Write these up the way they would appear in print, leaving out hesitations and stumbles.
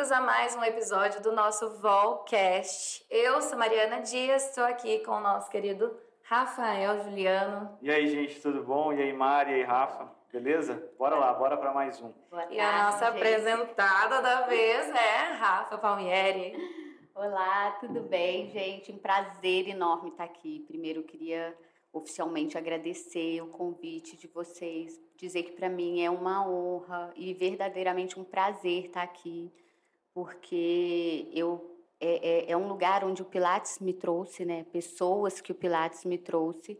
bem-vindos a mais um episódio do nosso Volcast. Eu sou Mariana Dias, estou aqui com o nosso querido Rafael Juliano. E aí, gente, tudo bom? E aí, Mari, e aí, Rafa, beleza? Bora lá, bora para mais um. Boa tarde, e a nossa apresentada da vez é Rafa Palmieri. Olá, tudo bem, gente? Um prazer enorme estar aqui. Primeiro, eu queria oficialmente agradecer o convite de vocês, dizer que para mim é uma honra e verdadeiramente um prazer estar aqui, porque é um lugar onde o Pilates me trouxe, né? Pessoas que o Pilates me trouxe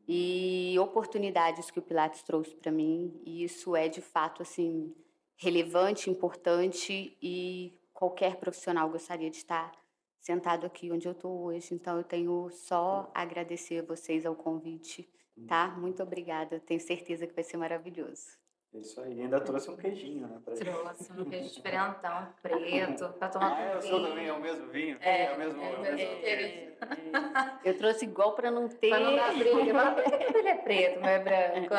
e oportunidades que o Pilates trouxe para mim, e isso é de fato assim relevante, importante, e qualquer profissional gostaria de estar sentado aqui onde eu estou hoje. Então, eu tenho só a agradecer a vocês ao convite, tá? Muito obrigada. Tenho certeza que vai ser maravilhoso. É isso aí. Ainda trouxe um queijinho, né? Trouxe um queijo diferentão, preto, para tomar com o seu também é o mesmo vinho? É o mesmo queijo. Eu trouxe igual para não ter... Para não dar briga. Mas ele é preto, não é branco.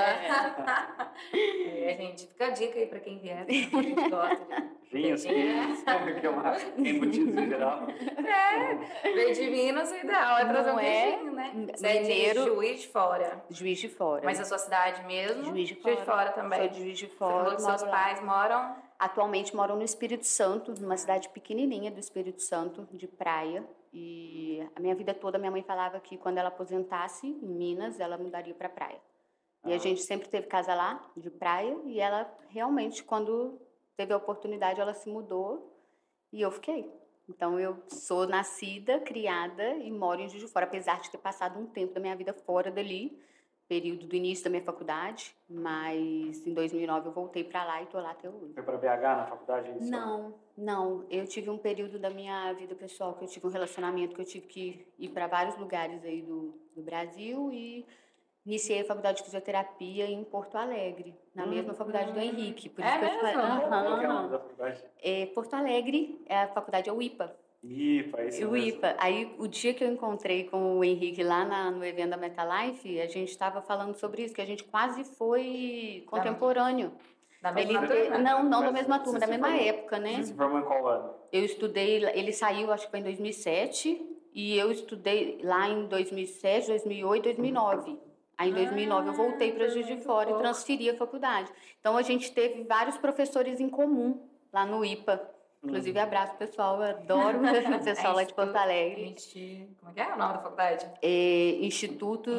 Gente, fica a dica aí para quem vier. A gente gosta de... Vinhos, que é uma embutidos em geral. Veio de Minas, o ideal é trazer um queijinho, né? Você é de Juiz de Fora. Juiz de Fora. Mas a sua cidade mesmo? Juiz de Fora. Juiz de Fora também. Sou de Juiz de Fora. Você falou que seus pais moram? Atualmente moram no Espírito Santo, numa cidade pequenininha do Espírito Santo, de praia. E a minha vida toda, minha mãe falava que quando ela aposentasse em Minas, ela mudaria para praia. E a gente sempre teve casa lá, de praia, e ela realmente, quando teve a oportunidade, ela se mudou e eu fiquei. Então, eu sou nascida, criada e moro em Juiz de Fora, apesar de ter passado um tempo da minha vida fora dali, período do início da minha faculdade, mas em 2009 eu voltei para lá e estou lá até hoje. Foi para BH na faculdade? Isso? Não. Eu tive um período da minha vida pessoal que eu tive um relacionamento, que eu tive que ir para vários lugares aí do Brasil, e iniciei a faculdade de fisioterapia em Porto Alegre, na mesma faculdade do Henrique. Por isso que eu Qual que é o nome da faculdade? Porto Alegre, a faculdade é o IPA. IPA, isso mesmo. O IPA. Aí, o dia que eu encontrei com o Henrique lá no evento da MetaLife, a gente estava falando sobre isso, que a gente quase foi contemporâneo. Da mesma turma? Não da mesma turma, da mesma época, né? Você se formou em qual ano? Eu estudei, ele saiu, acho que foi em 2007, e eu estudei lá em 2007, 2008, 2009. Aí, em 2009, eu voltei para Juiz de Fora e transferi a faculdade. Então, a gente teve vários professores em comum lá no IPA. Inclusive, abraço, pessoal. Eu adoro o pessoal lá de Porto Alegre. Como é que é o nome da faculdade? Instituto...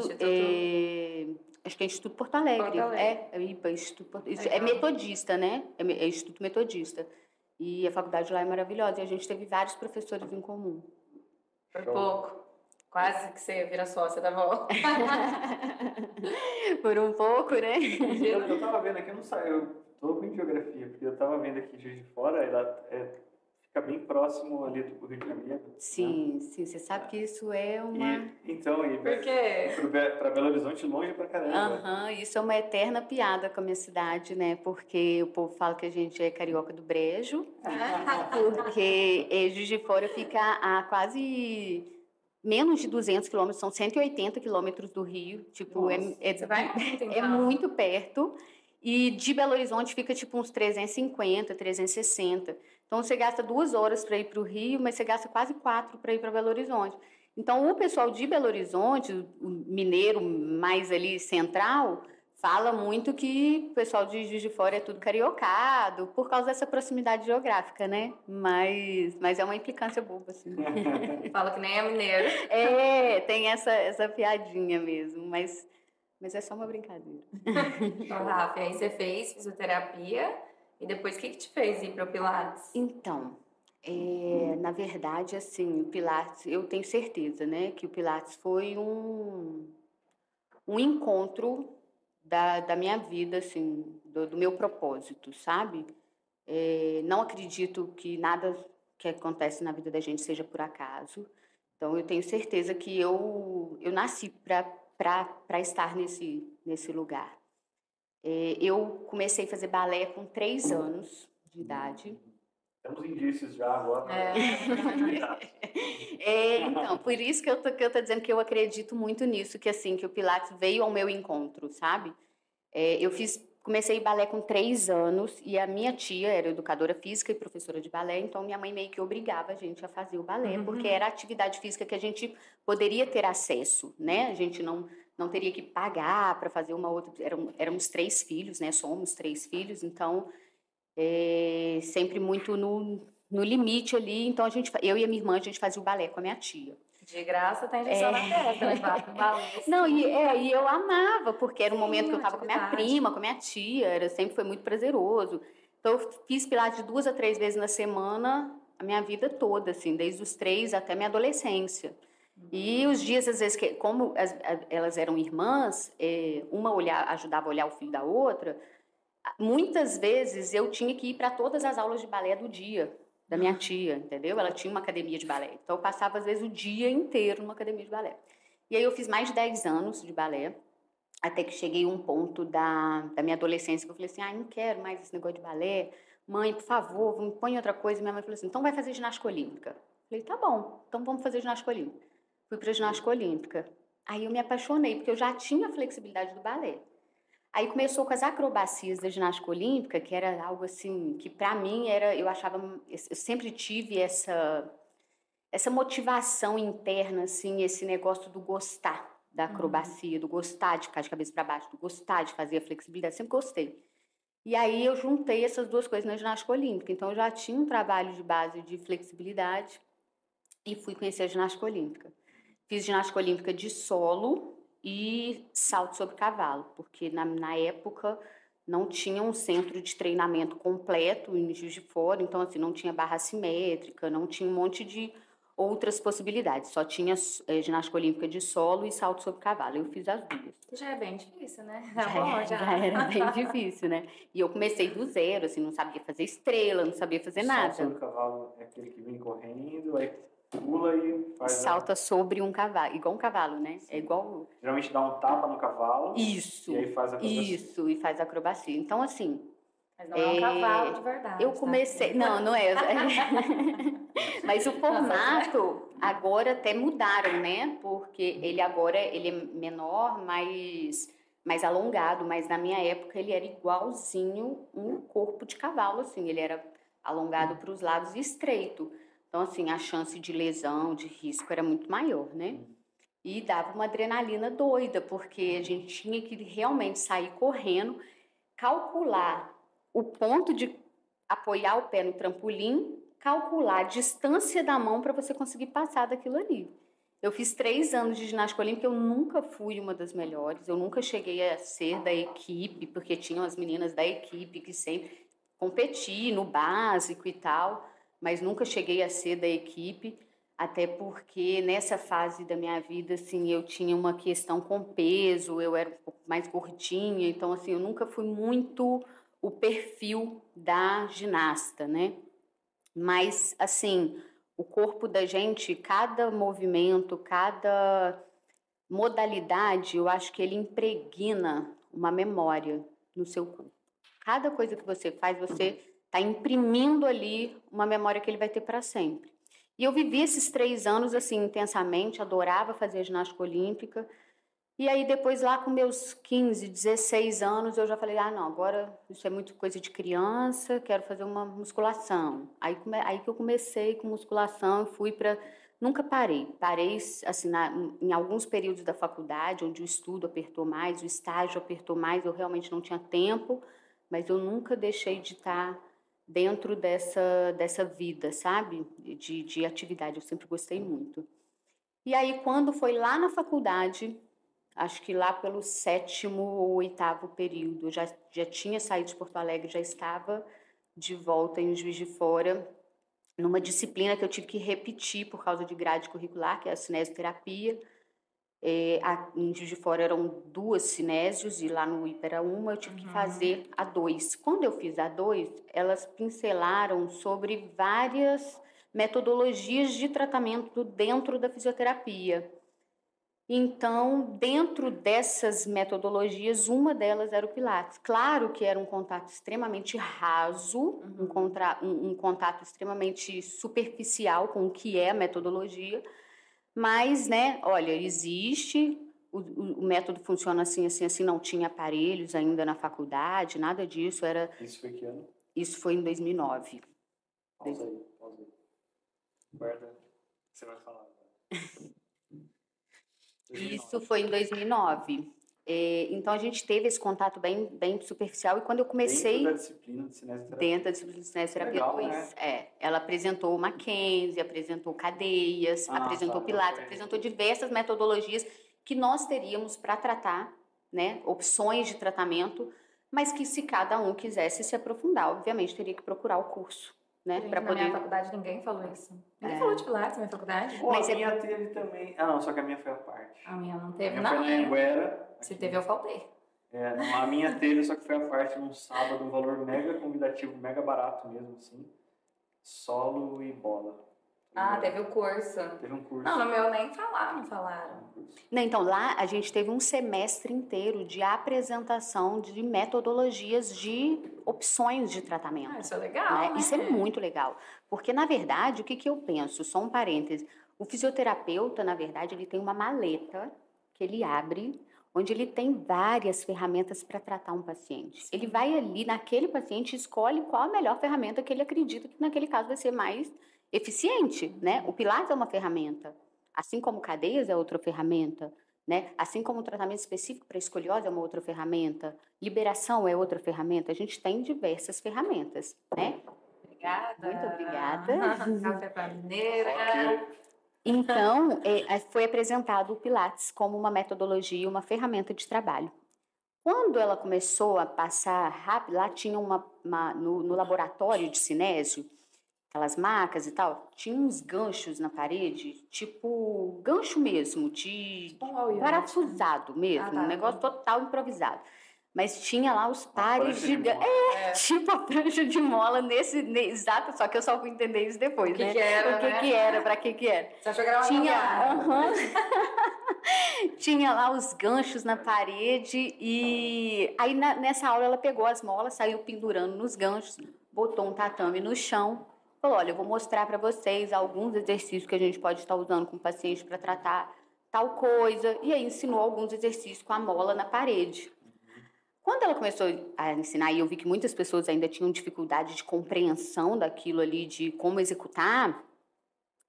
acho que é Instituto Porto Alegre. É IPA, Instituto... É metodista, né? É Instituto Metodista. E a faculdade lá é maravilhosa. E a gente teve vários professores em comum. Por pouco. Quase que você vira sócia da avó. Por um pouco, né? Eu tava vendo aqui, eu não sei, eu tô ruim de geografia, porque eu tava vendo aqui Juiz de Fora, ela fica bem próximo ali do Rio de Janeiro. Sim, você sabe que isso é uma... Por quê? Pra Belo Horizonte, longe pra caramba. Isso é uma eterna piada com a minha cidade, né? Porque o povo fala que a gente é carioca do brejo, porque Juiz de Fora fica a quase... menos de 200 quilômetros, são 180 quilômetros do Rio. Tipo, é muito perto. E de Belo Horizonte fica tipo uns 350, 360. Então, você gasta 2 horas para ir para o Rio, mas você gasta quase 4 para ir para Belo Horizonte. Então, o pessoal de Belo Horizonte, o mineiro mais ali central, fala muito que o pessoal de Juiz de Fora é tudo cariocado, por causa dessa proximidade geográfica, né? Mas é uma implicância boba, assim. Fala que nem é mineiro. Tem essa piadinha mesmo, mas é só uma brincadeira. Então, Rafa, aí você fez fisioterapia e depois o que te fez ir para o Pilates? Então, na verdade, assim, o Pilates, eu tenho certeza, né, que o Pilates foi um encontro da minha vida, assim, do meu propósito, sabe? Não acredito que nada que acontece na vida da gente seja por acaso. Então, eu tenho certeza que eu nasci para estar nesse lugar. Eu comecei a fazer balé com 3 anos de idade. Temos indícios já agora. Então, por isso que eu tô dizendo que eu acredito muito nisso, que assim, que o Pilates veio ao meu encontro, sabe? Eu fiz comecei balé com 3 anos e a minha tia era educadora física e professora de balé, então minha mãe meio que obrigava a gente a fazer o balé, porque era a atividade física que a gente poderia ter acesso, né? A gente não teria que pagar para fazer uma outra. Éramos 3 filhos, né? Somos 3 filhos, então sempre muito no limite ali. Então eu e a minha irmã, a gente fazia o balé com a minha tia. De graça tem injeção na testa, né? Não, e eu amava, porque era um momento que eu estava com a minha prima, com a minha tia, sempre foi muito prazeroso. Então, eu fiz pilates 2 a 3 vezes na semana, a minha vida toda, assim, desde os 3 até minha adolescência. E os dias, às vezes, como elas eram irmãs, uma ajudava a olhar o filho da outra, muitas vezes eu tinha que ir para todas as aulas de balé do dia da minha tia, entendeu? Ela tinha uma academia de balé. Então, eu passava, às vezes, o dia inteiro numa academia de balé. E aí, eu fiz mais de 10 anos de balé, até que cheguei a um ponto da minha adolescência, que eu falei assim, não quero mais esse negócio de balé. Mãe, por favor, me põe outra coisa. Minha mãe falou assim, então vai fazer ginástica olímpica. Eu falei, tá bom, então vamos fazer ginástica olímpica. Fui para ginástica olímpica. Aí, eu me apaixonei, porque eu já tinha a flexibilidade do balé. Aí começou com as acrobacias da ginástica olímpica, que era algo assim, que para mim eu sempre tive essa motivação interna, assim, esse negócio do gostar da acrobacia, do gostar de ficar de cabeça para baixo, do gostar de fazer a flexibilidade, sempre gostei. E aí eu juntei essas duas coisas na ginástica olímpica, então eu já tinha um trabalho de base de flexibilidade e fui conhecer a ginástica olímpica. Fiz ginástica olímpica de solo e salto sobre cavalo, porque na época não tinha um centro de treinamento completo em Juiz de Fora, então assim, não tinha barra assimétrica, não tinha um monte de outras possibilidades, só tinha ginástica olímpica de solo e salto sobre cavalo, eu fiz as duas. Já é bem difícil, né? Já era bem difícil, né? E eu comecei do zero, assim, não sabia fazer estrela, não sabia fazer nada. Salto sobre o cavalo é aquele que vem correndo, aí pula e faz... Salta sobre um cavalo, igual um cavalo, né? Sim. É igual... Geralmente dá um tapa no cavalo. Isso. E aí faz a acrobacia. Isso, e faz a acrobacia. Então, assim... Mas não é um cavalo de verdade. Eu comecei... Tá? Não é. Mas o formato agora até mudaram, né? Porque ele é menor, mais alongado, mas na minha época ele era igualzinho um corpo de cavalo, assim. Ele era alongado para os lados e estreito. Então, assim, a chance de lesão, de risco era muito maior, né? E dava uma adrenalina doida, porque a gente tinha que realmente sair correndo, calcular o ponto de apoiar o pé no trampolim, calcular a distância da mão para você conseguir passar daquilo ali. Eu fiz 3 anos de ginástica olímpica, eu nunca fui uma das melhores, eu nunca cheguei a ser da equipe, porque tinham as meninas da equipe que sempre competiam no básico e tal, mas nunca cheguei a ser da equipe, até porque nessa fase da minha vida, assim, eu tinha uma questão com peso, eu era um pouco mais gordinha, então, assim, eu nunca fui muito o perfil da ginasta, né? Mas, assim, o corpo da gente, cada movimento, cada modalidade, eu acho que ele impregna uma memória no seu corpo. Cada coisa que você faz, você está imprimindo ali uma memória que ele vai ter para sempre. E eu vivi esses 3 anos assim intensamente, adorava fazer ginástica olímpica. E aí depois lá com meus 15, 16 anos, eu já falei, não, agora isso é muito coisa de criança, quero fazer uma musculação. Aí que eu comecei com musculação, fui para... Nunca parei. Parei assim, em alguns períodos da faculdade, onde o estudo apertou mais, o estágio apertou mais, eu realmente não tinha tempo, mas eu nunca deixei de estar dentro dessa vida, sabe? De atividade, eu sempre gostei muito. E aí, quando foi lá na faculdade, acho que lá pelo 7º ou 8º período, eu já tinha saído de Porto Alegre, já estava de volta em Juiz de Fora, numa disciplina que eu tive que repetir por causa de grade curricular, que é a cinesioterapia. Em Juiz de Fora eram 2 cinésios e lá no IPA era uma, eu tive que fazer a 2. Quando eu fiz a 2, elas pincelaram sobre várias metodologias de tratamento dentro da fisioterapia. Então, dentro dessas metodologias, uma delas era o Pilates. Claro que era um contato extremamente raso, um contato extremamente superficial com o que é a metodologia, mas, né, olha, existe o método funciona assim, assim, assim, não tinha aparelhos ainda na faculdade, nada disso, Isso foi que ano? Isso foi em 2009. Pausa aí. Guarda, você vai falar. Isso foi em 2009. Então, a gente teve esse contato bem superficial. E quando eu comecei... Dentro da disciplina de cinesioterapia. Dentro da disciplina de cinesioterapia 2. Né? Ela apresentou o Mackenzie, apresentou cadeias, apresentou Pilates, apresentou diversas metodologias que nós teríamos para tratar, né? Opções de tratamento, mas que se cada um quisesse se aprofundar, obviamente, teria que procurar o curso. Né, gente, na minha faculdade ninguém falou isso. Ninguém falou de Pilates na minha faculdade. Pô, mas a minha teve também. Ah, não, só que a minha foi a parte. A minha não teve, não. A minha foi na Anguera. Se teve, eu faltei. Não, a minha teve, só que foi a parte num sábado, um valor mega convidativo, mega barato mesmo, assim. Solo e bola. Teve o curso. Teve um curso. Não, no meu nem não falaram. Não, então, lá a gente teve um semestre inteiro de apresentação de metodologias de opções de tratamento. Isso é legal, né? Isso é muito legal. Porque, na verdade, o que eu penso? Só um parêntese. O fisioterapeuta, na verdade, ele tem uma maleta que ele abre, onde ele tem várias ferramentas para tratar um paciente. Ele vai ali naquele paciente e escolhe qual a melhor ferramenta que ele acredita que naquele caso vai ser mais eficiente, né? O Pilates é uma ferramenta, assim como cadeias é outra ferramenta, né? Assim como o tratamento específico para escoliose é uma outra ferramenta, liberação é outra ferramenta. A gente tem diversas ferramentas, né? Obrigada. Muito obrigada. Café pra mineira. Então, foi apresentado o Pilates como uma metodologia, uma ferramenta de trabalho. Quando ela começou a passar rápido, lá tinha no laboratório de cinésio, aquelas macas e tal, tinha uns ganchos na parede, tipo gancho mesmo, de parafusado mesmo, um negócio total improvisado. Mas tinha lá os pares gigantes. Tipo a prancha de mola exato, só que eu só fui entender isso depois, né? Pra que era. Você achou que era uma Tinha lá os ganchos na parede e aí nessa aula ela pegou as molas, saiu pendurando nos ganchos, botou um tatame no chão, falou, olha, eu vou mostrar para vocês alguns exercícios que a gente pode estar usando com o paciente para tratar tal coisa, e aí ensinou alguns exercícios com a mola na parede. Quando ela começou a ensinar, e eu vi que muitas pessoas ainda tinham dificuldade de compreensão daquilo ali, de como executar,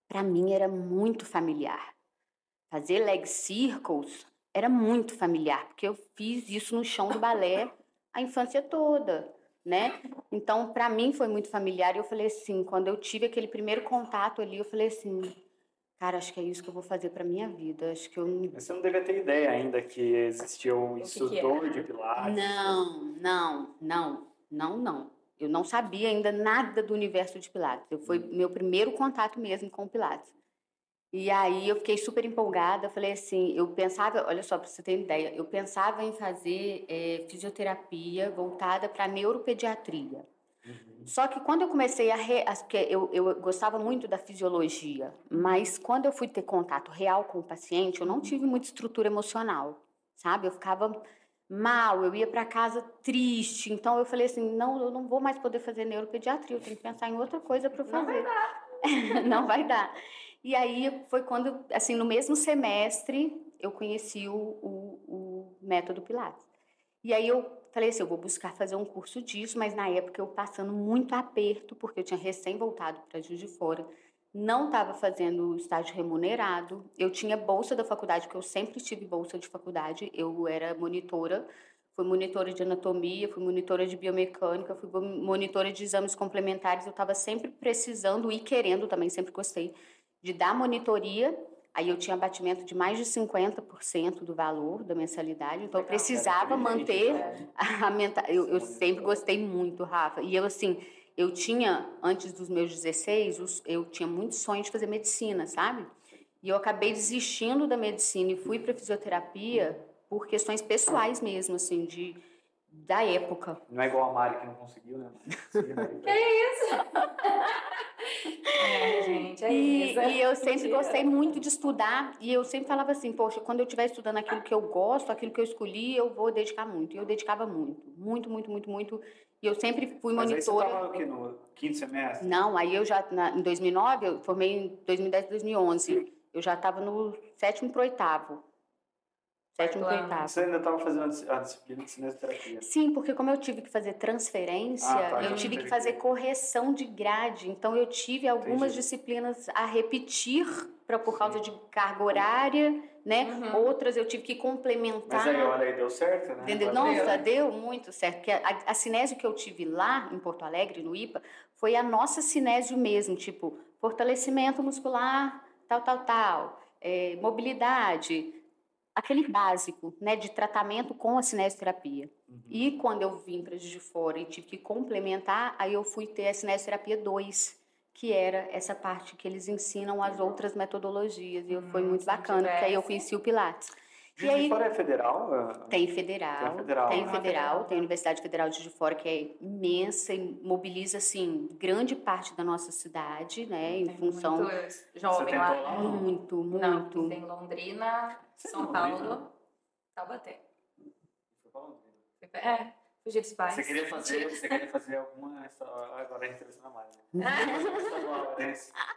para mim era muito familiar. Fazer leg circles era muito familiar, porque eu fiz isso no chão do balé a infância toda, né? Então, para mim foi muito familiar, e eu falei assim, quando eu tive aquele primeiro contato ali, eu falei assim, cara, acho que é isso que eu vou fazer para minha vida. Acho que eu... Mas você não devia ter ideia ainda que existia um instrutor de Pilates? Não. Eu não sabia ainda nada do universo de Pilates. Foi meu primeiro contato mesmo com o Pilates. E aí eu fiquei super empolgada. Eu falei assim, eu pensava, olha só, para você ter ideia, eu pensava em fazer fisioterapia voltada para neuropediatria. Só que quando eu comecei eu gostava muito da fisiologia, mas quando eu fui ter contato real com o paciente, eu não tive muita estrutura emocional, sabe? Eu ficava mal, eu ia para casa triste, então eu falei assim, não, eu não vou mais poder fazer neuropediatria, eu tenho que pensar em outra coisa para fazer. Não vai dar. Não vai dar. E aí foi quando, assim, no mesmo semestre, eu conheci o método Pilates. E aí eu falei assim, eu vou buscar fazer um curso disso, mas na época eu passando muito aperto, porque eu tinha recém voltado para Juiz de Fora, não estava fazendo estágio remunerado, eu tinha bolsa da faculdade, porque eu sempre tive bolsa de faculdade, eu era monitora, fui monitora de anatomia, fui monitora de biomecânica, fui monitora de exames complementares, eu estava sempre precisando e querendo também, sempre gostei de dar monitoria. Aí eu tinha abatimento de mais de 50% do valor da mensalidade, então eu precisava manter a mentalidade. Eu sempre gostei muito, Rafa. E eu, assim, eu tinha, antes dos meus 16, eu tinha muito sonho de fazer medicina, sabe? E eu acabei desistindo da medicina e fui para fisioterapia por questões pessoais mesmo, assim, da época. Não é igual a Mari que não conseguiu, né? Que isso? Gente, isso. E eu sempre gostei muito de estudar, e eu sempre falava assim, poxa, quando eu estiver estudando aquilo que eu gosto, aquilo que eu escolhi, eu vou dedicar muito. E eu dedicava muito. E eu sempre fui monitora. Mas aí você estava o quê, no quinto semestre? Não, aí eu já, em 2009, eu formei em 2010, 2011. Eu já estava no 7º para o 8º. sétimo para ano. oitavo. Você ainda estava fazendo a disciplina de cinesioterapia? Sim, porque como eu tive que fazer transferência, tá, eu já tive que entendi. fazer correção de grade. Então, eu tive algumas Entendi. disciplinas a repetir por causa de carga horária, né? Outras eu tive que complementar. Mas aí, olha aí, deu certo, né? Entendeu? Agora Nossa, deu muito certo. Porque a cinésio que eu tive lá em Porto Alegre, no IPA, foi a nossa cinésio mesmo, tipo, fortalecimento muscular, tal, mobilidade, aquele básico, né, de tratamento com a cinesioterapia. E quando eu vim para Juiz de Fora e tive que complementar, aí eu fui ter a cinesioterapia 2, que era essa parte que eles ensinam as outras metodologias. E foi muito bacana, porque aí eu conheci o Pilates. Juiz de Fora é federal? Tem federal, tem a Universidade Federal de Juiz de Fora, que é imensa e mobiliza, assim, grande parte da nossa cidade, né, em função... Muito jovem lá. Muito. Não, tem Londrina, São Paulo, Taubaté. Fugir dos pais. Você queria fazer alguma... Agora a entrevista na Mari, né?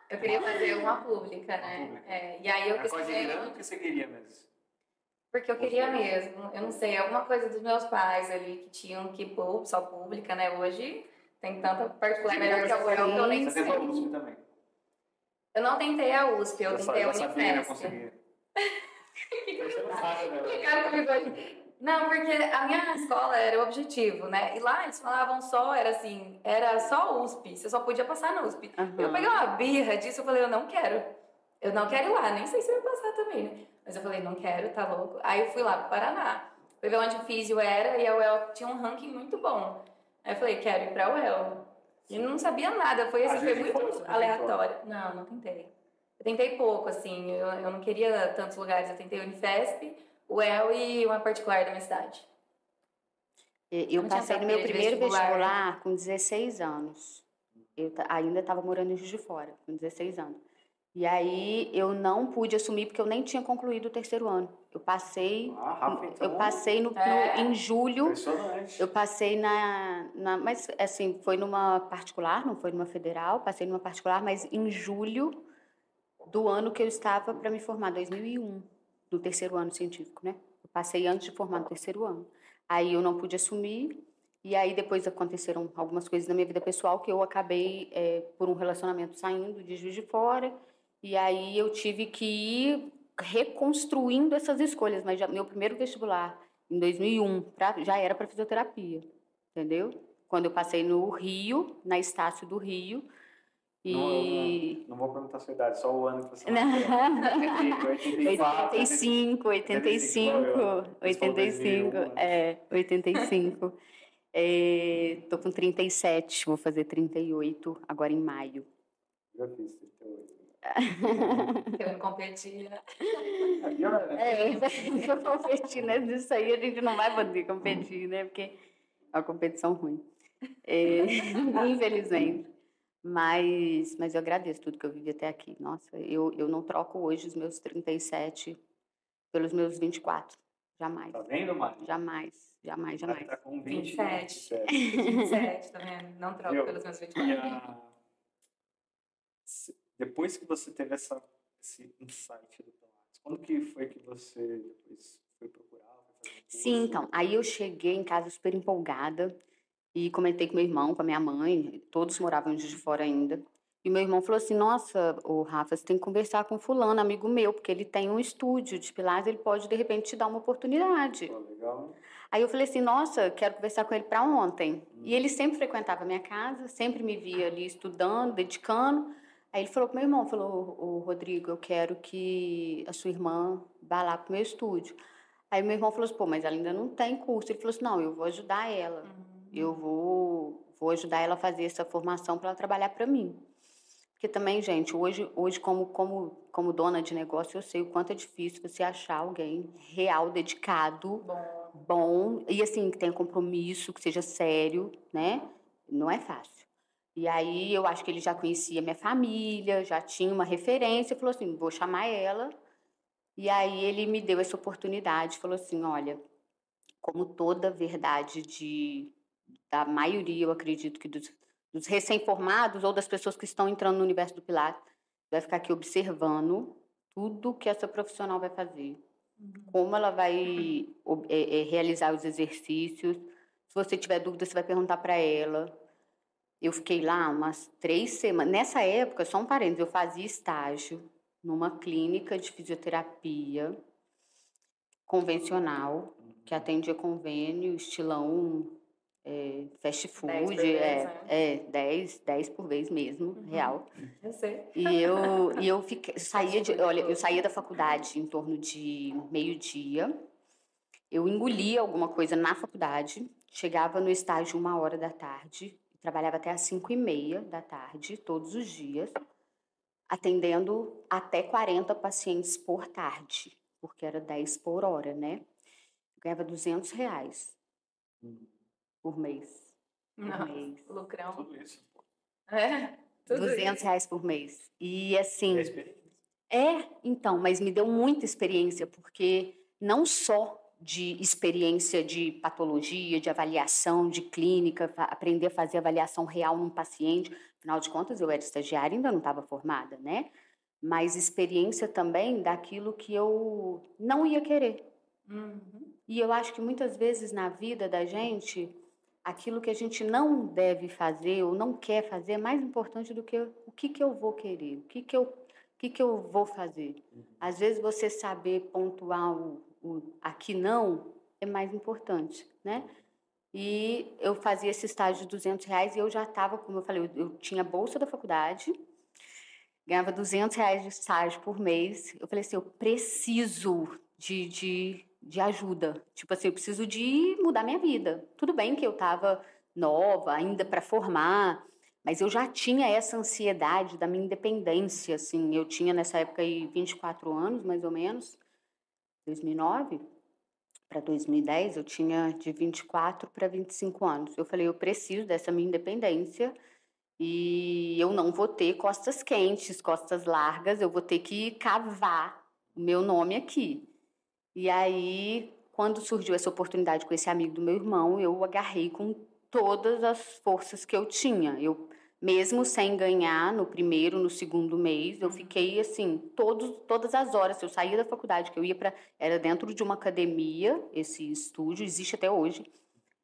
Eu queria fazer uma pública, né? E aí eu pesquisei... Qual que você queria mesmo? Porque eu queria mesmo, eu não sei, alguma coisa dos meus pais ali que tinham que pôr só pública, né? Hoje tem tanta particular melhor que a UEL que eu nem sei. Você tentou a USP também? Eu não tentei a USP, eu tentei a Unifesp. Não, porque a minha escola era o objetivo, né? E lá eles falavam era só USP, você só podia passar na USP. Eu peguei uma birra disso, eu falei, eu não quero ir lá, nem sei se eu ia passar também, né? Mas eu falei, não quero, tá louco. Aí eu fui lá pro Paraná, fui ver onde o físio era e a UEL tinha um ranking muito bom. Aí eu falei, quero ir pra UEL. E não sabia nada, foi muito aleatório. Não tentei. Eu tentei pouco, assim, eu não queria tantos lugares. Eu tentei Unifesp, UEL e uma particular da minha cidade. Eu passei no meu primeiro vestibular com 16 anos. Eu ainda estava morando em Juiz de Fora, com 16 anos. E aí eu não pude assumir porque eu nem tinha concluído o terceiro ano. Eu passei, em julho. Impressionante. Eu passei mas assim, foi numa particular, não foi numa federal, passei numa particular, mas em julho do ano que eu estava para me formar, 2001, no terceiro ano científico, né? Eu passei antes de formar no terceiro ano. Aí eu não pude assumir, e aí depois aconteceram algumas coisas na minha vida pessoal que eu acabei, por um relacionamento, saindo de Juiz de Fora, e aí eu tive que ir reconstruindo essas escolhas, mas meu primeiro vestibular, em 2001, já era para fisioterapia, entendeu? Quando eu passei no Rio, na Estácio do Rio, Não vou perguntar a sua idade, só o ano que você nasceu. 85. 85. Tô com 37, vou fazer 38 agora em maio. Já fiz 38. Eu não competi, né? Eu competi, né? Disso aí a gente não vai poder competir, né? Porque é uma competição ruim. Infelizmente. Mas eu agradeço tudo que eu vivi até aqui. Nossa, eu não troco hoje os meus 37 pelos meus 24. Jamais. Tá vendo, Mari? Jamais. Tá com 27, tá vendo? Não troco pelos meus 24. Depois que você teve esse insight do Pilates, quando que foi que você depois foi procurar? Sim, então. Aí eu cheguei em casa super empolgada e comentei com meu irmão, com a minha mãe, todos moravam em Juiz de Fora ainda. E meu irmão falou assim, nossa, Rafa, você tem que conversar com fulano, amigo meu, porque ele tem um estúdio de Pilates, ele pode, de repente, te dar uma oportunidade. Pô, legal. Aí eu falei assim, nossa, quero conversar com ele para ontem. E ele sempre frequentava a minha casa, sempre me via ali estudando, dedicando. Aí ele falou pro meu irmão, falou, Rodrigo, eu quero que a sua irmã vá lá pro meu estúdio. Aí meu irmão falou assim, pô, mas ela ainda não tem curso. Ele falou assim, não, eu vou ajudar ela. Eu vou ajudar ela a fazer essa formação para ela trabalhar para mim. Porque também, gente, hoje como dona de negócio, eu sei o quanto é difícil você achar alguém real, dedicado, bom e assim, que tenha compromisso, que seja sério, né? Não é fácil. E aí eu acho que ele já conhecia minha família, já tinha uma referência, falou assim, vou chamar ela. E aí ele me deu essa oportunidade, falou assim, olha, como toda verdade da maioria, eu acredito que dos recém-formados ou das pessoas que estão entrando no universo do Pilates, vai ficar aqui observando tudo que essa profissional vai fazer. como ela vai realizar os exercícios. Se você tiver dúvida, você vai perguntar para ela. Eu fiquei lá umas 3 semanas. Nessa época, só um parênteses, eu fazia estágio numa clínica de fisioterapia convencional, que atendia convênio, estilão, fast 10 por food, vez, né? 10 por vez mesmo, real. Eu sei. E eu saía da faculdade em torno de meio-dia, eu engolia alguma coisa na faculdade, chegava no estágio 1h da tarde, trabalhava até às 5h30 da tarde, todos os dias, atendendo até 40 pacientes por tarde, porque era 10 por hora, né? Eu ganhava R$200 por mês. Nossa, mês. lucrão. Tudo isso. Tudo R$200 isso. por mês. E assim... É experiência. Então, mas me deu muita experiência, porque não só de experiência de patologia, de avaliação, de clínica, aprender a fazer avaliação real num paciente, afinal de contas eu era estagiária e ainda não estava formada, né? Mas experiência também daquilo que eu não ia querer. E eu acho que muitas vezes na vida da gente, aquilo que a gente não deve fazer ou não quer fazer é mais importante do que o que eu vou querer, o que eu vou fazer. Às vezes você saber pontuar o aqui não é mais importante, né? E eu fazia esse estágio de R$200 e eu já estava, como eu falei, eu tinha bolsa da faculdade, ganhava R$200 de estágio por mês. Eu falei assim, eu preciso de ajuda. Tipo assim, eu preciso de mudar minha vida. Tudo bem que eu estava nova, ainda para formar, mas eu já tinha essa ansiedade da minha independência, assim. Eu tinha nessa época aí 24 anos, mais ou menos, 2009 para 2010, eu tinha de 24 para 25 anos. Eu falei, eu preciso dessa minha independência e eu não vou ter costas quentes, costas largas, eu vou ter que cavar o meu nome aqui. E aí, quando surgiu essa oportunidade com esse amigo do meu irmão, eu agarrei com todas as forças que eu tinha. Eu, mesmo sem ganhar no primeiro, no segundo mês, eu fiquei assim, todas as horas. Eu saía da faculdade, que eu ia para... Era dentro de uma academia, esse estúdio, existe até hoje.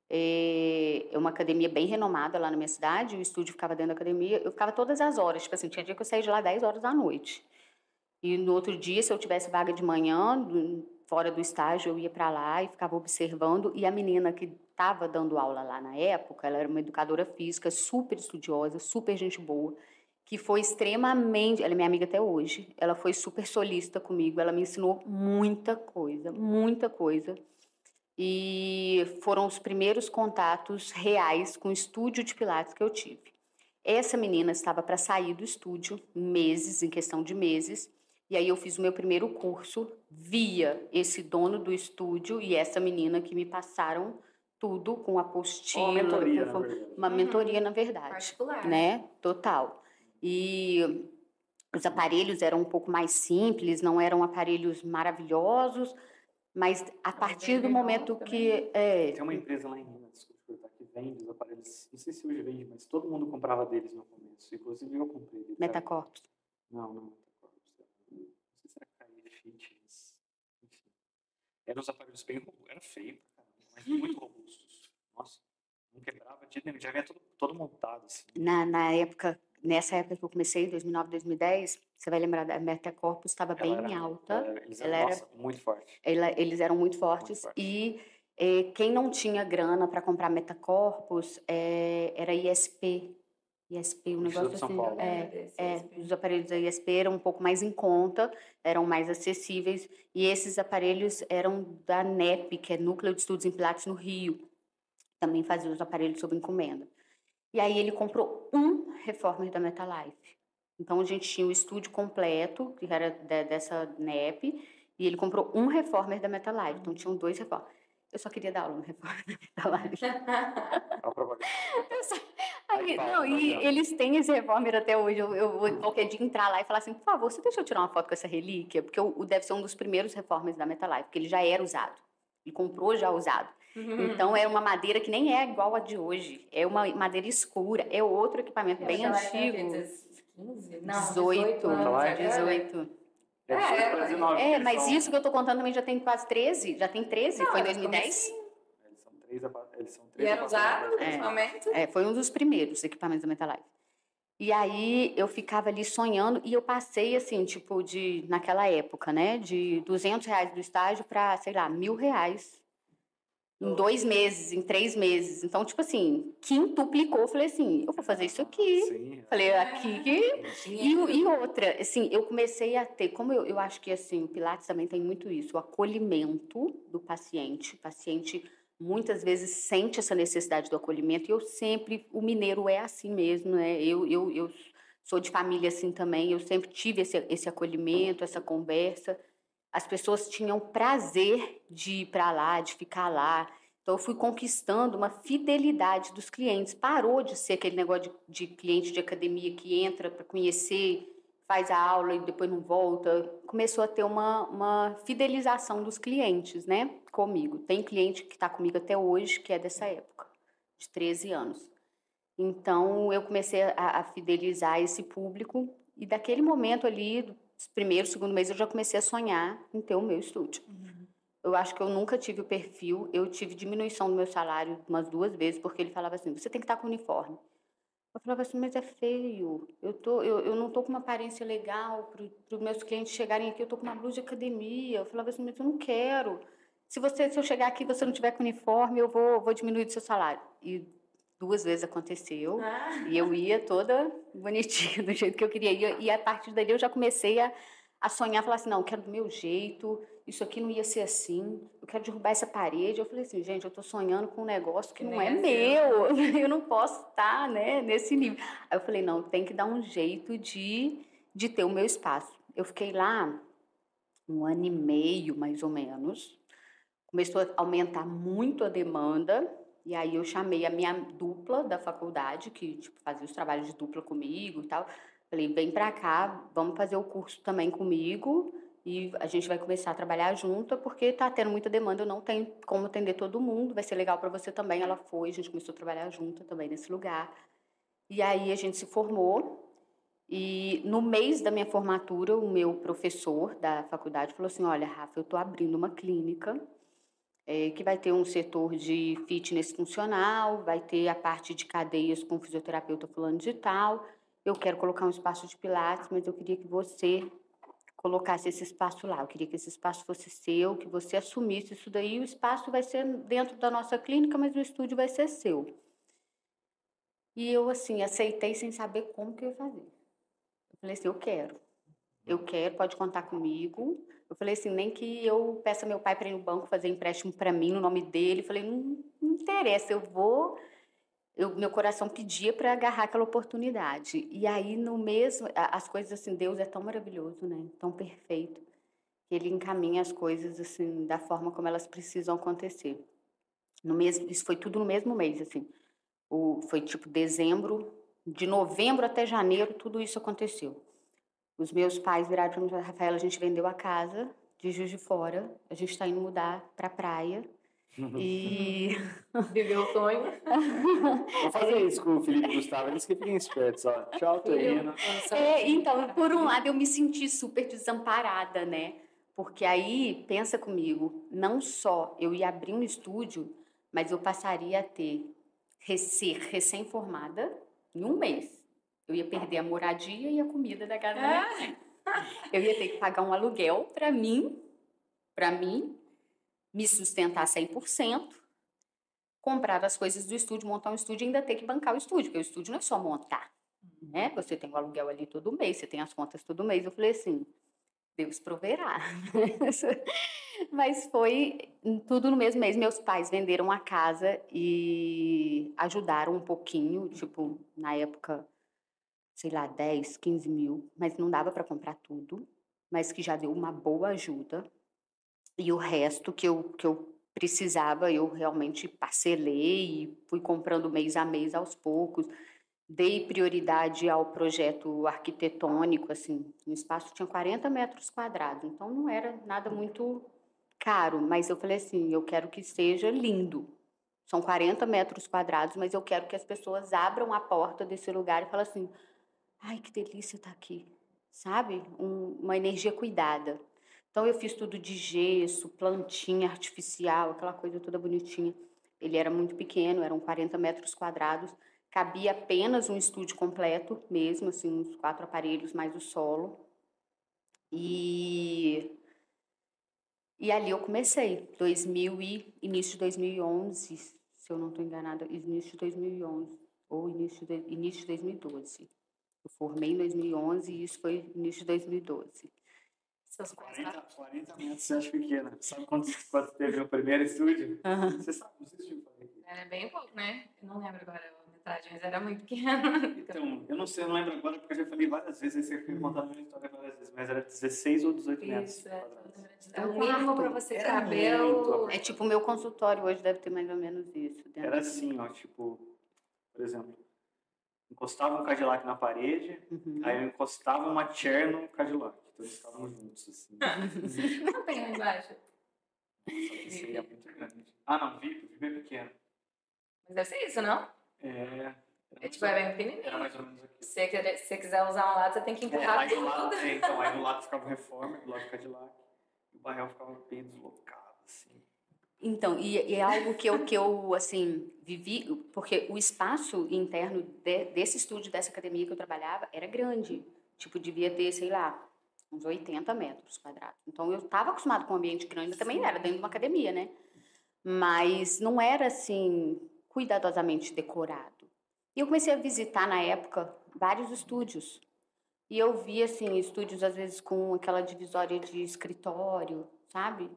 É uma academia bem renomada lá na minha cidade, o estúdio ficava dentro da academia. Eu ficava todas as horas, tipo assim, tinha dia que eu saía de lá 10 horas da noite. E no outro dia, se eu tivesse vaga de manhã, fora do estágio, eu ia para lá e ficava observando. E a menina que estava dando aula lá na época, ela era uma educadora física, super estudiosa, super gente boa, que foi extremamente... Ela é minha amiga até hoje. Ela foi super solícita comigo. Ela me ensinou muita coisa, muita coisa. E foram os primeiros contatos reais com o estúdio de Pilates que eu tive. Essa menina estava para sair do estúdio em questão de meses. E aí eu fiz o meu primeiro curso via esse dono do estúdio e essa menina que me passaram tudo com apostila. Uma mentoria, na verdade. Uma mentoria, na verdade. Particular. Né? Total. E os aparelhos eram um pouco mais simples, não eram aparelhos maravilhosos, mas a partir do momento que... Tem uma empresa lá em Minas, que vende os aparelhos, não sei se hoje vende, mas todo mundo comprava deles no começo, inclusive eu comprei deles. Metacorpus. Não, Metacorpus. Não sei se era Cair Fitness, enfim. Eram os aparelhos bem robustos, era feio, mas muito robustos. Nossa, não quebrava, já vinha todo montado, assim. Nessa época que eu comecei, 2009, 2010, você vai lembrar da Metacorpus, estava bem alta. Eles eram, muito fortes. Eles eram muito fortes. E quem não tinha grana para comprar Metacorpus era ISP. ISP, um negócio assim. Os aparelhos da ISP eram um pouco mais em conta, eram mais acessíveis. E esses aparelhos eram da NEP, que é Núcleo de Estudos em Pilates no Rio. Também fazia os aparelhos sob encomenda. E aí ele comprou um reformer da Metalife. Então a gente tinha o estúdio completo, que era dessa NEP, e ele comprou um reformer da Metalife. Então tinham 2 reformers. Eu só queria dar aula no reformer da Metalife. E eles têm esse reformer até hoje. Eu vou qualquer dia entrar lá e falar assim, por favor, você deixa eu tirar uma foto com essa relíquia? Porque deve ser um dos primeiros reformers da Metalife, porque ele já era usado. Ele comprou já usado. Então, é uma madeira que nem é igual a de hoje. É uma madeira escura. É outro equipamento bem antigo. 15? Não, 18. 18 anos. 18. 18 para 19. Mas isso que eu tô contando também já tem quase 13. Já tem 13? Não, foi em eles 2010? Eles são E três era usado aparelhos. principalmente. Foi um dos primeiros equipamentos da Metalife. E aí eu ficava ali sonhando e eu passei assim, tipo, naquela época, né? De R$200 do estágio para, sei lá, R$1.000 em 2 meses, em 3 meses. Então, tipo assim, quintuplicou. Eu falei assim, eu vou fazer isso aqui. Sim. Falei, aqui que... E outra, assim, eu comecei a ter, como eu acho que, assim, o Pilates também tem muito isso, o acolhimento do paciente. O paciente, muitas vezes, sente essa necessidade do acolhimento. E eu sempre, o mineiro é assim mesmo, né? Eu sou de família assim também. Eu sempre tive esse acolhimento, essa conversa. As pessoas tinham prazer de ir para lá, de ficar lá. Então, eu fui conquistando uma fidelidade dos clientes. Parou de ser aquele negócio de cliente de academia que entra para conhecer, faz a aula e depois não volta. Começou a ter uma fidelização dos clientes, né, comigo. Tem cliente que está comigo até hoje, que é dessa época, de 13 anos. Então, eu comecei a fidelizar esse público e daquele momento ali, primeiro, segundo mês, eu já comecei a sonhar em ter o meu estúdio. Eu acho que eu nunca tive o perfil, eu tive diminuição do meu salário umas 2 vezes, porque ele falava assim, você tem que estar com uniforme. Eu falava assim, mas é feio, eu não estou com uma aparência legal para os meus clientes chegarem aqui, eu estou com uma blusa de academia. Eu falava assim, mas eu não quero. Se eu chegar aqui e você não tiver com uniforme, eu vou diminuir do seu salário. E 2 vezes aconteceu, e eu ia toda bonitinha, do jeito que eu queria. E a partir dali eu já comecei a sonhar, falar assim, não, eu quero do meu jeito, isso aqui não ia ser assim, eu quero derrubar essa parede. Eu falei assim, gente, eu tô sonhando com um negócio que não é meu, eu não posso estar, né, nesse nível. Aí eu falei, não, tem que dar um jeito de ter o meu espaço. Eu fiquei lá 1 ano e meio, mais ou menos. Começou a aumentar muito a demanda, e aí eu chamei a minha dupla da faculdade, que tipo, fazia os trabalhos de dupla comigo e tal. Falei, vem pra cá, vamos fazer o curso também comigo, e a gente vai começar a trabalhar junto, porque tá tendo muita demanda, eu não tenho como atender todo mundo, vai ser legal para você também. Ela foi, a gente começou a trabalhar junto também nesse lugar. E aí a gente se formou, e no mês da minha formatura, o meu professor da faculdade falou assim, olha, Rafa, eu tô abrindo uma clínica, que vai ter um setor de fitness funcional, vai ter a parte de cadeias com fisioterapeuta fulano de tal. Eu quero colocar um espaço de pilates, mas eu queria que você colocasse esse espaço lá. Eu queria que esse espaço fosse seu, que você assumisse isso daí. O espaço vai ser dentro da nossa clínica, mas o estúdio vai ser seu. E eu, assim, aceitei sem saber como que eu ia fazer. Eu falei assim, eu quero, pode contar comigo. Eu falei assim, nem que eu peça meu pai para ir no banco fazer empréstimo para mim no nome dele. Eu falei, não interessa, meu coração pedia para agarrar aquela oportunidade. E aí, no mesmo, as coisas assim, Deus é tão maravilhoso, né? Tão perfeito, que Ele encaminha as coisas assim, da forma como elas precisam acontecer. Isso foi tudo no mesmo mês, assim. Foi tipo dezembro, de novembro até janeiro, tudo isso aconteceu. Os meus pais viraram para mim, Rafaela, a gente vendeu a casa de Juiz de Fora, a gente está indo mudar para a praia. E viveu o sonho. Vou fazer isso com o Felipe e o Gustavo, eles que fiquem espertos, ó. Tchau, tô indo. Então, por um lado, eu me senti super desamparada, né? Porque aí, pensa comigo, não só eu ia abrir um estúdio, mas eu passaria a ser recém-formada em 1 mês. Eu ia perder a moradia e a comida da casa da minha mãe. Eu ia ter que pagar um aluguel para mim, me sustentar 100%, comprar as coisas do estúdio, montar um estúdio e ainda ter que bancar o estúdio, porque o estúdio não é só montar, né? Você tem o aluguel ali todo mês, você tem as contas todo mês. Eu falei assim, Deus proverá. Mas foi tudo no mesmo mês. Meus pais venderam a casa e ajudaram um pouquinho, tipo, na época, sei lá, 10, 15 mil, mas não dava para comprar tudo, mas que já deu uma boa ajuda. E o resto que eu precisava, eu realmente parcelei e fui comprando mês a mês aos poucos. Dei prioridade ao projeto arquitetônico, assim, o espaço tinha 40 metros quadrados, então não era nada muito caro, mas eu falei assim, eu quero que seja lindo. São 40 metros quadrados, mas eu quero que as pessoas abram a porta desse lugar e falem assim, ai, que delícia estar aqui. sabe? Uma energia cuidada. Então, eu fiz tudo de gesso, plantinha artificial, aquela coisa toda bonitinha. Ele era muito pequeno, eram 40 metros quadrados. Cabia apenas um estúdio completo mesmo, assim, uns 4 aparelhos mais o solo. E ali eu comecei, início de 2011, se eu não estou enganada, início de 2011, ou início de 2012. Eu formei em 2011 e isso foi início de 2012. Seus 40 metros você acha pequena. Sabe quando teve o primeiro estúdio? Você sabe, não sei se eu falei. Era bem pouco, né? Eu não lembro agora a metade, mas era muito pequeno. Então, eu não sei, eu não lembro agora, porque eu já falei várias vezes, aí você foi contando a minha história várias vezes, mas era 16 ou 18 metros. Isso, é o mínimo para você caber. É tipo o meu consultório hoje deve ter mais ou menos isso. Era assim, ó, tipo, por exemplo, encostava um Cadillac na parede, aí eu encostava uma chair no Cadillac, então eles ficavam juntos, assim. Não tem lá embaixo. Isso aí é muito grande. Ah, não, VIP é pequeno. Mas deve ser isso, não? É tipo, é bem pequenininho. Era mais ou menos aqui. Se você quiser usar um lado, você tem que empurrar aí tudo. Aí do lado ficava o Reformer, do lado do Cadillac, e o Barrel ficava bem deslocado, assim. Então, e é algo que eu assim, vivi, porque o espaço interno desse estúdio, dessa academia que eu trabalhava, era grande. Tipo, devia ter, sei lá, uns 80 metros quadrados. Então, eu estava acostumada com um ambiente grande, também era dentro de uma academia, né? Mas não era, assim, cuidadosamente decorado. E eu comecei a visitar, na época, vários estúdios. E eu via, assim, estúdios, às vezes, com aquela divisória de escritório, sabe?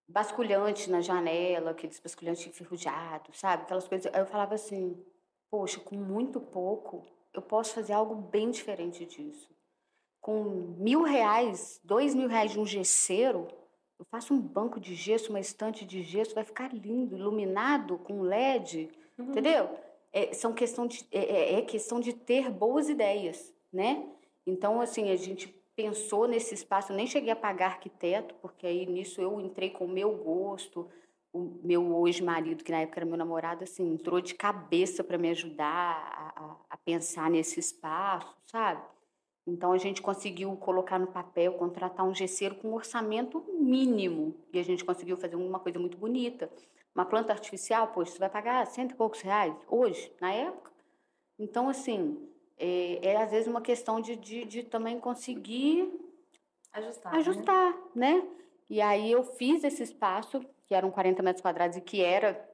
Basculhante na janela, aqueles basculhantes enferrujados, sabe? Aquelas coisas. Aí eu falava assim, poxa, com muito pouco, eu posso fazer algo bem diferente disso. Com R$1.000, R$2.000 de um gesseiro, eu faço um banco de gesso, uma estante de gesso, vai ficar lindo, iluminado, com LED, entendeu? É questão de ter boas ideias, né? Então, assim, a gente pensou nesse espaço, eu nem cheguei a pagar arquiteto, porque aí nisso eu entrei com o meu gosto, o meu hoje marido, que na época era meu namorado, assim, entrou de cabeça para me ajudar a pensar nesse espaço, sabe? Então a gente conseguiu colocar no papel, contratar um gesseiro com um orçamento mínimo, e a gente conseguiu fazer uma coisa muito bonita. Uma planta artificial, poxa, você vai pagar R$100 e poucos hoje, na época. Então, assim, às vezes uma questão de também conseguir ajustar, né? E aí eu fiz esse espaço, que eram 40 metros quadrados e que era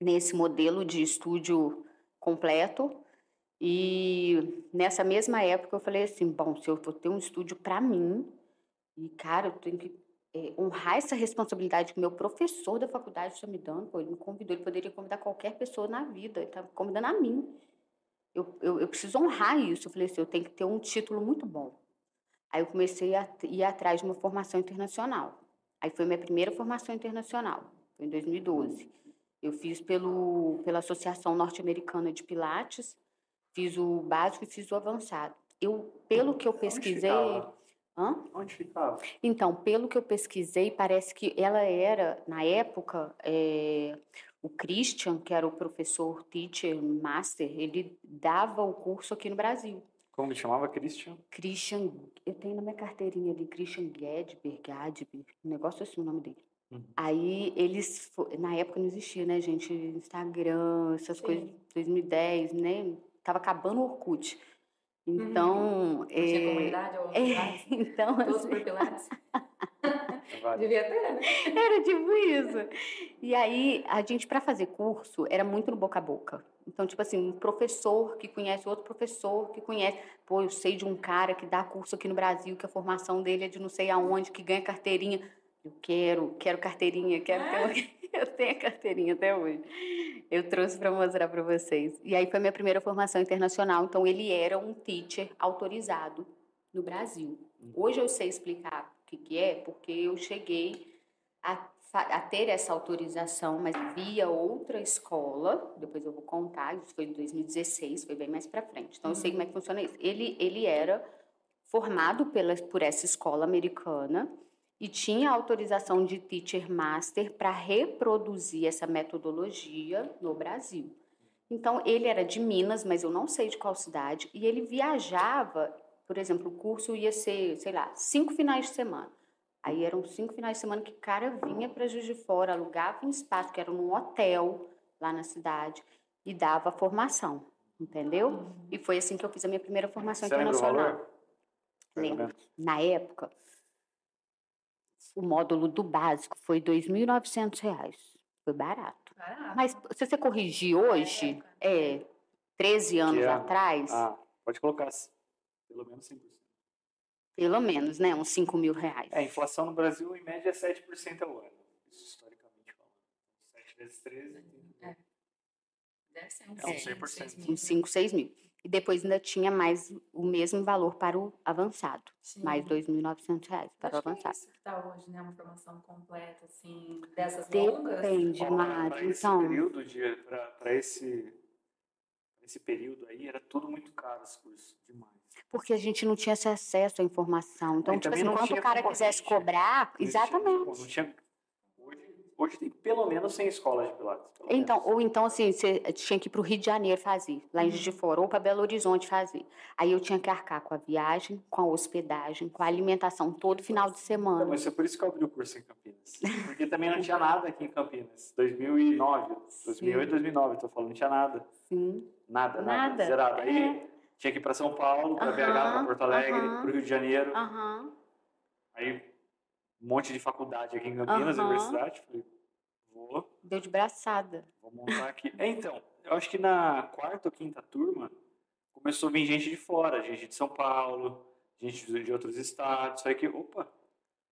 nesse modelo de estúdio completo. E nessa mesma época eu falei assim, bom, se eu vou ter um estúdio para mim, e cara, eu tenho que honrar essa responsabilidade que o meu professor da faculdade está me dando, pô, ele me convidou, ele poderia convidar qualquer pessoa na vida, ele está convidando a mim. Eu preciso honrar isso. Eu falei assim, eu tenho que ter um título muito bom. Aí eu comecei a ir atrás de uma formação internacional. Aí foi minha primeira formação internacional, foi em 2012. Eu fiz pela Associação Norte-Americana de Pilates, fiz o básico e fiz o avançado. Pelo que eu pesquisei... Onde ficava? Então, pelo que eu pesquisei, parece que ela era, na época, o Christian, que era o professor Teacher Master, ele dava o curso aqui no Brasil. Como ele chamava, Christian? Christian, eu tenho na minha carteirinha ali, Christian Gadber, um negócio assim o nome dele. Aí eles, na época não existia, né, gente, Instagram, essas coisas, 2010, né, tava acabando o Orkut. Então, tinha comunidade ou Pilates? então, Todos assim, por Pilates? Devia ter, né? era tipo isso. E aí, a gente, para fazer curso, era muito no boca a boca. Então, tipo assim, um professor que conhece outro professor que conhece. Pô, eu sei de um cara que dá curso aqui no Brasil, que a formação dele é de não sei aonde, que ganha carteirinha. Eu quero carteirinha, ter uma... Eu tenho a carteirinha até hoje. Eu trouxe para mostrar para vocês. E aí foi minha primeira formação internacional. Então, ele era um teacher autorizado no Brasil. Hoje eu sei explicar o que é, porque eu cheguei a ter essa autorização, mas via outra escola, depois eu vou contar, isso foi em 2016, foi bem mais para frente. Então, eu sei como é que funciona isso. Ele era formado por essa escola americana e tinha autorização de Teacher Master para reproduzir essa metodologia no Brasil. Então, ele era de Minas, mas eu não sei de qual cidade, e ele viajava, por exemplo, o curso ia ser, sei lá, 5 finais de semana. Aí eram 5 finais de semana que o cara vinha para Juiz de Fora, alugava um espaço, que era num hotel lá na cidade, e dava formação, entendeu? E foi assim que eu fiz a minha primeira formação Você lembra o internacional. valor? Lembro. Na época, o módulo do básico foi R$ 2.900. Foi barato. Mas se você corrigir hoje, 13 anos atrás, pode colocar pelo menos 5%. pelo menos, né? Uns R$ 5.000. A inflação no Brasil, em média, é 7% ao ano. Isso historicamente falando. 7 vezes 13... Deve ser uns 100%. Uns 5, 6 mil. E depois ainda tinha mais o mesmo valor para o avançado. Sim. Mais R$ 2.900 para o avançado. É isso que está hoje, né? Uma formação completa, assim, dessas longas. Depende, Mari. Para esse período, para esse período aí, era tudo muito caro esse curso, demais. Porque a gente não tinha esse acesso à informação. Então, tipo assim, quando o cara quisesse cobrar, exatamente. Não tinha. Hoje tem pelo menos 100 escolas de Pilates. Então, ou então, assim, você tinha que ir para o Rio de Janeiro fazer, lá em Juiz de Fora, ou para Belo Horizonte fazer. Aí eu tinha que arcar com a viagem, com a hospedagem, com a alimentação, todo final de semana. Mas é por isso que eu abri o curso em Campinas. Porque também não tinha nada aqui em Campinas. 2009, 2008, 2009, estou falando, não tinha nada. Sim. Nada. Zerado. Aí tinha que ir para São Paulo, para BH, para Porto Alegre, para o Rio de Janeiro. Aí um monte de faculdade aqui em Campinas, universidade. Falei, vou. Deu de braçada. Vou montar aqui. Então, eu acho que na quarta ou quinta turma começou a vir gente de fora, gente de São Paulo, gente de outros estados. Aí que,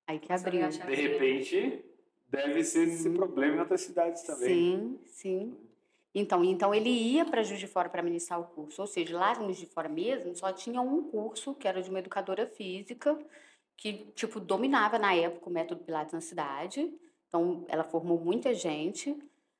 aí que abriu. De repente, deve ser esse problema em outras cidades também. Sim. Então ele ia para Juiz de Fora para ministrar o curso. Ou seja, lá em Juiz de Fora mesmo, só tinha um curso, que era de uma educadora física, que, tipo, dominava na época o método Pilates na cidade. Então, ela formou muita gente,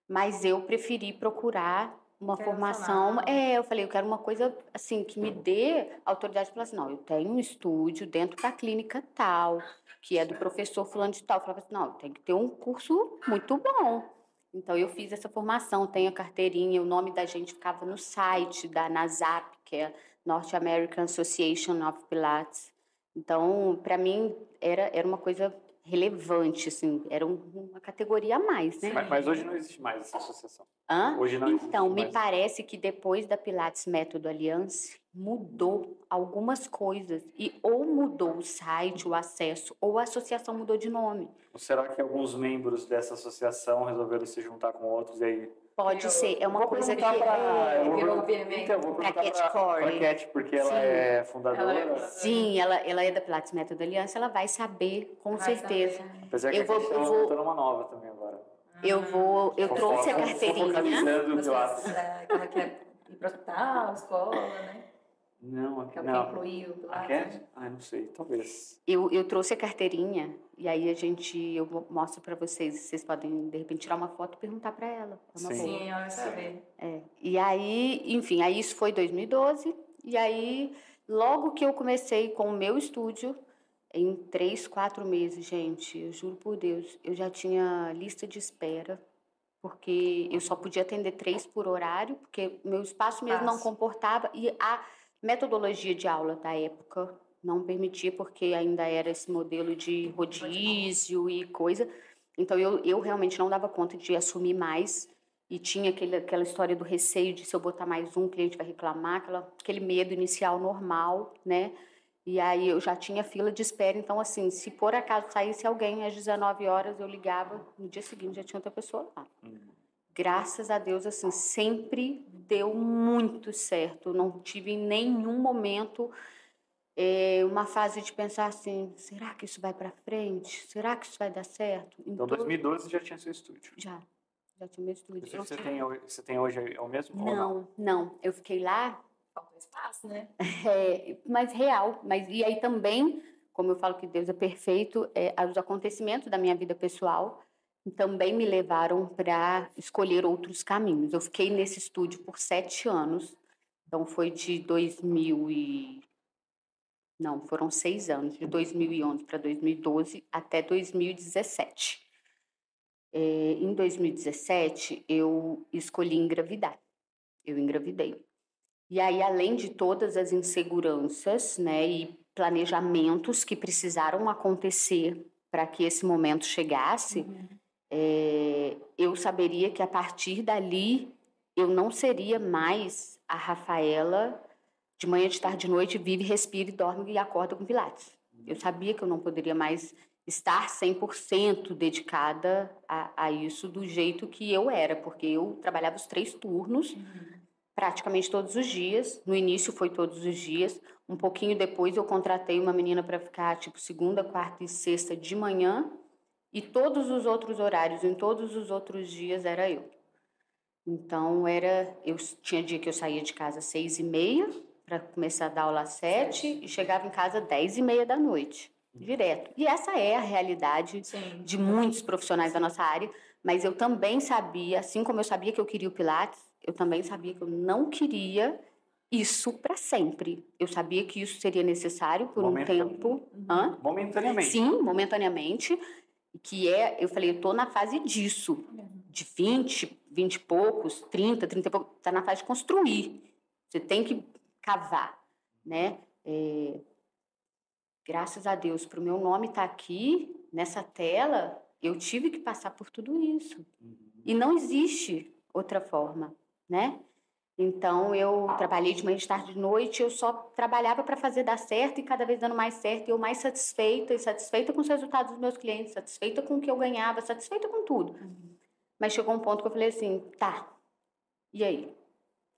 mas eu preferi procurar uma formação. Eu falei, eu quero uma coisa, assim, que me dê autoridade. Falar assim, não, eu tenho um estúdio dentro da clínica tal, que é do professor fulano de tal. Eu falava assim, não, tem que ter um curso muito bom. Então, eu fiz essa formação, tenho a carteirinha, o nome da gente ficava no site da NASAP, que é North American Association of Pilates. Então, para mim, era uma coisa relevante, assim, era uma categoria a mais, né? Mas hoje não existe mais essa associação. Hoje não existe mais. Me parece que depois da Pilates Método Alliance, mudou algumas coisas. Ou mudou o site, o acesso, ou a associação mudou de nome. Ou será que alguns membros dessa associação resolveram se juntar com outros e aí... Pode ser, é uma coisa que... Vou perguntar para a Cat, porque ela é fundadora. Sim, ela é da Pilates Método Aliança, ela vai saber, com certeza. Apesar que eu vou montando uma nova também agora. Eu trouxe a carteirinha. Ela quer ir para hospital, escola, né? Não, aqui não. Incluir o Pilates. Não sei, talvez. Eu trouxe a carteirinha e aí eu mostro para vocês podem de repente tirar uma foto e perguntar para ela. Sim, ela vai saber. E aí, enfim, aí isso foi 2012 e aí logo que eu comecei com o meu estúdio, em 3, 4 meses, gente, eu juro por Deus, eu já tinha lista de espera, porque eu só podia atender 3 por horário, porque meu espaço mesmo não comportava e a metodologia de aula da época não permitia, porque ainda era esse modelo de rodízio e coisa. Então, eu realmente não dava conta de assumir mais. E tinha aquela história do receio de se eu botar mais um, o cliente vai reclamar, aquele medo inicial normal, né? E aí eu já tinha fila de espera. Então, assim, se por acaso saísse alguém às 19 horas, eu ligava, no dia seguinte já tinha outra pessoa lá. Graças a Deus, assim, sempre deu muito certo. Não tive em nenhum momento uma fase de pensar assim, será que isso vai para frente? Será que isso vai dar certo? Então, 2012 já tinha seu estúdio? Já tinha meu estúdio. O que você tem hoje é o mesmo? Não. Eu fiquei lá... Falta espaço, né? Mas real. E aí também, como eu falo que Deus é perfeito, os acontecimentos da minha vida pessoal também me levaram para escolher outros caminhos. Eu fiquei nesse estúdio por 7 anos. Então, foi de foram 6 anos, de 2011 para 2012 até 2017. Em 2017, eu escolhi engravidar. eu engravidei. E aí, além de todas as inseguranças, né, e planejamentos que precisaram acontecer para que esse momento chegasse, eu saberia que a partir dali eu não seria mais a Rafaela de manhã, de tarde, de noite, vive, respira, dorme e acorda com Pilates. Eu sabia que eu não poderia mais estar 100% dedicada a isso do jeito que eu era, porque eu trabalhava os 3 turnos, praticamente todos os dias. No início foi todos os dias. Um pouquinho depois eu contratei uma menina para ficar, tipo, segunda, quarta e sexta de manhã. E todos os outros horários, em todos os outros dias, era eu. Então, eu tinha dia que eu saía de casa às 6h30 para começar a dar aula às 7 e chegava em casa às 10h30 da noite, direto. E essa é a realidade de muitos profissionais da nossa área, mas eu também sabia, assim como eu sabia que eu queria o Pilates, eu também sabia que eu não queria isso para sempre. Eu sabia que isso seria necessário por um tempo. Momentaneamente. Sim, momentaneamente. Eu falei, eu tô na fase disso, de 20 e poucos, 30 e poucos, tá na fase de construir. Você tem que cavar, né? Graças a Deus, pro meu nome estar aqui, nessa tela, eu tive que passar por tudo isso. E não existe outra forma, né? Então, eu trabalhei de manhã, de tarde, de noite, eu só trabalhava para fazer dar certo e cada vez dando mais certo, e eu mais satisfeita, e satisfeita com os resultados dos meus clientes, satisfeita com o que eu ganhava, satisfeita com tudo. Mas chegou um ponto que eu falei assim, tá, e aí?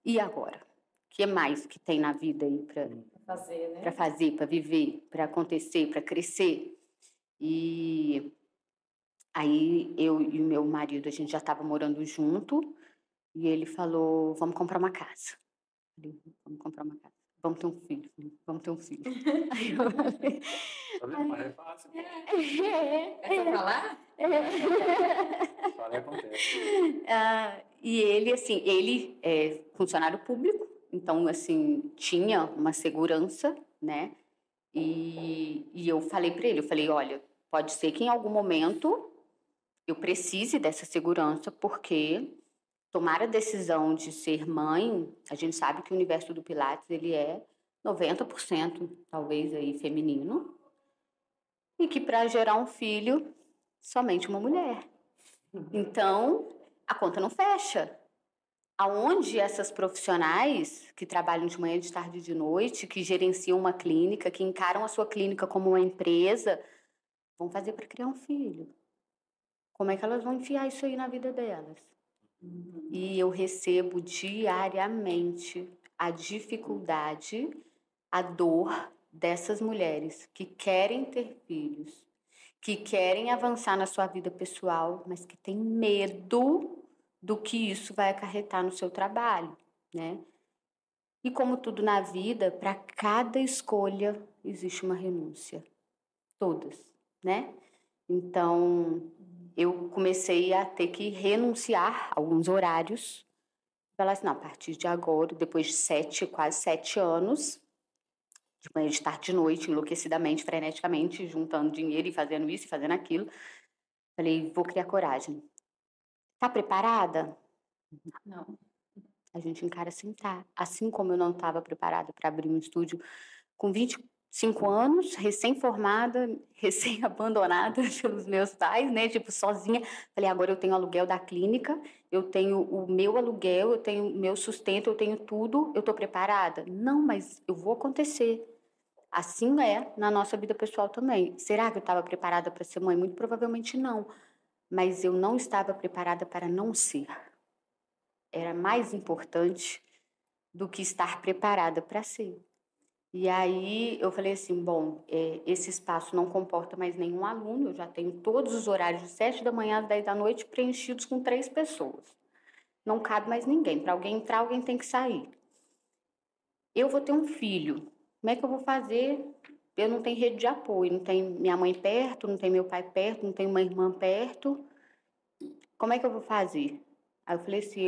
E agora? O que mais que tem na vida aí para fazer, né? Para fazer, para viver, para acontecer, para crescer? E aí, eu e o meu marido, a gente já estava morando junto, e ele falou, vamos comprar uma casa. Eu falei, vamos comprar uma casa. Vamos ter um filho. Vamos ter um filho. Aí eu falei... Tá vendo? Mas é fácil. É pra falar? Fala e acontece. E ele, assim, ele é funcionário público, então, assim, tinha uma segurança, né? E eu falei para ele, eu falei, olha, pode ser que em algum momento eu precise dessa segurança, porque tomar a decisão de ser mãe, a gente sabe que o universo do Pilates, ele é 90%, talvez, aí, feminino, e que para gerar um filho, somente uma mulher. Então, a conta não fecha. Aonde essas profissionais que trabalham de manhã, de tarde e de noite, que gerenciam uma clínica, que encaram a sua clínica como uma empresa, vão fazer para criar um filho? Como é que elas vão enfiar isso aí na vida delas? E eu recebo diariamente a dificuldade, a dor dessas mulheres que querem ter filhos, que querem avançar na sua vida pessoal, mas que têm medo do que isso vai acarretar no seu trabalho, né? E como tudo na vida, para cada escolha existe uma renúncia. Todas, né? Então, eu comecei a ter que renunciar a alguns horários. Falar assim, não, a partir de agora, depois de quase 7 anos, de manhã, de tarde, de noite, enlouquecidamente, freneticamente, juntando dinheiro e fazendo isso e fazendo aquilo, falei, vou criar coragem. Tá preparada? Não. A gente encara sem estar. Assim como eu não estava preparada para abrir um estúdio com 25 anos, recém-formada, recém-abandonada pelos meus pais, né? Tipo, sozinha. Falei, agora eu tenho aluguel da clínica, eu tenho o meu aluguel, eu tenho o meu sustento, eu tenho tudo, eu tô preparada? Não, mas eu vou acontecer. Assim é na nossa vida pessoal também. Será que eu estava preparada para ser mãe? Muito provavelmente não. Mas eu não estava preparada para não ser. Era mais importante do que estar preparada para ser. E aí eu falei assim, bom, esse espaço não comporta mais nenhum aluno, eu já tenho todos os horários de 7 da manhã às 10 da noite preenchidos com 3 pessoas. Não cabe mais ninguém. Para alguém entrar, alguém tem que sair. Eu vou ter um filho. Como é que eu vou fazer? Eu não tenho rede de apoio, não tenho minha mãe perto, não tenho meu pai perto, não tenho uma irmã perto. Como é que eu vou fazer? Aí eu falei assim,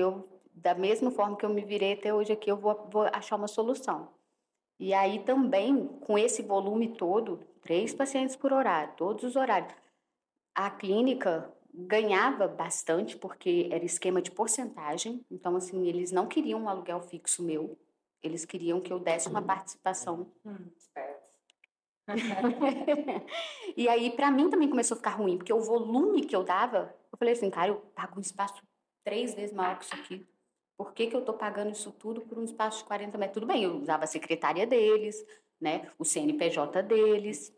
da mesma forma que eu me virei até hoje aqui, eu vou achar uma solução. E aí também, com esse volume todo, 3 pacientes por horário, todos os horários, a clínica ganhava bastante, porque era esquema de porcentagem. Então, assim, eles não queriam um aluguel fixo meu. Eles queriam que eu desse uma participação. Esperto. E aí, para mim, também começou a ficar ruim, porque o volume que eu dava, eu falei assim, cara, eu pago um espaço 3 vezes maior que isso aqui. Por que eu tô pagando isso tudo por um espaço de 40 metros? Tudo bem, eu usava a secretária deles, né, o CNPJ deles,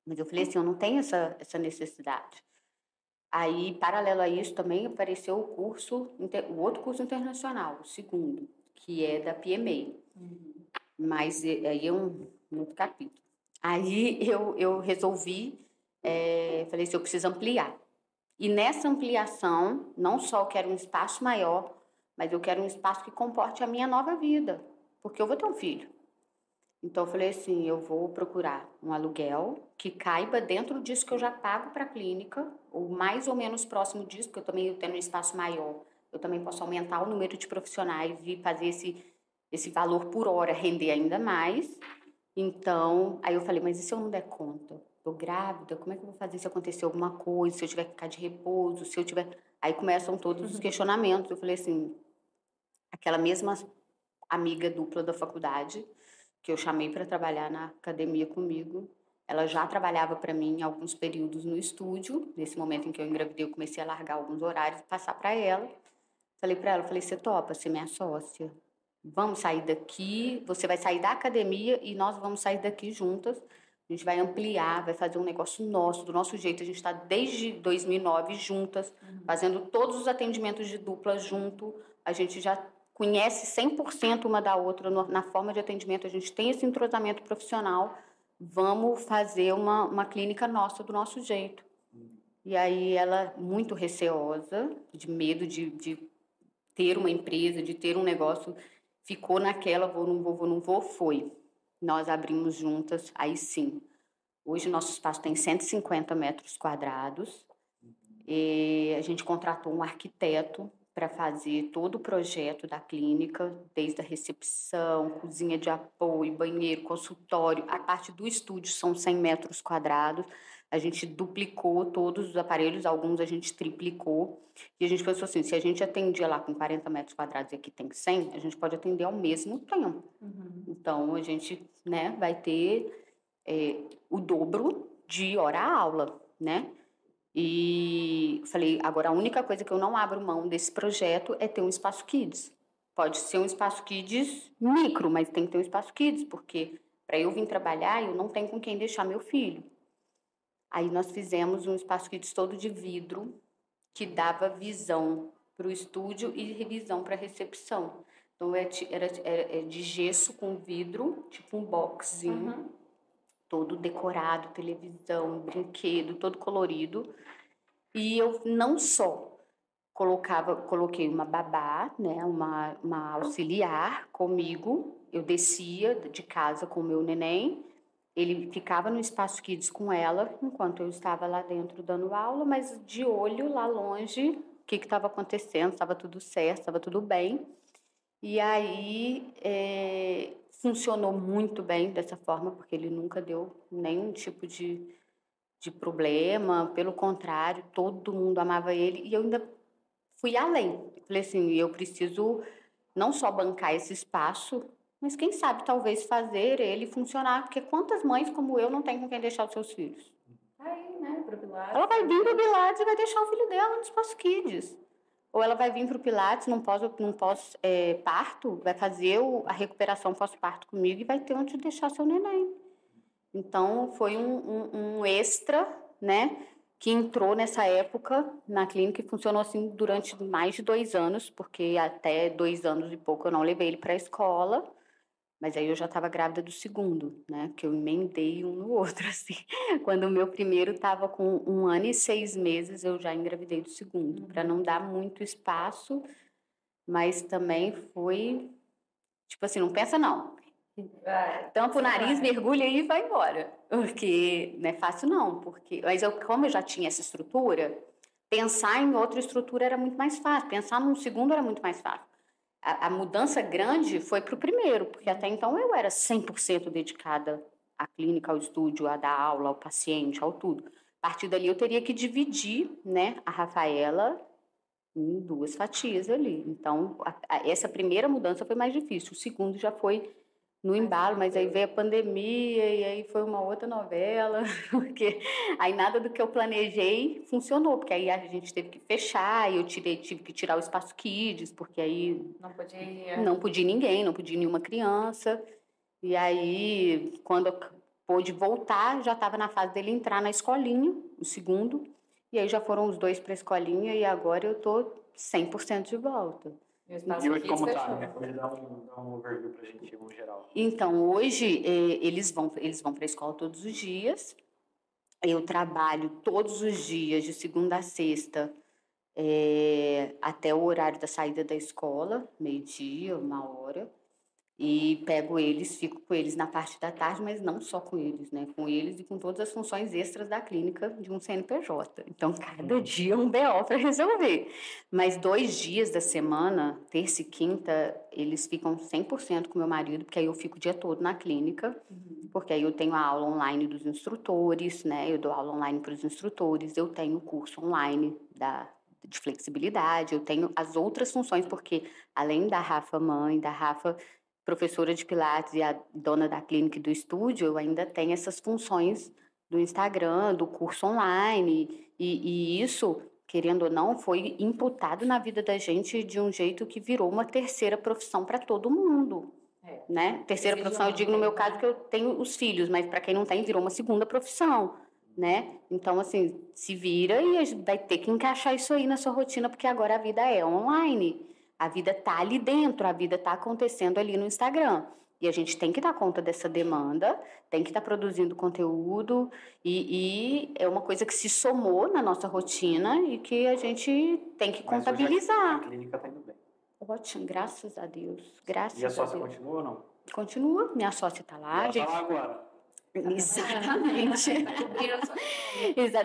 mas eu falei assim, eu não tenho essa necessidade. Aí, paralelo a isso, também apareceu o outro curso internacional, o segundo, que é da PMA. Mas aí é um outro capítulo. Aí eu resolvi, falei assim, eu preciso ampliar. E nessa ampliação, não só eu quero um espaço maior, mas eu quero um espaço que comporte a minha nova vida, porque eu vou ter um filho. Então eu falei assim, eu vou procurar um aluguel que caiba dentro disso que eu já pago para a clínica, ou mais ou menos próximo disso, porque eu também tendo um espaço maior, eu também posso aumentar o número de profissionais e fazer esse valor por hora render ainda mais. Então, aí eu falei, mas e se eu não der conta? Tô grávida, como é que eu vou fazer se acontecer alguma coisa, se eu tiver que ficar de repouso, se eu tiver... Aí começam todos os questionamentos. Eu falei assim, aquela mesma amiga dupla da faculdade, que eu chamei para trabalhar na academia comigo, ela já trabalhava para mim em alguns períodos no estúdio. Nesse momento em que eu engravidei, eu comecei a largar alguns horários e passar para ela. Falei para ela, você topa ser minha sócia? Vamos sair daqui, você vai sair da academia e nós vamos sair daqui juntas. A gente vai ampliar, vai fazer um negócio nosso, do nosso jeito. A gente está desde 2009 juntas, fazendo todos os atendimentos de dupla junto. A gente já conhece 100% uma da outra na forma de atendimento. A gente tem esse entrosamento profissional. Vamos fazer uma clínica nossa, do nosso jeito. E aí ela, muito receosa, de medo de ter uma empresa, de ter um negócio, ficou naquela, vou, não vou, foi. Nós abrimos juntas, aí sim. Hoje nosso espaço tem 150 metros quadrados. E a gente contratou um arquiteto para fazer todo o projeto da clínica, desde a recepção, cozinha de apoio, banheiro, consultório. A parte do estúdio são 100 metros quadrados. A gente duplicou todos os aparelhos, alguns a gente triplicou. E a gente pensou assim, se a gente atendia lá com 40 metros quadrados e aqui tem 100, a gente pode atender ao mesmo tempo. Então, a gente, né, vai ter o dobro de hora-aula, né? E falei, agora a única coisa que eu não abro mão desse projeto é ter um espaço kids. Pode ser um espaço kids micro, mas tem que ter um espaço kids, porque para eu vir trabalhar, eu não tenho com quem deixar meu filho. Aí nós fizemos um espaço kids todo de vidro, que dava visão para o estúdio e visão para a recepção. Então, era de gesso com vidro, tipo um boxzinho, todo decorado, televisão, brinquedo, todo colorido. E eu não só coloquei uma babá, né, uma auxiliar comigo, eu descia de casa com o meu neném, ele ficava no espaço kids com ela, enquanto eu estava lá dentro dando aula, mas de olho lá longe, o que estava acontecendo, estava tudo certo, estava tudo bem. E aí funcionou muito bem dessa forma, porque ele nunca deu nenhum tipo de problema, pelo contrário, todo mundo amava ele, e eu ainda fui além. Falei assim, eu preciso não só bancar esse espaço, mas quem sabe talvez fazer ele funcionar, porque quantas mães como eu não têm com quem deixar os seus filhos? Aí, né, pro Pilates. Ela vai vir pro Pilates e vai deixar o filho dela no espaço kids. Ou ela vai vir pro Pilates num pós-parto, vai fazer a recuperação pós-parto comigo e vai ter onde deixar seu neném. Então, foi um extra, né, que entrou nessa época na clínica e funcionou assim durante mais de 2 anos, porque até 2 anos e pouco eu não levei ele para a escola, mas aí eu já estava grávida do segundo, né, que eu emendei um no outro, assim. Quando o meu primeiro estava com 1 ano e 6 meses, eu já engravidei do segundo, para não dar muito espaço, mas também foi, tipo assim, não pensa não. Tampa o nariz, mergulha e vai embora. Porque não é fácil, não. Mas como eu já tinha essa estrutura, pensar em outra estrutura era muito mais fácil. Pensar num segundo era muito mais fácil. A mudança grande foi para o primeiro, porque até então eu era 100% dedicada à clínica, ao estúdio, a dar aula, ao paciente, ao tudo. A partir dali eu teria que dividir, né, a Rafaela em 2 fatias ali. Então, essa primeira mudança foi mais difícil. O segundo já foi no embalo, mas aí veio a pandemia e aí foi uma outra novela, porque aí nada do que eu planejei funcionou, porque aí a gente teve que fechar e eu tive que tirar o espaço Kids, porque aí não podia ninguém, não podia nenhuma criança. E aí, quando eu pôde voltar, já estava na fase dele entrar na escolinha, o segundo, e aí já foram os 2 para a escolinha e agora eu tô 100% de volta. E hoje como tá, né? Hoje dá um overview pra gente, no geral. Então, hoje eles vão para a escola todos os dias. Eu trabalho todos os dias, de segunda a sexta, até o horário da saída da escola, 12h, 1h. E pego eles, fico com eles na parte da tarde, mas não só com eles, né? Com eles e com todas as funções extras da clínica de um CNPJ. Então, cada dia um BO para resolver. Mas 2 dias da semana, terça e quinta, eles ficam 100% com meu marido, porque aí eu fico o dia todo na clínica, porque aí eu tenho a aula online dos instrutores, né? Eu dou aula online para os instrutores, eu tenho o curso online de flexibilidade, eu tenho as outras funções, porque além da Rafa mãe, da Rafa professora de Pilates e a dona da clínica e do estúdio, eu ainda tenho essas funções do Instagram, do curso online, e isso, querendo ou não, foi imputado na vida da gente de um jeito que virou uma terceira profissão para todo mundo, né? Terceira profissão, eu digo no meu caso que eu tenho os filhos, mas para quem não tem, virou uma segunda profissão, né? Então, assim, se vira e a gente vai ter que encaixar isso aí na sua rotina, porque agora a vida é online. A vida está ali dentro, a vida está acontecendo ali no Instagram. E a gente tem que dar conta dessa demanda, tem que estar produzindo conteúdo, e é uma coisa que se somou na nossa rotina e que a gente tem que contabilizar. A clínica está indo bem. Ótimo, graças a Deus. Graças a Deus. E a sócia continua ou não? Continua, minha sócia está lá. Ela está lá agora. Exatamente.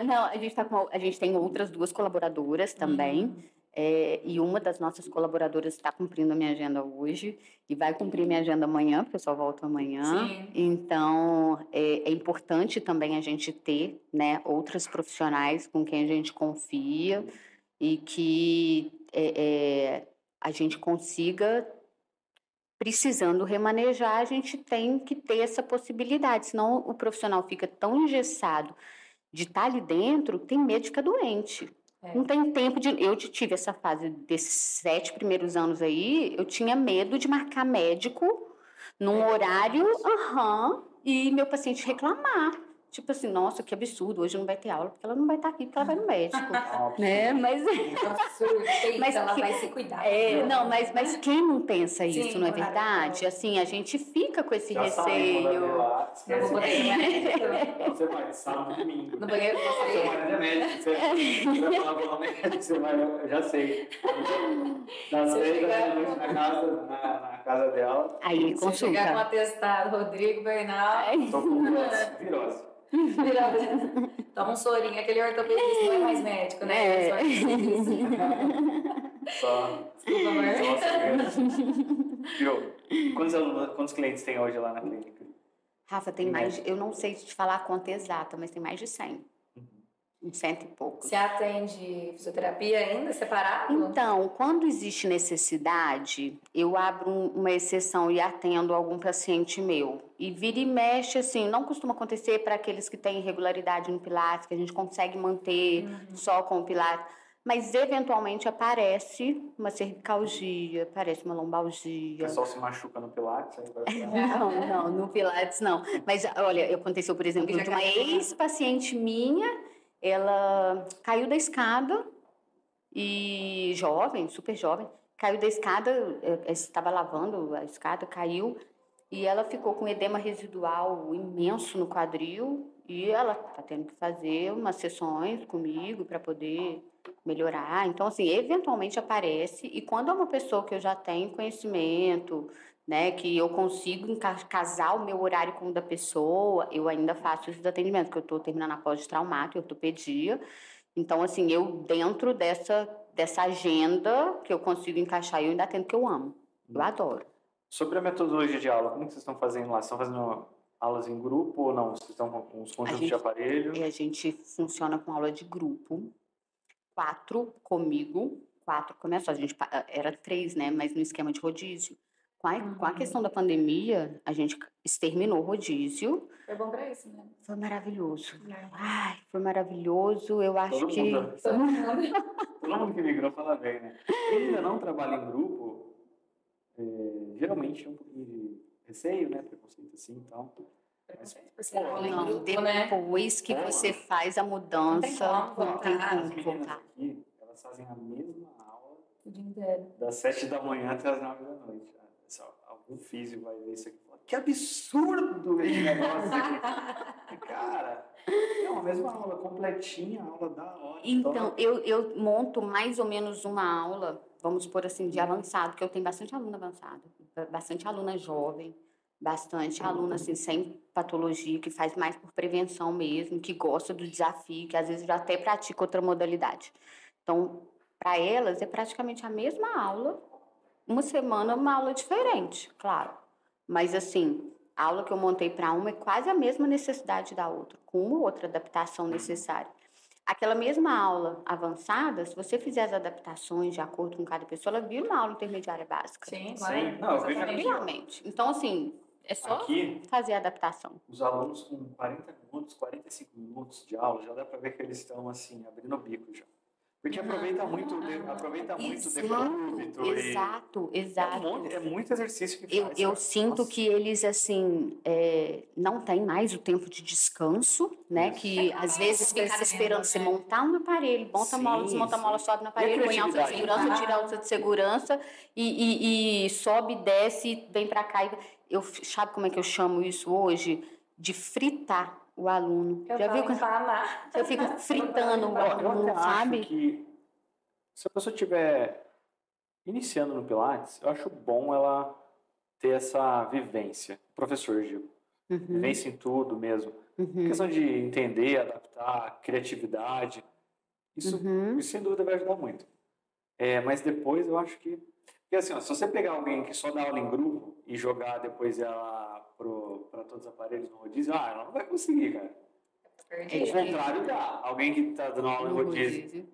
Não, a gente tem outras 2 colaboradoras também. E uma das nossas colaboradoras está cumprindo a minha agenda hoje e vai cumprir minha agenda amanhã, porque eu só volto amanhã. Sim. Então, é importante também a gente ter, né, outras profissionais com quem a gente confia e que a gente consiga, precisando remanejar, a gente tem que ter essa possibilidade, senão o profissional fica tão engessado de estar ali dentro, tem medo de ficar doente. Não tem tempo de... Eu tive essa fase desses 7 primeiros anos aí, eu tinha medo de marcar médico num horário, e meu paciente reclamar. Tipo assim, nossa, que absurdo, hoje não vai ter aula, porque ela não vai estar aqui, porque ela vai no médico. Né? Mas... ela vai se cuidar. Não, mas quem não pensa isso, Sim, não é verdade? Assim, a gente fica com esse receio. Não vou poder ir médico. Você vai, sábado e domingo. No banheiro você Seu marido é médico, você vai falar com o médico, você vai, eu já sei. Das 3 da noite na casa dela. Aí ele consulta. Se chegar com um atestado, Rodrigo Bernal. Tô com virose. Toma um sorinho, aquele ortopedista não é mais médico, né? Só. Desculpa, amor. Quantos clientes tem hoje lá na clínica? Rafa, tem mais, eu não sei te falar a conta exata, mas tem mais de 100. Uns 100 e poucos. Você atende fisioterapia ainda separado? Então, quando existe necessidade, eu abro uma exceção e atendo algum paciente meu. E vira e mexe, assim, não costuma acontecer para aqueles que têm irregularidade no Pilates, que a gente consegue manter só com o Pilates. Mas, eventualmente, aparece uma cervicalgia, aparece uma lombalgia. O pessoal se machuca no Pilates? Aí Não, no Pilates não. Mas, olha, aconteceu, por exemplo, de uma ex-paciente minha, ela caiu da escada e jovem, super jovem, caiu da escada, estava lavando a escada, caiu e ela ficou com edema residual imenso no quadril e ela está tendo que fazer umas sessões comigo para poder melhorar. Então, assim, eventualmente aparece e quando é uma pessoa que eu já tenho conhecimento, né, que eu consigo casar o meu horário com o da pessoa, eu ainda faço esse atendimento, porque eu estou terminando a pós-traumática, ortopedia. Então, assim, eu dentro dessa agenda que eu consigo encaixar, eu ainda atendo que eu amo. Eu adoro. Sobre a metodologia de aula, como que vocês estão fazendo lá? Vocês estão fazendo aulas em grupo ou não? Vocês estão com os conjuntos de aparelho? A gente funciona com aula de grupo. 4 comigo, 4 começou. A gente era 3, né? Mas no esquema de rodízio. Com a questão da pandemia, a gente exterminou o rodízio. Foi bom pra isso, né? Foi maravilhoso. Ai, foi maravilhoso. Eu acho Todo que... mundo. Todo mundo. Todo mundo que migrou fala bem, né? Quem ainda não trabalha em grupo, geralmente tem um pouquinho de receio, né? Preconceito assim e tal. Não, depois que você faz a mudança, não tem As como meninas voltar. aqui, elas fazem a mesma aula O dia inteiro. das 7 da manhã até as 9 da noite. Algum físico vai ver isso aqui e falar, que absurdo esse negócio aqui. Cara, é uma mesma aula completinha, a aula da hora. Então, eu monto mais ou menos uma aula, vamos supor assim, de avançado, porque eu tenho bastante aluna avançada, bastante aluna jovem, bastante aluna assim, sem patologia, que faz mais por prevenção mesmo, que gosta do desafio, que às vezes já até pratica outra modalidade. Então, para elas é praticamente a mesma aula, uma semana uma aula diferente, claro. Mas assim, a aula que eu montei para uma é quase a mesma necessidade da outra, com uma ou outra adaptação necessária. Aquela mesma aula avançada, se você fizer as adaptações de acordo com cada pessoa, ela vira uma aula intermediária básica. Sim, Sim. claro. Não, eu vejo aqui, Realmente. Então, assim, é só aqui, fazer a adaptação. os alunos com 40 minutos, 45 minutos de aula, já dá para ver que eles estão assim, abrindo o bico já. Porque aproveita muito o decúbito. Exato. É muito exercício que faz. Eu sinto que eles, assim, não têm mais o tempo de descanso, né? Isso. Que às vezes ficava esperando você montar um aparelho, monta a mola, desmonta a mola, sobe no aparelho, põe alça de segurança, tira a alça de segurança e sobe, desce, vem pra cá. Sabe como é que eu chamo isso hoje? De fritar o aluno. Eu Já viu? Você fica fritando o aluno, sabe? Acho que se a pessoa estiver iniciando no Pilates, eu acho bom ela ter essa vivência. Professor, digo. Vivência em tudo mesmo. Questão de entender, adaptar, criatividade. Isso sem dúvida vai ajudar muito. Mas depois eu acho que... Porque assim, se você pegar alguém que só dá aula em grupo e jogar depois ela para todos os aparelhos no rodízio, ela não vai conseguir, cara. O contrário dá. Alguém que está dando aula no rodízio,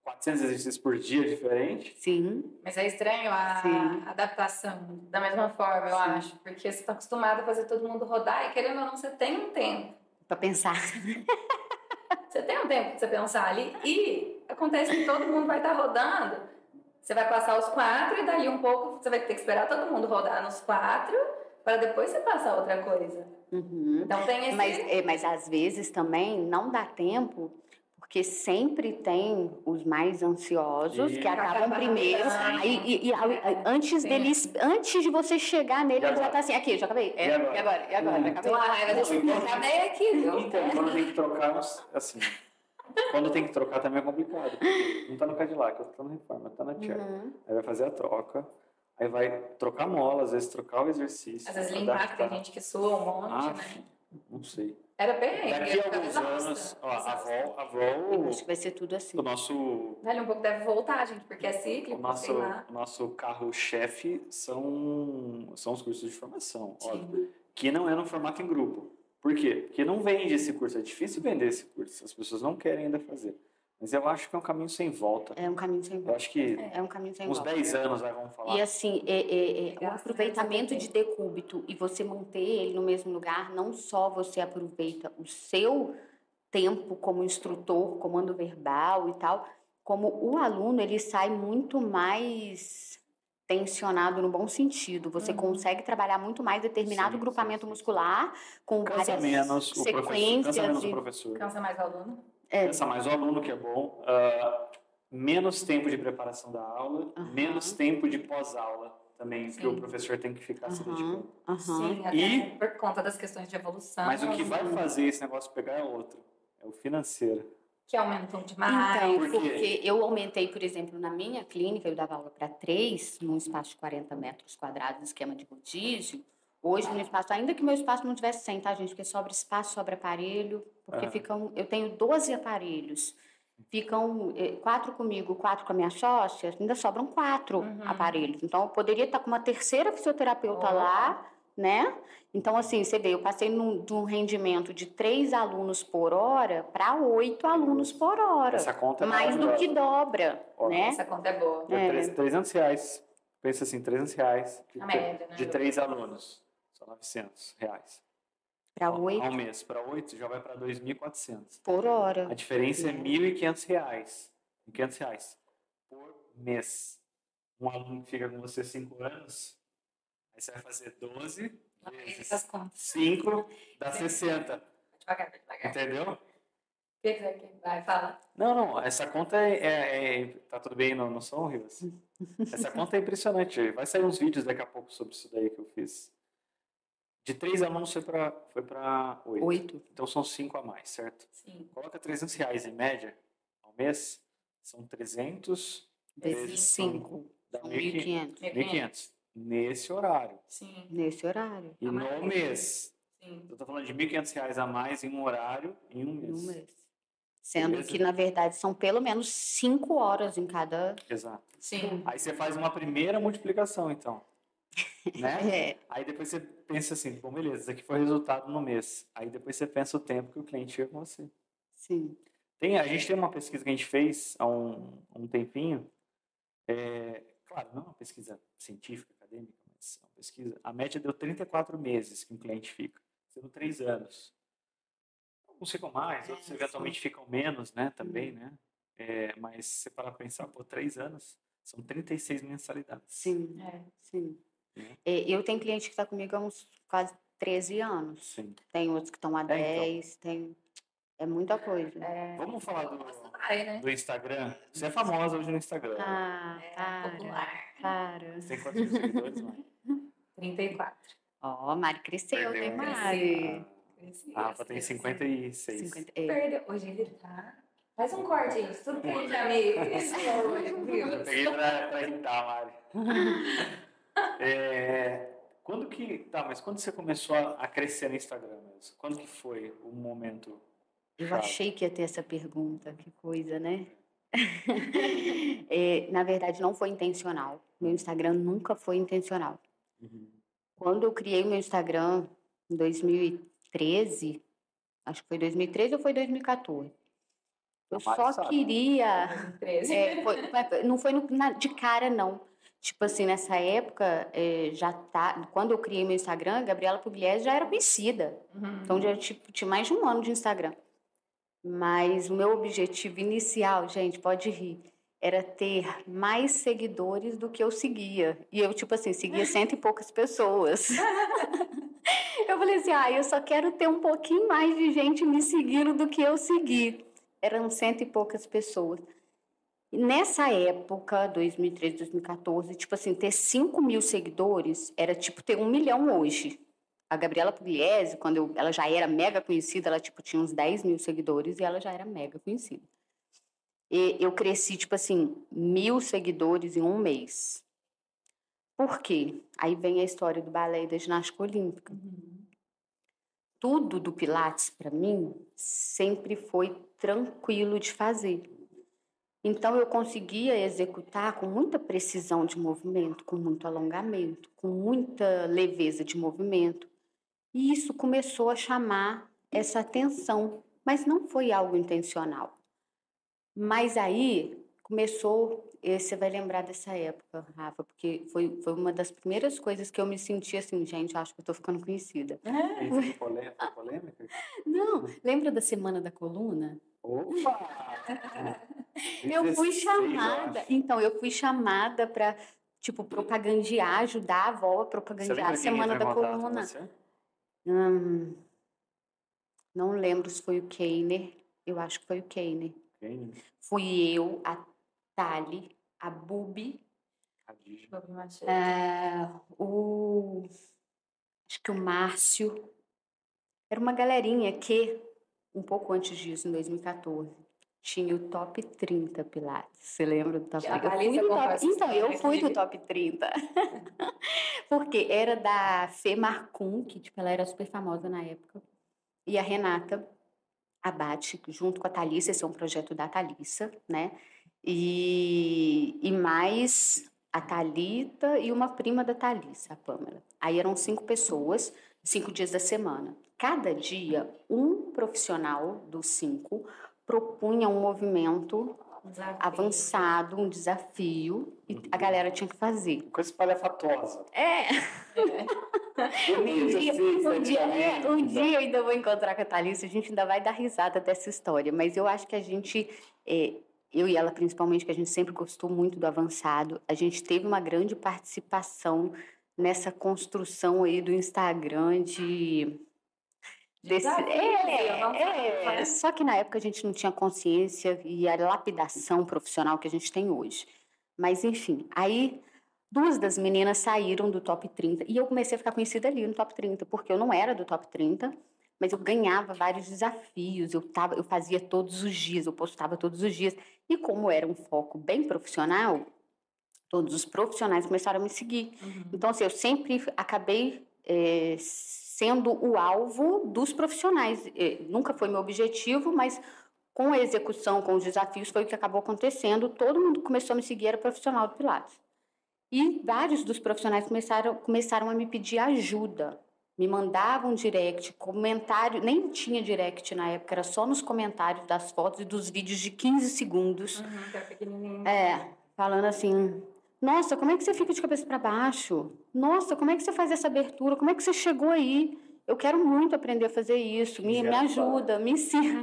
400 exercícios por dia diferente. Sim. Mas é estranho a adaptação, da mesma forma, eu acho. Porque você está acostumado a fazer todo mundo rodar e, querendo ou não, você tem um tempo. Para pensar. Você tem um tempo para você pensar ali. E acontece que todo mundo vai estar rodando. Você vai passar os 4 e dali um pouco você vai ter que esperar todo mundo rodar nos 4 para depois você passar outra coisa. Então tem esse... Mas às vezes também não dá tempo, porque sempre tem os mais ansiosos que acabam primeiro. Antes de você chegar nele, ele já está assim, aqui, já acabei. E agora? Acabei aqui, viu? Então, quando tem que trocar, assim... Quando tem que trocar também é complicado. Porque não tá no Cadillac, eu tô na Reforma, tá na Chair. Aí vai fazer a troca, aí vai trocar mola, às vezes trocar o exercício. Às vezes limpar, que tem gente que sua um monte, né? Não sei. Era bem. Daqui a alguns anos, a avó... Eu acho que vai ser tudo assim. O nosso... Dali um pouco deve voltar, gente, porque é cíclico, o nosso carro-chefe são os cursos de formação, óbvio. Que não é no formato em grupo. Por quê? Porque não vende esse curso. É difícil vender esse curso. As pessoas não querem ainda fazer. Mas eu acho que é um caminho sem volta. É um caminho sem volta. Eu acho que um caminho sem uns volta. 10 anos vamos falar. E assim, o aproveitamento de decúbito e você manter ele no mesmo lugar, não só você aproveita o seu tempo como instrutor, comando verbal e tal, como o aluno, ele sai muito mais tensionado no bom sentido. Você consegue trabalhar muito mais determinado grupamento muscular com várias sequências. Cansa menos o professor. Cansa mais o aluno. Cansa mais o aluno, que é bom. Menos tempo de preparação da aula, menos tempo de pós-aula também, que o professor tem que ficar se dedicando. Sim, até por conta das questões de evolução. Mas o que vai fazer esse negócio pegar é outro. É o financeiro. Que aumentou demais. Então, porque eu aumentei, por exemplo, na minha clínica, eu dava aula para 3, num espaço de 40 metros quadrados, esquema de rodízio. Hoje, no espaço, ainda que meu espaço não tivesse 100, tá, gente? Porque sobra espaço, sobra aparelho. Porque eu tenho 12 aparelhos. Ficam 4 comigo, 4 com a minha sócia, ainda sobram 4 aparelhos. Então, eu poderia estar com uma terceira fisioterapeuta lá né? Então, assim, você vê, eu passei de um rendimento de 3 alunos por hora para 8 alunos por hora. Essa conta é mais do que maravilhosa. dobra, Ó, né? Essa conta é boa. R$300. Pensa assim, R$300 A média, né? de 3 alunos. São R$900. Para Ao 8 mês. Para 8 já vai para 2.400. por hora. A diferença é R$1.500. R$1.500 por mês. Um aluno que fica com você 5 anos, aí você vai fazer 12 vezes Essas contas. 5 dá 60. Devagar. Entendeu? O que você vai? Fala. Não, essa conta tá tudo bem no som, Rivas? Essa conta é impressionante. Vai sair uns vídeos daqui a pouco sobre isso daí que eu fiz. De 3 alunos foi para 8. Então são 5 a mais, certo? Sim. Coloca R$300 em média ao mês, são 300 vezes 5. dá São 1.500. 1.500. 1.500. Nesse horário. Sim. Nesse horário. E no mês. Sim. Eu tô falando de R$1.500 a mais em um horário em um mês. Sendo Beleza? que, na verdade, são pelo menos 5 horas em cada... Exato. Sim. Aí você faz uma primeira multiplicação, então. Né? É. Aí depois você pensa assim, bom, beleza, isso aqui foi o resultado no mês. Aí depois você pensa o tempo que o cliente fica com você. Sim. A gente tem uma pesquisa que a gente fez há um tempinho. Claro, não é uma pesquisa científica, acadêmica, mas é uma pesquisa. A média deu 34 meses que um cliente fica, sendo 3 anos. Alguns ficam mais, outros eventualmente ficam menos, né? Também, né? Mas se você parar para pensar, 3 anos, são 36 mensalidades. Sim. Sim. É. Eu tenho cliente que está comigo há uns quase 13 anos. Sim. Tem outros que estão há 10, é muita coisa. Vamos falar né? do Instagram? Você é famosa hoje no Instagram. Popular. Para. Você tem quantos mil seguidores, Mari? 34. Ó, Mari cresceu, né, Perdeu, Mari? A Rafa tem 56. Perdeu. Hoje ele tá... Faz um corte aí. Tudo que ele já me ensinou hoje, viu? Eu peguei pra irritar, Mari. Mas quando você começou a crescer no Instagram mesmo? Quando que foi o momento Eu chave? achei que ia ter essa pergunta, que coisa, né? Na verdade, não foi intencional. Meu Instagram nunca foi intencional. Uhum. Quando eu criei meu Instagram em 2013, acho que foi 2013 ou foi 2014, eu só queria... 2013. Não foi de cara, não. Tipo assim, nessa época, quando eu criei meu Instagram, a Gabriela Pugliese já era conhecida. Uhum. Então, já tinha mais de 1 ano de Instagram. Mas o meu objetivo inicial, gente, pode rir, era ter mais seguidores do que eu seguia. E eu, tipo assim, seguia 100 e poucas pessoas. Eu falei assim, eu só quero ter um pouquinho mais de gente me seguindo do que eu segui. Eram 100 e poucas pessoas. E nessa época, 2013, 2014, tipo assim, ter 5 mil seguidores era tipo ter 1 milhão hoje. A Gabriela Pugliese, quando ela já era mega conhecida, ela tipo tinha uns 10 mil seguidores e ela já era mega conhecida. E eu cresci, tipo assim, 1.000 seguidores em um mês. Por quê? Aí vem a história do balé e da ginástica olímpica. Uhum. Tudo do Pilates, para mim, sempre foi tranquilo de fazer. Então, eu conseguia executar com muita precisão de movimento, com muito alongamento, com muita leveza de movimento. E isso começou a chamar essa atenção, mas não foi algo intencional. Mas aí começou, você vai lembrar dessa época, Rafa, porque foi uma das primeiras coisas que eu me senti assim, gente, acho que eu estou ficando conhecida. Foi polêmica? Não, lembra da Semana da Coluna? Opa! Eu fui chamada, eu fui chamada para, tipo, propagandear, ajudar a avó a propagandear a Semana da Coluna. Não lembro se foi o Keiner, eu acho que foi o Keiner. Fui eu, a Thali, a Bubi, acho que o Márcio. Era uma galerinha que, um pouco antes disso, em 2014, tinha o top 30 Pilates. Você lembra do top 30? Eu fui do top 30. Porque era da Fê Marcum, que tipo, ela era super famosa na época. E a Renata Abate, junto com a Thalissa, esse é um projeto da Thalissa, né? E mais a Thalita e uma prima da Thalissa, a Pâmela. Aí eram 5 pessoas, 5 dias da semana. Cada dia, um profissional dos 5 propunha um movimento avançado, um desafio, e a galera tinha que fazer. Coisa espalhafatosa. Um dia eu ainda vou encontrar com a Thalissa, a gente ainda vai dar risada dessa história, mas eu acho que a gente, eu e ela principalmente, que a gente sempre gostou muito do avançado, a gente teve uma grande participação nessa construção aí do Instagram só que na época a gente não tinha consciência e a lapidação profissional que a gente tem hoje. Mas, enfim, aí 2 das meninas saíram do top 30 e eu comecei a ficar conhecida ali no top 30, porque eu não era do top 30, mas eu ganhava vários desafios, eu fazia todos os dias, eu postava todos os dias. E como era um foco bem profissional, todos os profissionais começaram a me seguir. Então, assim, eu sempre acabei sendo o alvo dos profissionais. Nunca foi meu objetivo, mas com a execução, com os desafios, foi o que acabou acontecendo. Todo mundo começou a me seguir, era profissional do Pilates. E vários dos profissionais começaram a me pedir ajuda. Me mandavam direct, comentário, nem tinha direct na época, era só nos comentários das fotos e dos vídeos de 15 segundos. Que era pequenininho. Falando assim, nossa, como é que você fica de cabeça para baixo? Nossa, como é que você faz essa abertura? Como é que você chegou aí? Eu quero muito aprender a fazer isso. Me ajuda, me ensina.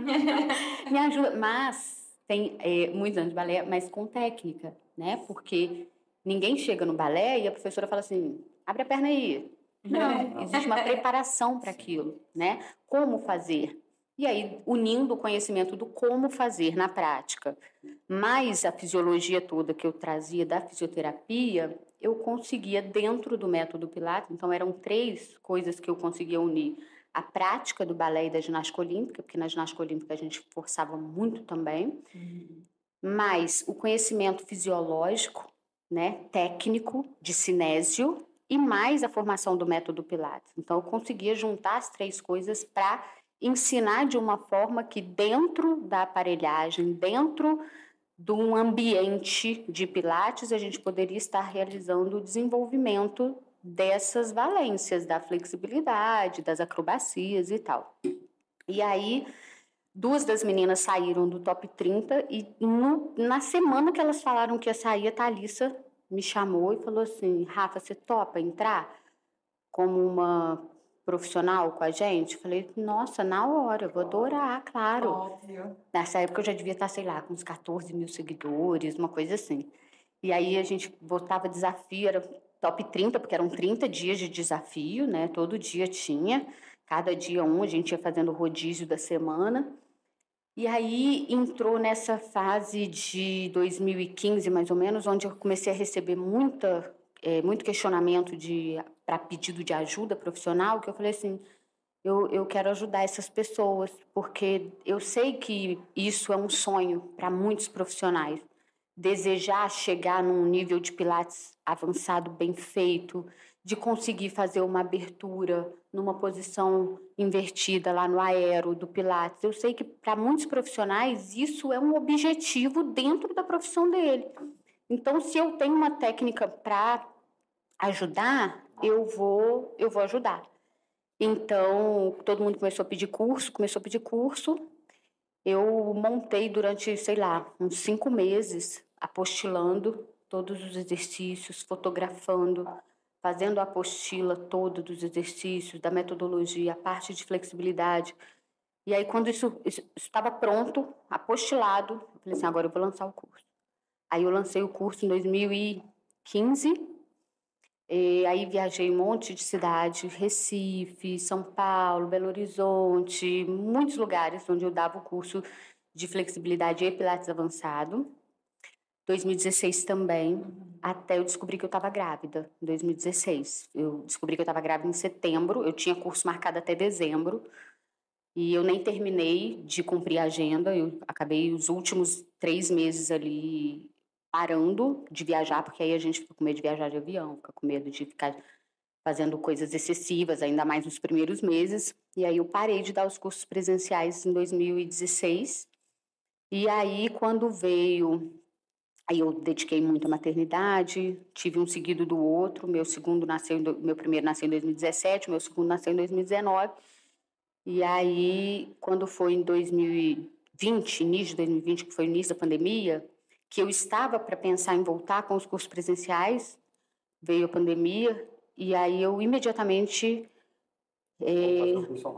Me ajuda. Mas tem muitos anos de balé, mas com técnica, né? Porque ninguém chega no balé e a professora fala assim, abre a perna aí. Não, existe uma preparação para aquilo, né? Como fazer. E aí, unindo o conhecimento do como fazer na prática, mais a fisiologia toda que eu trazia da fisioterapia, eu conseguia dentro do método Pilates. Então, eram 3 coisas que eu conseguia unir. A prática do balé e da ginástica olímpica, porque na ginástica olímpica a gente forçava muito também, mais o conhecimento fisiológico, né, técnico, de cinésio, e mais a formação do método Pilates. Então, eu conseguia juntar as 3 coisas para ensinar de uma forma que dentro da aparelhagem, dentro de um ambiente de Pilates, a gente poderia estar realizando o desenvolvimento dessas valências, da flexibilidade, das acrobacias e tal. E aí, 2 das meninas saíram do top 30 e na semana que elas falaram que ia sair, a Thalissa me chamou e falou assim, Rafa, você topa entrar como uma profissional com a gente? Falei, nossa, na hora, vou adorar, claro. Óbvio. Nessa época eu já devia estar, sei lá, com uns 14 mil seguidores, uma coisa assim. E aí a gente botava desafio, era top 30, porque eram 30 dias de desafio, né? Todo dia tinha, cada dia a gente ia fazendo o rodízio da semana. E aí entrou nessa fase de 2015, mais ou menos, onde eu comecei a receber muito questionamento para pedido de ajuda profissional, que eu falei assim, eu quero ajudar essas pessoas, porque eu sei que isso é um sonho para muitos profissionais. Desejar chegar num nível de Pilates avançado, bem feito, de conseguir fazer uma abertura numa posição invertida lá no aero do Pilates. Eu sei que para muitos profissionais isso é um objetivo dentro da profissão dele. Então, se eu tenho uma técnica para ajudar, eu vou ajudar. Então, todo mundo começou a pedir curso. Eu montei durante, sei lá, uns 5 meses, apostilando todos os exercícios, fotografando, fazendo a apostila toda dos exercícios, da metodologia, a parte de flexibilidade. E aí, quando isso estava pronto, apostilado, eu falei assim, agora eu vou lançar o curso. Aí eu lancei o curso em 2015, e aí viajei um monte de cidade, Recife, São Paulo, Belo Horizonte, muitos lugares onde eu dava o curso de flexibilidade e Pilates avançado. 2016 também, até eu descobri que eu estava grávida, em 2016. Eu descobri que eu estava grávida em setembro, eu tinha curso marcado até dezembro, e eu nem terminei de cumprir a agenda, eu acabei os últimos 3 meses ali parando de viajar, porque aí a gente fica com medo de viajar de avião, fica com medo de ficar fazendo coisas excessivas, ainda mais nos primeiros meses. E aí eu parei de dar os cursos presenciais em 2016. E aí, quando veio Aí eu dediquei muito à maternidade, tive um seguido do outro, meu primeiro nasceu em 2017, meu segundo nasceu em 2019. E aí, quando foi em 2020, início de 2020, que foi o início da pandemia, que eu estava para pensar em voltar com os cursos presenciais, veio a pandemia, e aí eu imediatamente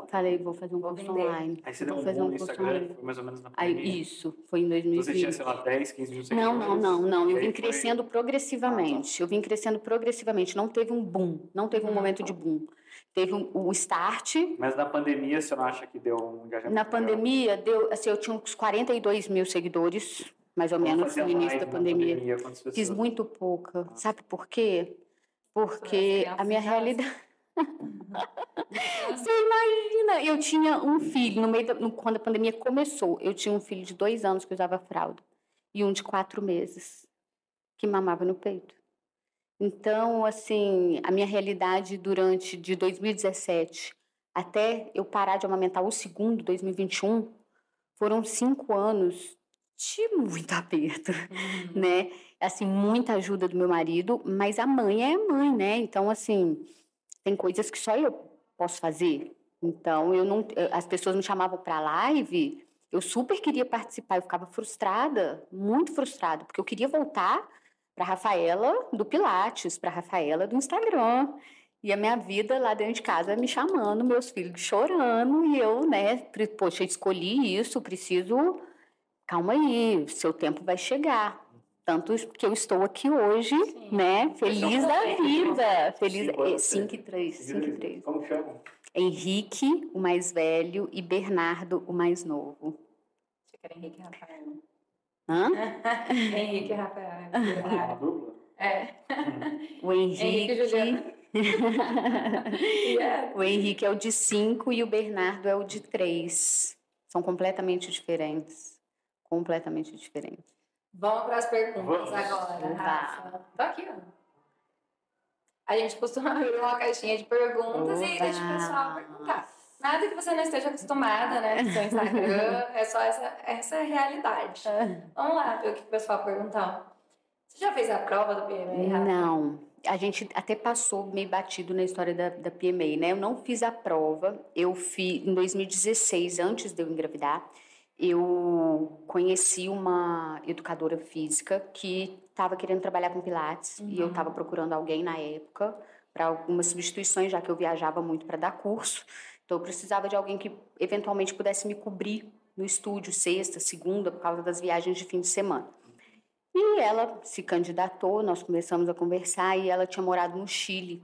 falei, vou fazer um curso online. Aí você deu um boom no Instagram, que foi mais ou menos na pandemia? Aí, isso, foi em 2020. Então você tinha, sei lá, 10, 15 mil seguidores? Não. Eu vim crescendo progressivamente. Eu vim crescendo progressivamente. Não teve um boom, não teve um momento de boom. Teve o start. Mas na pandemia, você não acha que deu um engajamento? Na pandemia, deu, assim, eu tinha uns 42 mil seguidores, mais ou menos, no início da pandemia. Fiz muito pouca. Sabe por quê? Porque a minha realidade... Você imagina, eu tinha um filho, quando a pandemia começou, eu tinha um filho de 2 anos que usava fralda e um de 4 meses que mamava no peito. Então, assim, a minha realidade de 2017 até eu parar de amamentar o segundo, 2021, foram 5 anos de muito aperto, né? Assim, muita ajuda do meu marido, mas a mãe é a mãe, né? Então, assim, tem coisas que só eu posso fazer. Então, as pessoas me chamavam para live, eu super queria participar, eu ficava frustrada, muito frustrada, porque eu queria voltar para a Rafaela do Pilates, para a Rafaela do Instagram. E a minha vida lá dentro de casa me chamando, meus filhos chorando, e eu, né, poxa, eu escolhi isso, preciso... Calma aí, seu tempo vai chegar. Tanto que eu estou aqui hoje, né? Feliz da vida. Feliz. 5 e 3. Como chama? Henrique, o mais velho, e Bernardo, o mais novo. Achei que era Henrique e Rafael. Hã? Henrique e Rafael. Uma dupla? É. O Henrique e Juliana. O Henrique é o de 5 e o Bernardo é o de 3. São completamente diferentes. Completamente diferentes. Vamos para as perguntas agora, Rafa. Tô aqui, ó. A gente costuma abrir uma caixinha de perguntas e deixa o pessoal perguntar. Nada que você não esteja acostumada, né? No seu Instagram, é só essa realidade. Vamos lá ver o que o pessoal perguntou. Você já fez a prova do PMA, Rafa? Não. A gente até passou meio batido na história da PMA, né? Eu não fiz a prova. Eu fiz em 2016, antes de eu engravidar. Eu conheci uma educadora física que estava querendo trabalhar com Pilates e eu estava procurando alguém na época para algumas substituições, já que eu viajava muito para dar curso. Então, eu precisava de alguém que eventualmente pudesse me cobrir no estúdio sexta, segunda, por causa das viagens de fim de semana. E ela se candidatou, nós começamos a conversar e ela tinha morado no Chile.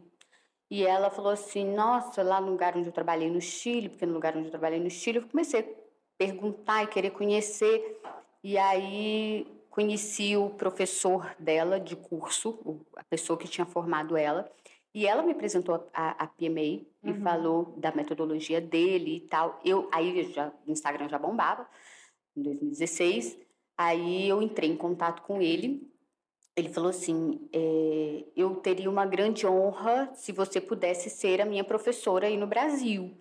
E ela falou assim, nossa, lá no lugar onde eu trabalhei no Chile, porque no lugar onde eu trabalhei no Chile, eu comecei a perguntar e querer conhecer, e aí conheci o professor dela de curso, a pessoa que tinha formado ela, e ela me apresentou a PMA e falou da metodologia dele e tal. Aí o Instagram já bombava, em 2016, aí eu entrei em contato com ele. Ele falou assim, eu teria uma grande honra se você pudesse ser a minha professora aí no Brasil.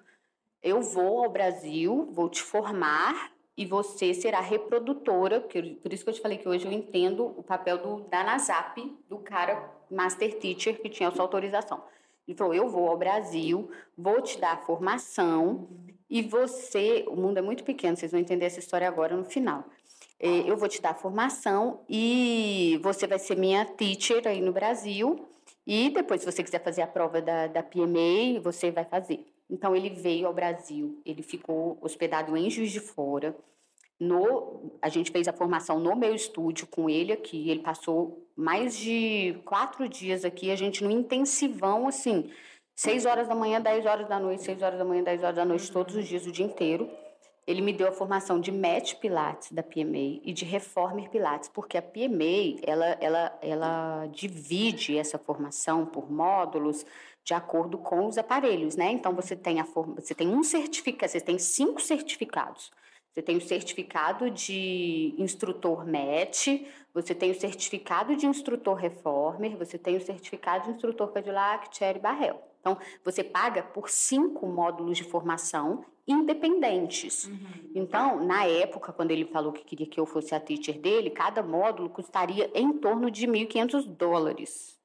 Eu vou ao Brasil, vou te formar e você será reprodutora, por isso que eu te falei que hoje eu entendo o papel da NASAP, do cara Master Teacher que tinha a sua autorização. Ele falou, eu vou ao Brasil, vou te dar a formação e o mundo é muito pequeno, vocês vão entender essa história agora no final. Eu vou te dar a formação e você vai ser minha teacher aí no Brasil e depois, se você quiser fazer a prova da PMA, você vai fazer. Então, ele veio ao Brasil, ele ficou hospedado em Juiz de Fora. A gente fez a formação no meu estúdio com ele aqui. Ele passou mais de 4 dias aqui, a gente no intensivão, assim, 6 horas da manhã, 10 horas da noite, 6 horas da manhã, 10 horas da noite, todos os dias, o dia inteiro. Ele me deu a formação de Match Pilates da PMA e de Reformer Pilates, porque a PMA, ela divide essa formação por módulos de acordo com os aparelhos, né? Então, você tem um certificado, você tem 5 certificados. Você tem o certificado de instrutor Match, você tem o certificado de instrutor Reformer, você tem o certificado de instrutor Cadillac, Thierry Barrel. Então, você paga por 5 módulos de formação independentes. Então, na época, quando ele falou que queria que eu fosse a teacher dele, cada módulo custaria em torno de $1.500.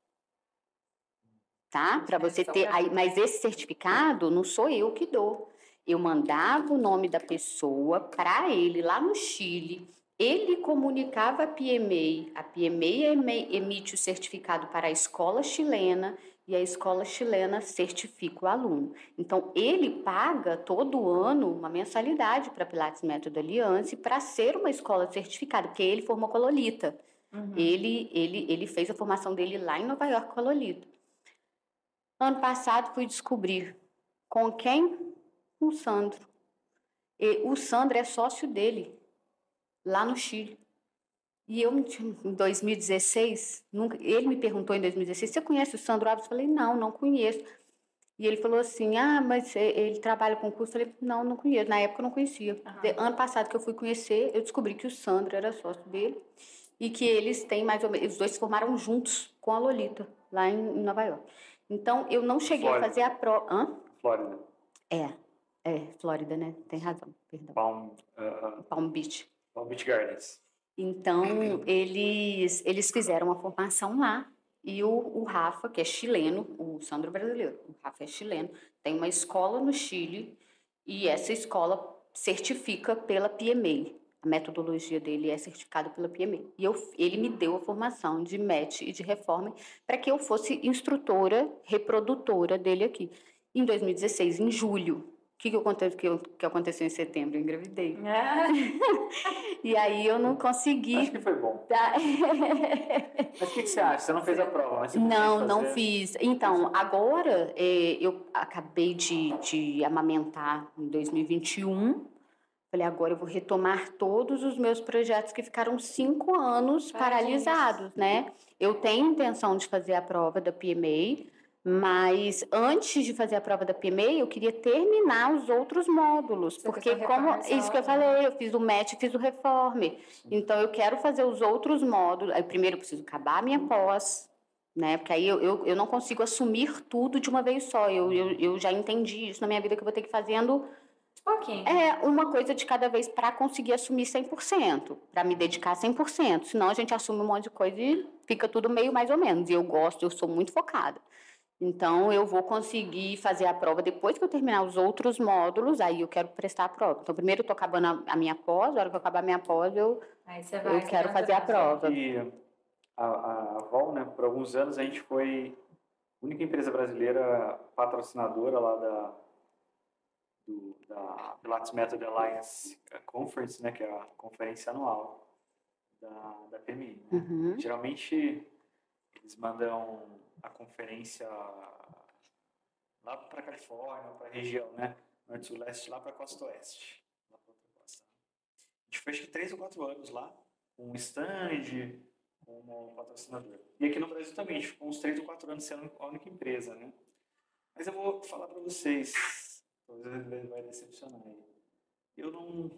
Tá? Para você ter. Aí, mas esse certificado não sou eu que dou. Eu mandava o nome da pessoa para ele lá no Chile. Ele comunicava a PMA. A PMA emite o certificado para a escola chilena e a escola chilena certifica o aluno. Então, ele paga todo ano uma mensalidade para a Pilates Método Alliance para ser uma escola certificada, porque ele formou com a Lolita. Ele fez a formação dele lá em Nova York com a Lolita. Ano passado, fui descobrir com quem? Com o Sandro. E o Sandro é sócio dele, lá no Chile. E eu, em 2016, ele me perguntou em 2016, você conhece o Sandro Alves? Eu falei, não conheço. E ele falou assim, mas ele trabalha com curso? Eu falei, não conheço. Na época eu não conhecia. Ano passado que eu fui conhecer, eu descobri que o Sandro era sócio dele e que eles têm mais ou menos, os dois se formaram juntos com a Lolita, lá em Nova York. Então, eu não cheguei a fazer a prova... Flórida. Flórida, né? Tem razão, perdão. Palm Beach. Palm Beach Gardens. Então, eles fizeram uma formação lá e o Rafa, que é chileno, o Sandro brasileiro, o Rafa é chileno, tem uma escola no Chile e essa escola certifica pela PMA. A metodologia dele é certificada pela PMA. E ele me deu a formação de match e de reforma para que eu fosse instrutora, reprodutora dele aqui. Em 2016, em julho, o que aconteceu em setembro? Eu engravidei. E aí eu não consegui. Acho que foi bom. Mas o que você acha? Você não fez a prova, mas você não fiz. Então, agora eu acabei de amamentar em 2021. Falei, agora eu vou retomar todos os meus projetos que ficaram 5 anos paralisados, né? Eu tenho intenção de fazer a prova da PMA, mas antes de fazer a prova da PMA, eu queria terminar os outros módulos, porque isso que eu falei, eu fiz o match, fiz o reforme. Então, eu quero fazer os outros módulos. Aí, primeiro, eu preciso acabar a minha pós, né? Porque aí eu não consigo assumir tudo de uma vez só. Eu já entendi isso na minha vida, que eu vou ter que ir fazendo... pouquinho. Uma coisa de cada vez para conseguir assumir 100%, para me dedicar 100%. Senão a gente assume um monte de coisa e fica tudo meio mais ou menos. E eu sou muito focada. Então, eu vou conseguir fazer a prova depois que eu terminar os outros módulos, aí eu quero prestar a prova. Então, primeiro eu estou acabando a minha pós, a hora que eu acabar a minha pós, eu quero fazer a prova. E a Vol, né, por alguns anos, a gente foi a única empresa brasileira patrocinadora lá da Pilates Method Alliance Conference, né, que é a conferência anual da PMI. Né? Geralmente, eles mandam a conferência lá para a Califórnia, para a região, né, norte-sul-leste, lá para a costa oeste. Lá pra outra costa. A gente foi, acho que 3 ou 4 anos lá, com um stand, com um patrocinador. E aqui no Brasil também, a gente ficou uns 3 ou 4 anos sendo a única empresa, né. Mas eu vou falar para vocês... Talvez ele vai decepcionar aí. Eu não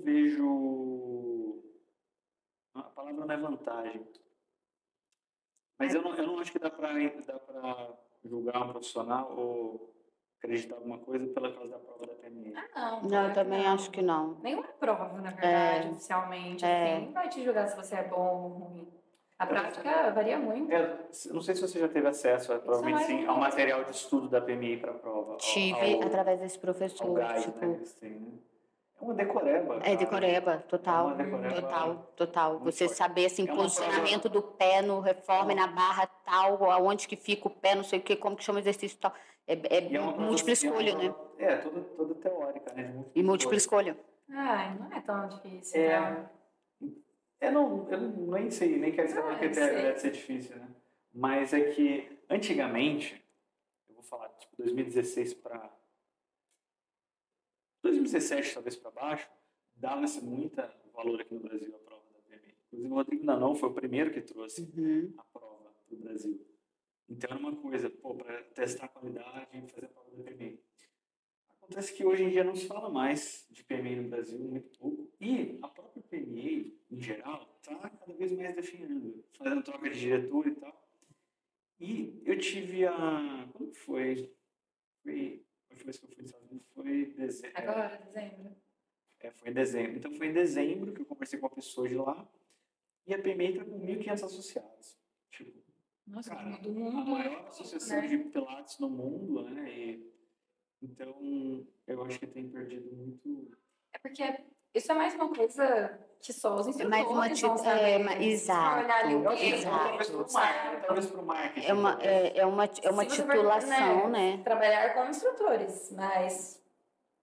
vejo... A palavra não é vantagem. Mas eu não acho que dá para julgar um profissional ou acreditar alguma coisa pela causa da prova da PMA. Não, eu também acho que não. Nenhuma prova, na verdade, oficialmente. Assim, não vai te julgar se você é bom ou ruim. A prática varia muito. Não sei se você já teve acesso, provavelmente sim, ao material de estudo da PMI para a prova. Tive, através desse professor. Guide, né, que eles têm, né? É uma decoreba. É decoreba, total. Total. Você saber, assim, posicionamento do pé no reforme, na barra tal, aonde que fica o pé, não sei o que, como que chama o exercício tal. É múltipla escolha, né? Toda teórica, né? E múltipla escolha. Não é tão difícil, não. Eu nem sei, nem quero saber que deve ser difícil, né? Mas é que, antigamente, eu vou falar, tipo, 2016 para 2017, talvez para baixo, dava-se muito valor aqui no Brasil a prova da PMI. Inclusive, o Rodrigo Nanon foi o primeiro que trouxe a prova para o Brasil. Então, era uma coisa, para testar a qualidade e fazer a prova da PMI. Acontece que hoje em dia não se fala mais de PMI no Brasil, muito pouco. E a própria PMI, em geral, está cada vez mais definindo, fazendo troca de diretor e tal. E eu tive quando foi? Foi última vez que eu fui nos Estados Unidos foi dezembro. Agora, dezembro. Foi em dezembro. Então foi em dezembro que eu conversei com uma pessoa de lá e a PMI está com 1.500 associados. Tipo, Nossa, cara, do a mundo. maior associação né? de Pilates no mundo, né? Então, eu acho que tem perdido muito. É porque isso é mais uma coisa que só os instrutores mais uma vão saber. Se você for olhar ali o Eu acho que peso, talvez pro marketing. É uma se você for, titulação, né? Trabalhar com instrutores, mas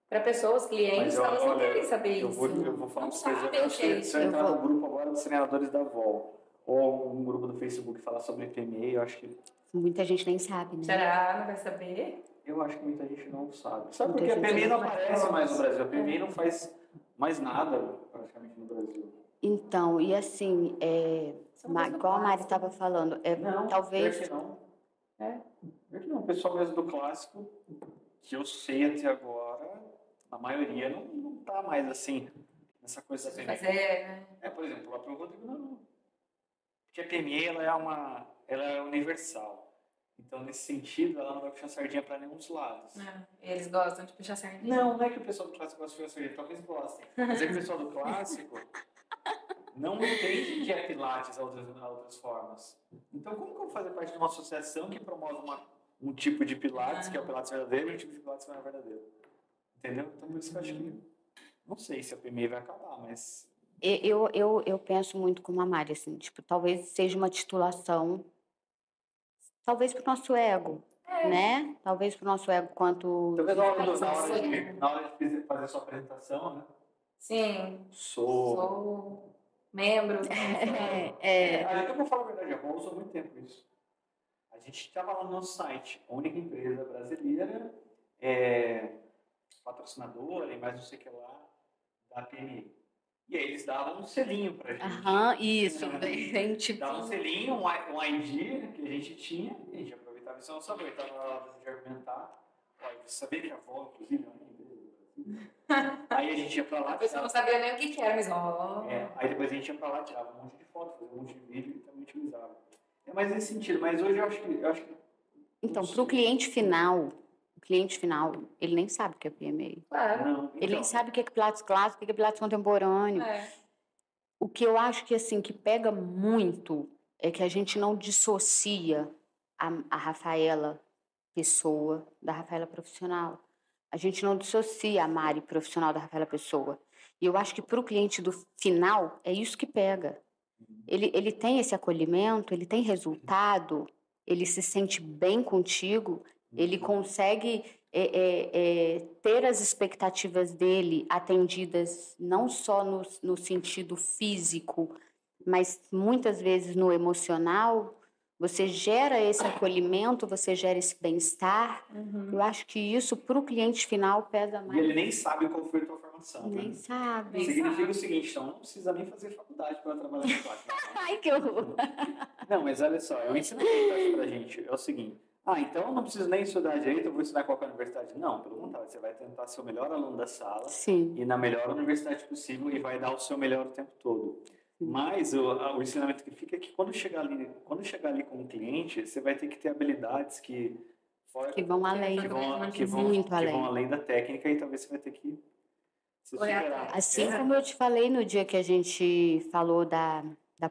para pessoas, clientes, elas não querem saber eu isso. vou falar Não uma coisa. sabem o que é Se eu isso. entrar no grupo agora dos treinadores da VOL, ou algum grupo do Facebook falar sobre PMA, eu acho que. Muita gente nem sabe, né? Será? Não vai saber? Eu acho que muita gente não sabe. Sabe Muita porque a gente PMI não não aparece sabe. mais no Brasil. A PMI não faz mais nada, praticamente, no Brasil. Então, e assim, Isso é uma coisa igual a Mari básica. estava falando, Não, talvez. pior que não. É. Pior que não. O pessoal mesmo do clássico, que eu sei até agora, a maioria não tá mais assim, nessa coisa da PMI. Fazer, né? Por exemplo, lá pro Rodrigo não. Porque a PMI, ela é universal. Então, nesse sentido, ela não vai puxar sardinha para nenhum dos lados. Eles gostam de puxar sardinha. Não é que o pessoal do clássico gosta de puxar sardinha, talvez gostem. Mas é que o pessoal do clássico não entende que é Pilates a outras formas. Então, como que eu vou fazer parte de uma associação que promove um tipo de Pilates, que é o Pilates verdadeiro, e um tipo de Pilates que não é verdadeiro? Entendeu? Então, por isso que eu acho que... Não sei se a PMI vai acabar, mas... Eu penso muito como a Mari, assim, tipo, talvez seja uma titulação, talvez para o nosso ego, né? Talvez para o nosso ego quanto... Talvez na hora de fazer sua apresentação, né? Sim. Sou membro. Eu vou falar a verdade, a Bom usou muito tempo isso. A gente estava lá no nosso site, a única empresa brasileira, patrocinadora e mais não sei o que lá, da PMI. E aí eles davam um selinho pra gente. Isso, gente. Dava um selinho, um ID que a gente tinha, e a gente aproveitava isso, não só aproveitava na hora de argumentar. Olha, você sabia que a avó, inclusive, é uma empresa. Aí a gente ia pra lá. A pessoa não sabia nem o que era, mas aí depois a gente ia pra lá, tirava um monte de foto, fazia um monte de vídeo e também utilizava. É mais nesse sentido, mas hoje eu acho que então, para o cliente final, ele nem sabe o que é PMA. Claro. não, Ele nem sabe o que é Pilates clássico, o que é Pilates contemporâneo. O que eu acho que, assim, que pega muito é que a gente não dissocia a Rafaela pessoa da Rafaela profissional. A gente não dissocia a Mari profissional da Rafaela pessoa. E eu acho que para o cliente do final, é isso que pega. Ele tem esse acolhimento, ele tem resultado, ele se sente bem contigo, ele consegue ter as expectativas dele atendidas não só no sentido físico, mas muitas vezes no emocional. Você gera esse acolhimento, você gera esse bem-estar. Eu acho que isso, para o cliente final, pesa mais. E ele nem sabe qual foi a tua formação. Nem sabe. Significa o seguinte, então não precisa nem fazer faculdade para trabalhar no Pilates. Ai, que horror! Não, mas olha só, eu ensino pra gente, é o seguinte, então eu não preciso nem estudar direito, eu vou estudar em qualquer universidade. Não, pelo contrário, você vai tentar ser o melhor aluno da sala. Sim. E na melhor universidade possível e vai dar o seu melhor o tempo todo. Mas o ensinamento que fica é que quando chegar ali com o cliente, você vai ter que ter habilidades que vão além, que vão além da técnica e talvez você vai ter que se superar. Assim como eu te falei no dia que a gente falou da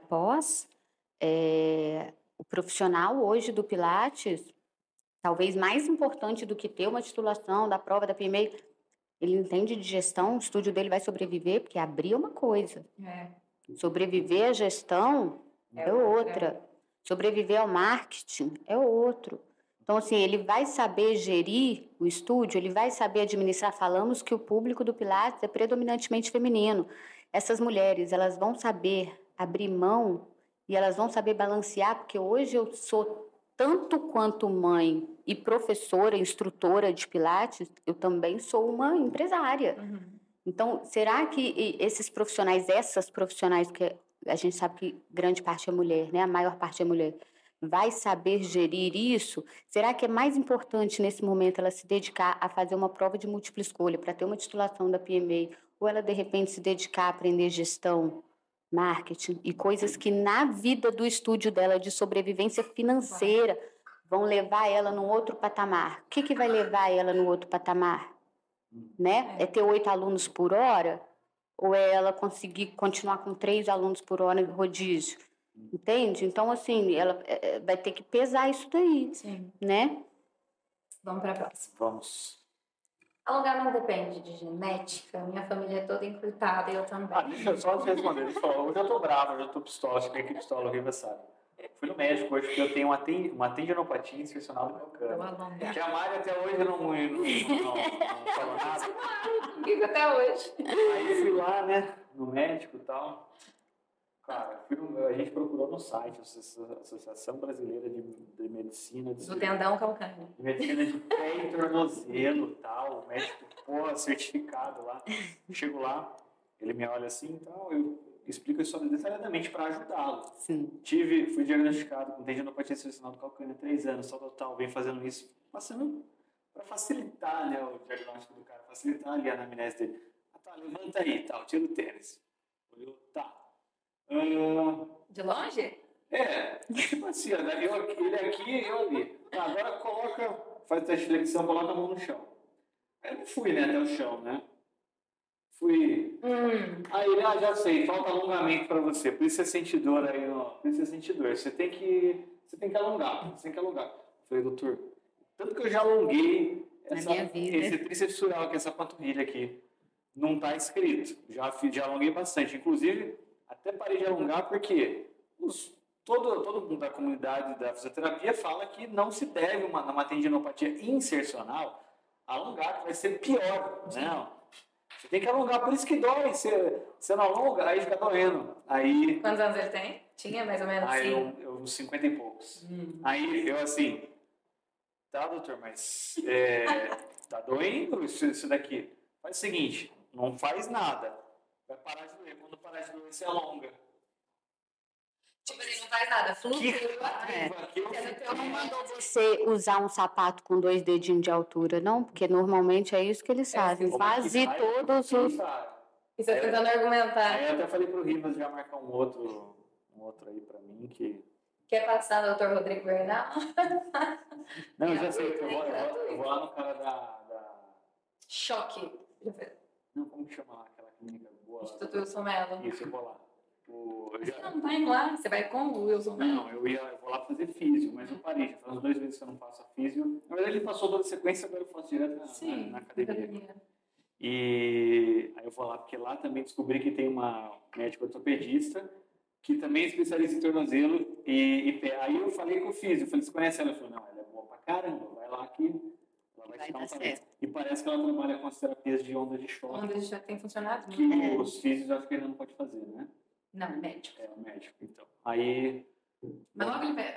pós, o profissional hoje do Pilates, talvez mais importante do que ter uma titulação da prova da PMA, ele entende de gestão, o estúdio dele vai sobreviver, porque abrir é uma coisa. Sobreviver à gestão é outra. Sobreviver ao marketing é outro. Então, assim, ele vai saber gerir o estúdio, ele vai saber administrar. Falamos que o público do Pilates é predominantemente feminino. Essas mulheres, elas vão saber abrir mão e elas vão saber balancear, porque hoje eu sou tanto quanto mãe e professora, instrutora de Pilates, eu também sou uma empresária. Então, será que esses profissionais, essas profissionais, que a gente sabe que grande parte é mulher, né? A maior parte é mulher, vai saber gerir isso? Será que é mais importante nesse momento ela se dedicar a fazer uma prova de múltipla escolha para ter uma titulação da PMA, ou ela de repente se dedicar a aprender gestão, marketing e coisas que na vida do estúdio dela de sobrevivência financeira vão levar ela num outro patamar. O que vai levar ela no outro patamar? Né? É ter 8 alunos por hora? Ou é ela conseguir continuar com 3 alunos por hora de rodízio? Entende? Então, assim, ela vai ter que pesar isso daí. Sim. Né? Vamos para a próxima. Vamos. Alongamento depende de genética. Minha família é toda encurtada e eu também. Deixa eu só responder. Ele falou, hoje eu tô bravo, hoje eu tô pistola. Acho que quem pistola, o Riva sabe. Fui no médico hoje porque eu tenho uma tendinopatia insercional do calcâneo. Que a Mari até hoje não falou nada. Comigo até hoje. Aí eu fui lá, né, no médico e tal. Cara, a gente procurou no site, Associação Brasileira de Medicina... Do tendão calcâneo. De medicina de pé e tornozelo e tal. O médico, certificado lá. Chego lá, ele me olha assim e tal, eu explico isso detalhadamente para ajudá-lo. Sim. Fui diagnosticado com tendinopatia insercional do calcâneo há 3 anos, só total, vem fazendo isso, passando para facilitar, né, o diagnóstico do cara, facilitar ali a anamnese dele. Tá, levanta aí, tal, tira o tênis. Olhou, tá. De longe? Tipo assim, ele aqui, eu ali. Agora faz teste de flexão, coloca a mão no chão. Aí eu não fui, né, até o chão, né? Fui. Aí ele, já sei, falta alongamento para você. Por isso você sente dor aí, por isso você sente dor. Você tem que alongar, Eu falei, doutor, tanto que eu já alonguei esse tríceps sural, que é essa panturrilha aqui. Não tá escrito. Já alonguei bastante. Inclusive, até parei de alongar porque todo mundo da comunidade da fisioterapia fala que não se deve uma tendinopatia insercional alongar, que vai ser pior. Não. Você tem que alongar, por isso que dói. Você não alonga, aí fica doendo. Aí, quantos anos ele tem? Tinha mais ou menos aí eu 50 e poucos. Aí eu assim, tá, doutor, mas tá doendo isso daqui? Faz o seguinte, não faz nada. Vai parar de doer. Quando parar de doer, você alonga. Tipo, ele não faz nada, Não mandou você usar um sapato com 2 dedinhos de altura, não? Porque normalmente é isso que eles fazem. Quase todos os... E você tentando argumentar. Aí eu até falei pro Rivas já marcar um outro aí pra mim que... Quer passar no Dr. Rodrigo Bernal? Não, eu já sei. Eu vou lá no cara da... Choque. Não, como que chama lá aquela clínica boa? Instituto Wilson Mello. Isso, eu vou lá. Você não vai lá, você vai com o Wilson Mello. Não, eu vou lá fazer físio, mas eu parei. Já faz uns 2 meses que eu não faço a físio. Na verdade, ele passou toda a sequência, agora eu faço direto na academia. E aí eu vou lá, porque lá também descobri que tem uma médica ortopedista que também é especialista em tornozelo e pé. Aí eu falei com o físio, falei, você conhece ela? Ele falou, não, ela é boa pra caramba, vai lá que ela vai te dar um talento. E parece que ela trabalha com as terapias de onda de choque. Onda de choque tem funcionado? Que os físios acho que ainda não pode fazer, né? Não, médico. O médico, então. Aí... Mas logo ele pega.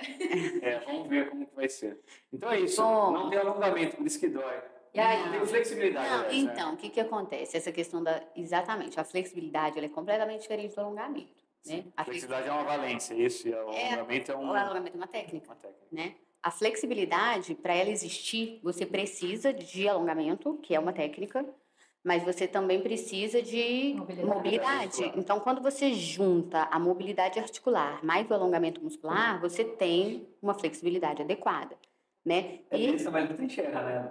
Vamos ver como que vai ser. Então é isso, não tem alongamento, por isso que dói. E aí? Não tem flexibilidade. Não, então, o que acontece? Essa questão exatamente, a flexibilidade ela é completamente diferente do alongamento. Né? A flexibilidade é uma valência, isso, e o alongamento é um... O alongamento é uma técnica. Né? A flexibilidade, para ela existir, você precisa de alongamento, que é uma técnica, mas você também precisa de mobilidade. Então, quando você junta a mobilidade articular mais o alongamento muscular, você tem uma flexibilidade adequada. Né? Isso, mas não tem enxerga, né?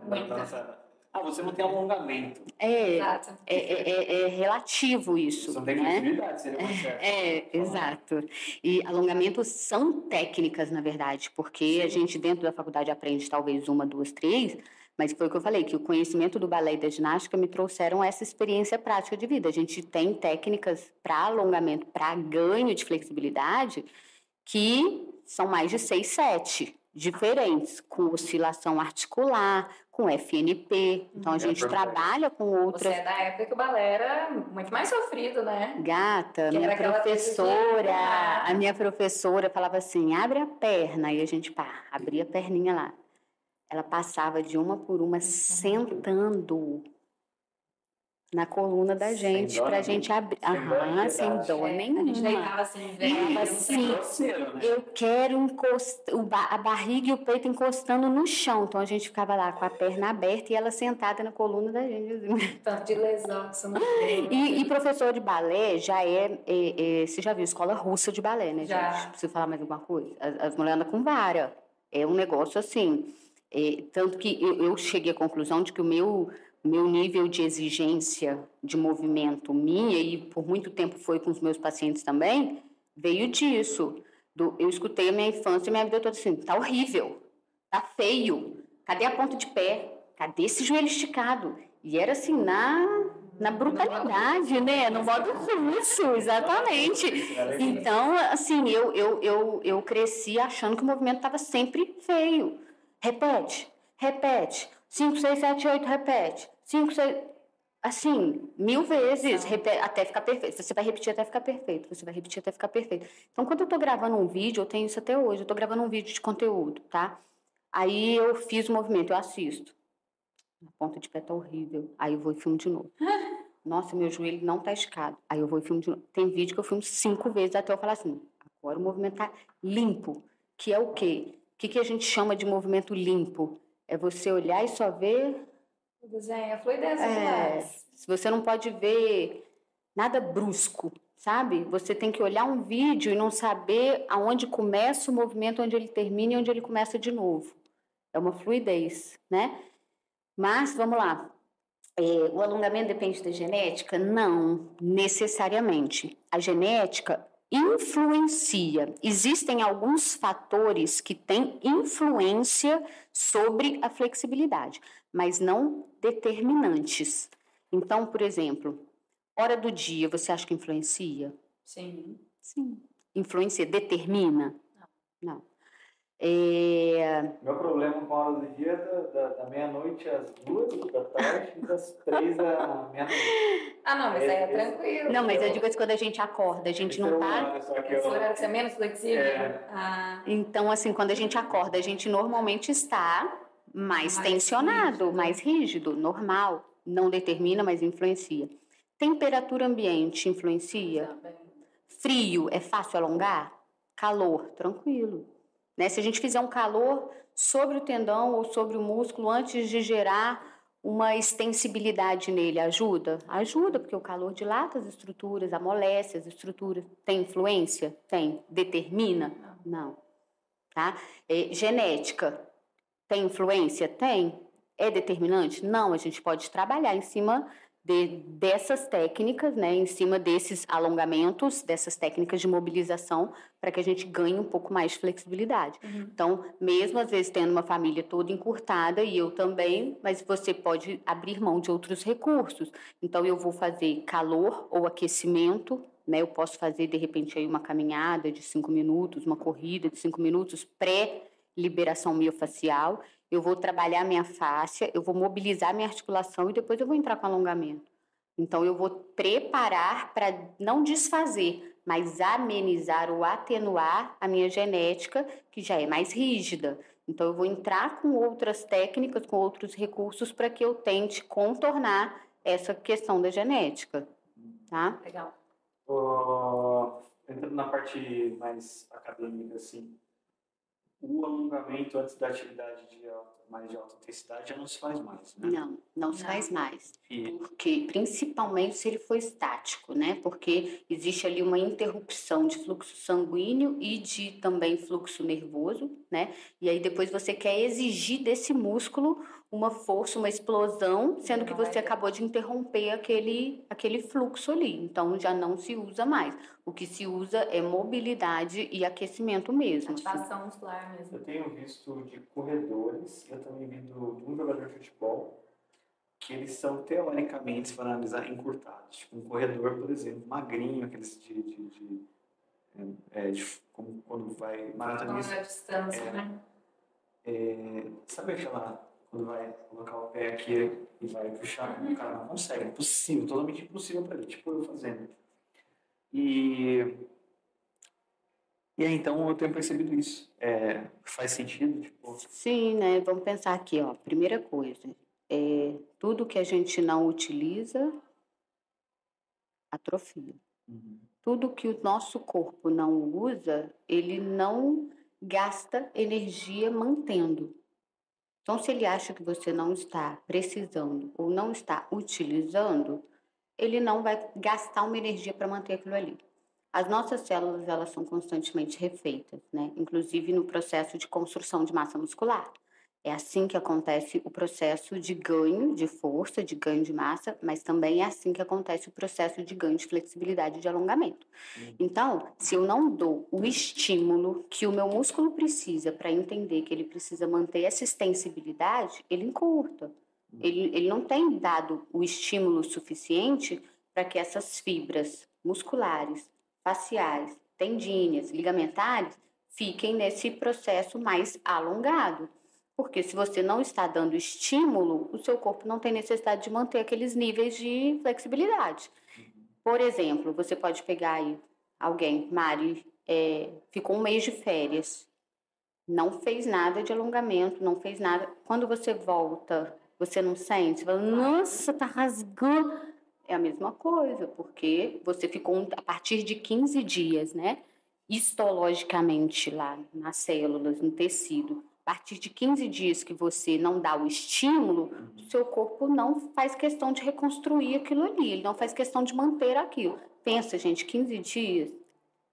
Você não tem alongamento. Exato. É relativo isso. Você não tem flexibilidade, seria mais certo. Exato. E alongamentos são técnicas, na verdade, porque a gente dentro da faculdade aprende talvez 1, 2, 3, mas foi o que eu falei, que o conhecimento do balé e da ginástica me trouxeram essa experiência prática de vida. A gente tem técnicas para alongamento, para ganho de flexibilidade, que são mais de 6, 7 diferentes, com oscilação articular, com FNP. Então, a gente trabalha com outras... Você é da época que o balé era muito mais sofrido, né? Gata, a minha professora falava assim, abre a perna, e a gente, abria a perninha lá. Ela passava de uma por uma, sentando na coluna da gente, pra gente abrir. Sem dó nenhuma. A gente deitava assim, eu quero a barriga e o peito encostando no chão. Então a gente ficava lá com a perna aberta e ela sentada na coluna da gente. Tanto de lesão que você não e professor de balé já você já viu escola russa de balé, né, já. Gente? Preciso falar mais alguma coisa? As mulheres andam com vara. É um negócio assim, tanto que eu cheguei à conclusão de que o meu nível de exigência de movimento minha, e por muito tempo foi com os meus pacientes também, veio disso. Eu escutei a minha infância e minha vida toda assim, tá horrível, tá feio, cadê a ponta de pé? Cadê esse joelho esticado? E era assim, na brutalidade, né? No modo russo, exatamente. Então, assim, eu cresci achando que o movimento estava sempre feio. Repete. 5, 6, 7, 8, repete. 5, 6... Assim, 1000 vezes, até ficar perfeito. Você vai repetir até ficar perfeito. Você vai repetir até ficar perfeito. Então, quando eu tô gravando um vídeo, eu tenho isso até hoje, eu tô gravando um vídeo de conteúdo, tá? Aí eu fiz o movimento, eu assisto. A ponta de pé tá horrível. Aí eu vou e filmo de novo. Nossa, meu joelho não tá esticado. Aí eu vou e filmo de novo. Tem vídeo que eu filmo 5 vezes até eu falar assim, agora o movimento tá limpo. Que é o quê? O que a gente chama de movimento limpo? É você olhar e só ver... O desenho, a fluidez do Se você não pode ver nada brusco, sabe? Você tem que olhar um vídeo e não saber aonde começa o movimento, onde ele termina e onde ele começa de novo. É uma fluidez, né? Mas, vamos lá. O alongamento depende da genética? Não, necessariamente. A genética influencia. Existem alguns fatores que têm influência sobre a flexibilidade, mas não determinantes. Então, por exemplo, hora do dia, você acha que influencia? Sim. Sim. Influencia, determina? Não. Meu problema com a hora do dia é da meia-noite às 2 da tarde e das 3 à meia-noite. Não, mas aí é tranquilo. Não, mas eu digo assim, quando a gente acorda, a gente não tá... Esse horário que você é menos flexível? Então, assim, quando a gente acorda, a gente normalmente está mais tensionado, rígido. Mais rígido, normal. Não determina, mas influencia. Temperatura ambiente influencia? Também. Frio, é fácil alongar? Calor, tranquilo. Né? Se a gente fizer um calor sobre o tendão ou sobre o músculo antes de gerar uma extensibilidade nele, ajuda? Ajuda, porque o calor dilata as estruturas, amolece as estruturas. Tem influência? Tem. Determina? Não. Tá? Genética, tem influência? Tem. É determinante? Não. A gente pode trabalhar em cima dessas técnicas, né, em cima desses alongamentos, dessas técnicas de mobilização, para que a gente ganhe um pouco mais de flexibilidade. Então, mesmo às vezes tendo uma família toda encurtada, e eu também, mas você pode abrir mão de outros recursos. Então, eu vou fazer calor ou aquecimento, né, eu posso fazer, de repente, aí uma caminhada de 5 minutos, uma corrida de 5 minutos, pré-liberação miofacial. Eu vou trabalhar minha fáscia, eu vou mobilizar minha articulação e depois eu vou entrar com alongamento. Então, eu vou preparar para não desfazer, mas amenizar ou atenuar a minha genética, que já é mais rígida. Então, eu vou entrar com outras técnicas, com outros recursos, para que eu tente contornar essa questão da genética. Tá? Legal. Entrando na parte mais acadêmica, assim, o alongamento antes da atividade mais de alta intensidade já não se faz mais, né? Não se faz mais. Porque, principalmente se ele for estático, né? Porque existe ali uma interrupção de fluxo sanguíneo e de também fluxo nervoso, né? E aí depois você quer exigir desse músculo uma força, uma explosão, sendo que você acabou de interromper aquele fluxo ali. Então, já não se usa mais. O que se usa é mobilidade e aquecimento mesmo. Ativação muscular mesmo. Eu tenho visto de corredores, eu também vi de um jogador de futebol, que eles são, teoricamente, se for analisar, encurtados. Tipo, um corredor, por exemplo, magrinho, aqueles como quando vai maratonista. Longa distância, né? Sabe aquela... Quando vai colocar o pé aqui e vai puxar, o cara não consegue, é impossível, totalmente impossível para ele, tipo eu fazendo. E aí, então, eu tenho percebido isso. Faz sentido? Tipo... Sim, né? Vamos pensar aqui, ó. Primeira coisa, tudo que a gente não utiliza, atrofia. Tudo que o nosso corpo não usa, ele não gasta energia mantendo. Então, se ele acha que você não está precisando ou não está utilizando, ele não vai gastar uma energia para manter aquilo ali. As nossas células, elas são constantemente refeitas, né? Inclusive no processo de construção de massa muscular. É assim que acontece o processo de ganho de força, de ganho de massa, mas também é assim que acontece o processo de ganho de flexibilidade e de alongamento. Então, se eu não dou o estímulo que o meu músculo precisa para entender que ele precisa manter essa extensibilidade, ele encurta. Ele não tem dado o estímulo suficiente para que essas fibras musculares, faciais, tendíneas, ligamentares fiquem nesse processo mais alongado. Porque se você não está dando estímulo, o seu corpo não tem necessidade de manter aqueles níveis de flexibilidade. Por exemplo, você pode pegar aí alguém, Mari, ficou um mês de férias, não fez nada de alongamento, não fez nada. Quando você volta, você não sente? Você fala, nossa, tá rasgando. É a mesma coisa, porque você ficou a partir de 15 dias, né? Histologicamente lá nas células, no tecido. A partir de 15 dias que você não dá o estímulo, o seu corpo não faz questão de reconstruir aquilo ali, ele não faz questão de manter aquilo. Pensa, gente, 15 dias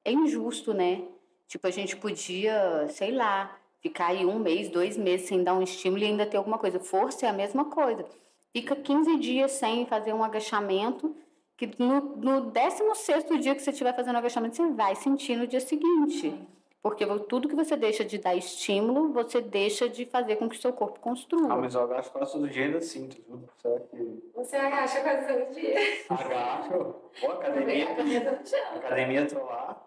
é injusto, né? Tipo, a gente podia, sei lá, ficar aí 1 mês, 2 meses sem dar um estímulo e ainda ter alguma coisa. Força é a mesma coisa. Fica 15 dias sem fazer um agachamento, que no 16º dia que você estiver fazendo agachamento, você vai sentir no dia seguinte. Porque tudo que você deixa de dar estímulo, você deixa de fazer com que o seu corpo construa. Mas eu agacho quase todo dia e ainda sinto, viu? Será que... Você agacha quase todo dia. Agacho. Pô, academia. Academia, tô lá.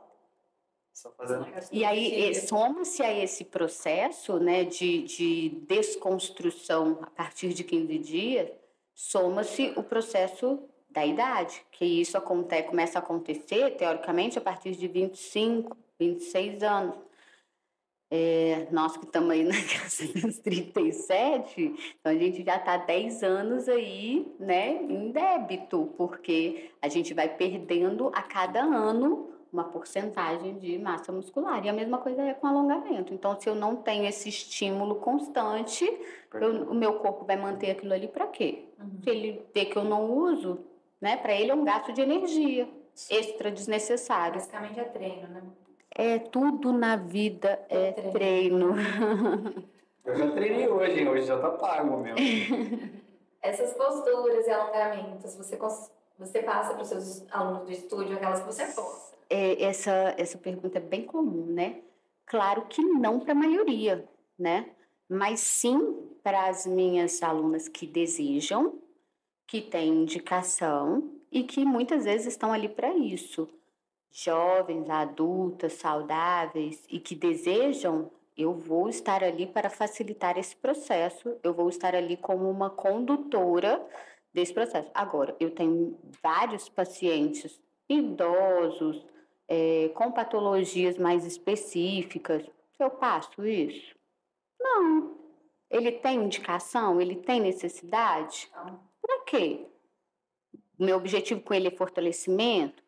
Só fazendo. E aí, soma-se a esse processo, né, de desconstrução a partir de 15 dias, soma-se o processo da idade, que isso começa a acontecer, teoricamente, a partir de 25, 26 anos. Nós que estamos aí na casa dos 37, então a gente já está 10 anos aí, né, em débito, porque a gente vai perdendo a cada ano uma porcentagem de massa muscular. E a mesma coisa é com alongamento. Então, se eu não tenho esse estímulo constante, o meu corpo vai manter aquilo ali para quê? Se ele vê que eu não uso, né, para ele é um gasto de energia extra desnecessário. Basicamente é treino, né? Tudo na vida é treino. Eu já treinei hoje, hein? Hoje já tá pago mesmo. Essas posturas e alongamentos, você passa para os seus alunos do estúdio aquelas que você posta? Essa pergunta é bem comum, né? Claro que não para a maioria, né? Mas sim para as minhas alunas que desejam, que têm indicação e que muitas vezes estão ali para isso. Jovens, adultas, saudáveis e que desejam, eu vou estar ali para facilitar esse processo, eu vou estar ali como uma condutora desse processo. Agora, eu tenho vários pacientes idosos, com patologias mais específicas. Eu passo isso? Não. Ele tem indicação? Ele tem necessidade? Não. Para quê? O meu objetivo com ele é fortalecimento?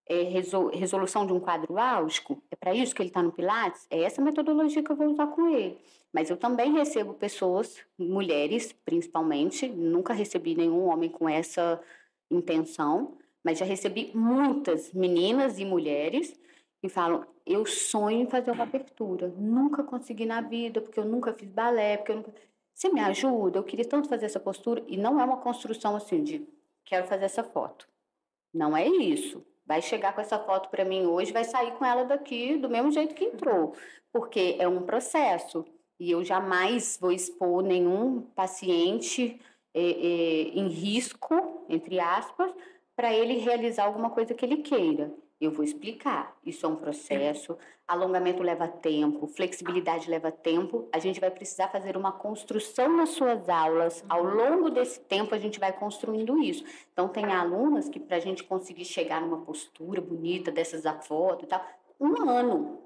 É resolução de um quadro álgico? É para isso que ele está no Pilates? É essa metodologia que eu vou usar com ele. Mas eu também recebo pessoas, mulheres principalmente, nunca recebi nenhum homem com essa intenção, mas já recebi muitas meninas e mulheres que falam, eu sonho em fazer uma abertura, nunca consegui na vida, porque eu nunca fiz balé, porque eu nunca... Você me ajuda? Eu queria tanto fazer essa postura, e não é uma construção assim de, quero fazer essa foto. Não é isso. Vai chegar com essa foto para mim hoje, vai sair com ela daqui do mesmo jeito que entrou, porque é um processo. E eu jamais vou expor nenhum paciente em risco, entre aspas, para ele realizar alguma coisa que ele queira. Eu vou explicar. Isso é um processo, alongamento leva tempo, flexibilidade leva tempo. A gente vai precisar fazer uma construção nas suas aulas. Ao longo desse tempo, a gente vai construindo isso. Então, tem alunas que, para a gente conseguir chegar numa postura bonita dessas da foto e tal, 1 ano,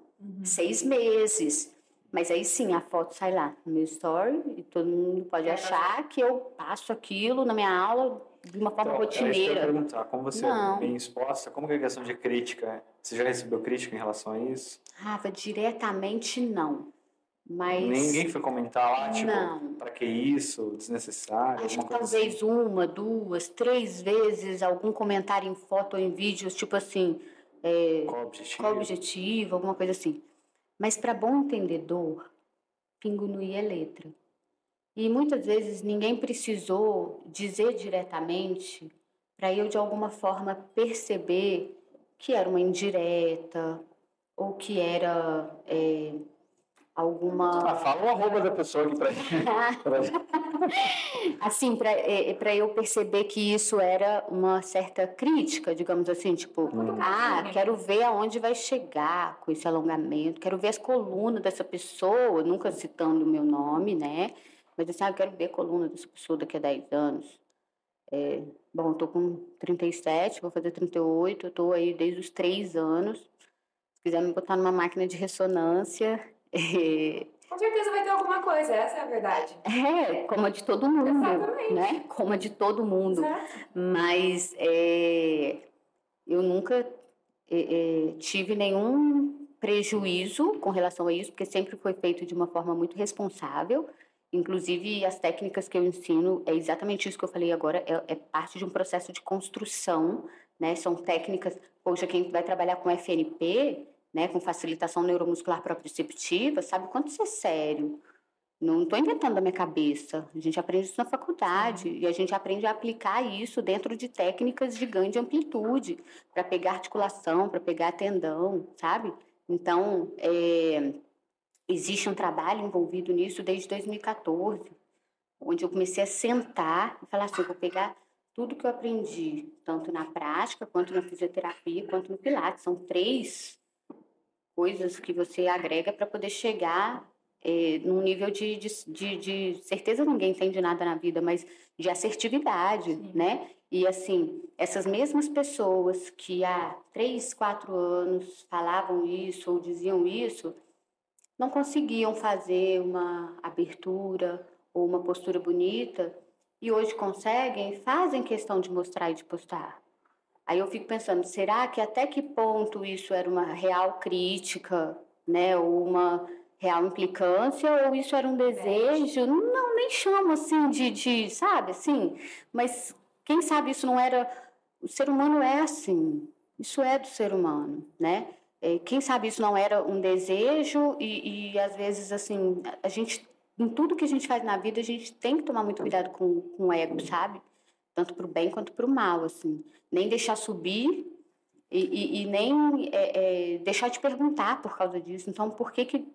6 meses. Mas aí sim, a foto sai lá no meu story e todo mundo pode achar que eu passo aquilo na minha aula de uma forma rotineira. Eu ia perguntar, como você é bem exposta, como que é a questão de crítica? Você já recebeu crítica em relação a isso? Rafa, diretamente não. Mas... Ninguém foi comentar lá, tipo, não. Pra que isso? Desnecessário? Acho que talvez assim. 1, 2, 3 vezes algum comentário em foto ou em vídeos, tipo assim, qual objetivo, alguma coisa assim. Mas para bom entendedor, pingo no i é letra. E muitas vezes ninguém precisou dizer diretamente para eu de alguma forma perceber que era uma indireta ou que era alguma... fala o arroba da pessoa aqui pra assim, para eu perceber que isso era uma certa crítica, digamos assim, tipo, quero ver aonde vai chegar com esse alongamento, quero ver as colunas dessa pessoa, nunca citando o meu nome, né? Mas assim, eu quero ver a coluna dessa pessoa daqui a 10 anos. Bom, eu tô com 37, vou fazer 38, eu tô aí desde os 3 anos. Se quiser me botar numa máquina de ressonância... Com certeza vai ter alguma coisa, essa é a verdade. Como a de todo mundo. Exatamente. Né? Como a de todo mundo. Exato. Mas eu nunca tive nenhum prejuízo com relação a isso, porque sempre foi feito de uma forma muito responsável. Inclusive, as técnicas que eu ensino, é exatamente isso que eu falei agora, é parte de um processo de construção, né? São técnicas, poxa, quem vai trabalhar com FNP, né, com facilitação neuromuscular proprioceptiva, sabe quanto isso é sério. Não estou inventando da minha cabeça. A gente aprende isso na faculdade e a gente aprende a aplicar isso dentro de técnicas de ganho de amplitude, para pegar articulação, para pegar tendão, sabe? Então, existe um trabalho envolvido nisso desde 2014, onde eu comecei a sentar e falar assim, eu vou pegar tudo que eu aprendi, tanto na prática, quanto na fisioterapia, quanto no Pilates. São 3 coisas que você agrega para poder chegar num nível de certeza, ninguém entende nada na vida, mas de assertividade, né? E assim, essas mesmas pessoas que há 3, 4 anos falavam isso ou diziam isso, não conseguiam fazer uma abertura ou uma postura bonita, e hoje conseguem, fazem questão de mostrar e de postar. Aí eu fico pensando, será que até que ponto isso era uma real crítica, né, ou uma real implicância, ou isso era um desejo? Não, nem chamo assim de sabe, assim, mas quem sabe isso não era... O ser humano é assim, isso é do ser humano, né? Quem sabe isso não era um desejo e às vezes, assim, a gente, em tudo que a gente faz na vida, a gente tem que tomar muito cuidado com o ego, sabe? Tanto para o bem quanto para o mal, assim. Nem deixar subir e nem deixar de perguntar por causa disso. Então, por que que...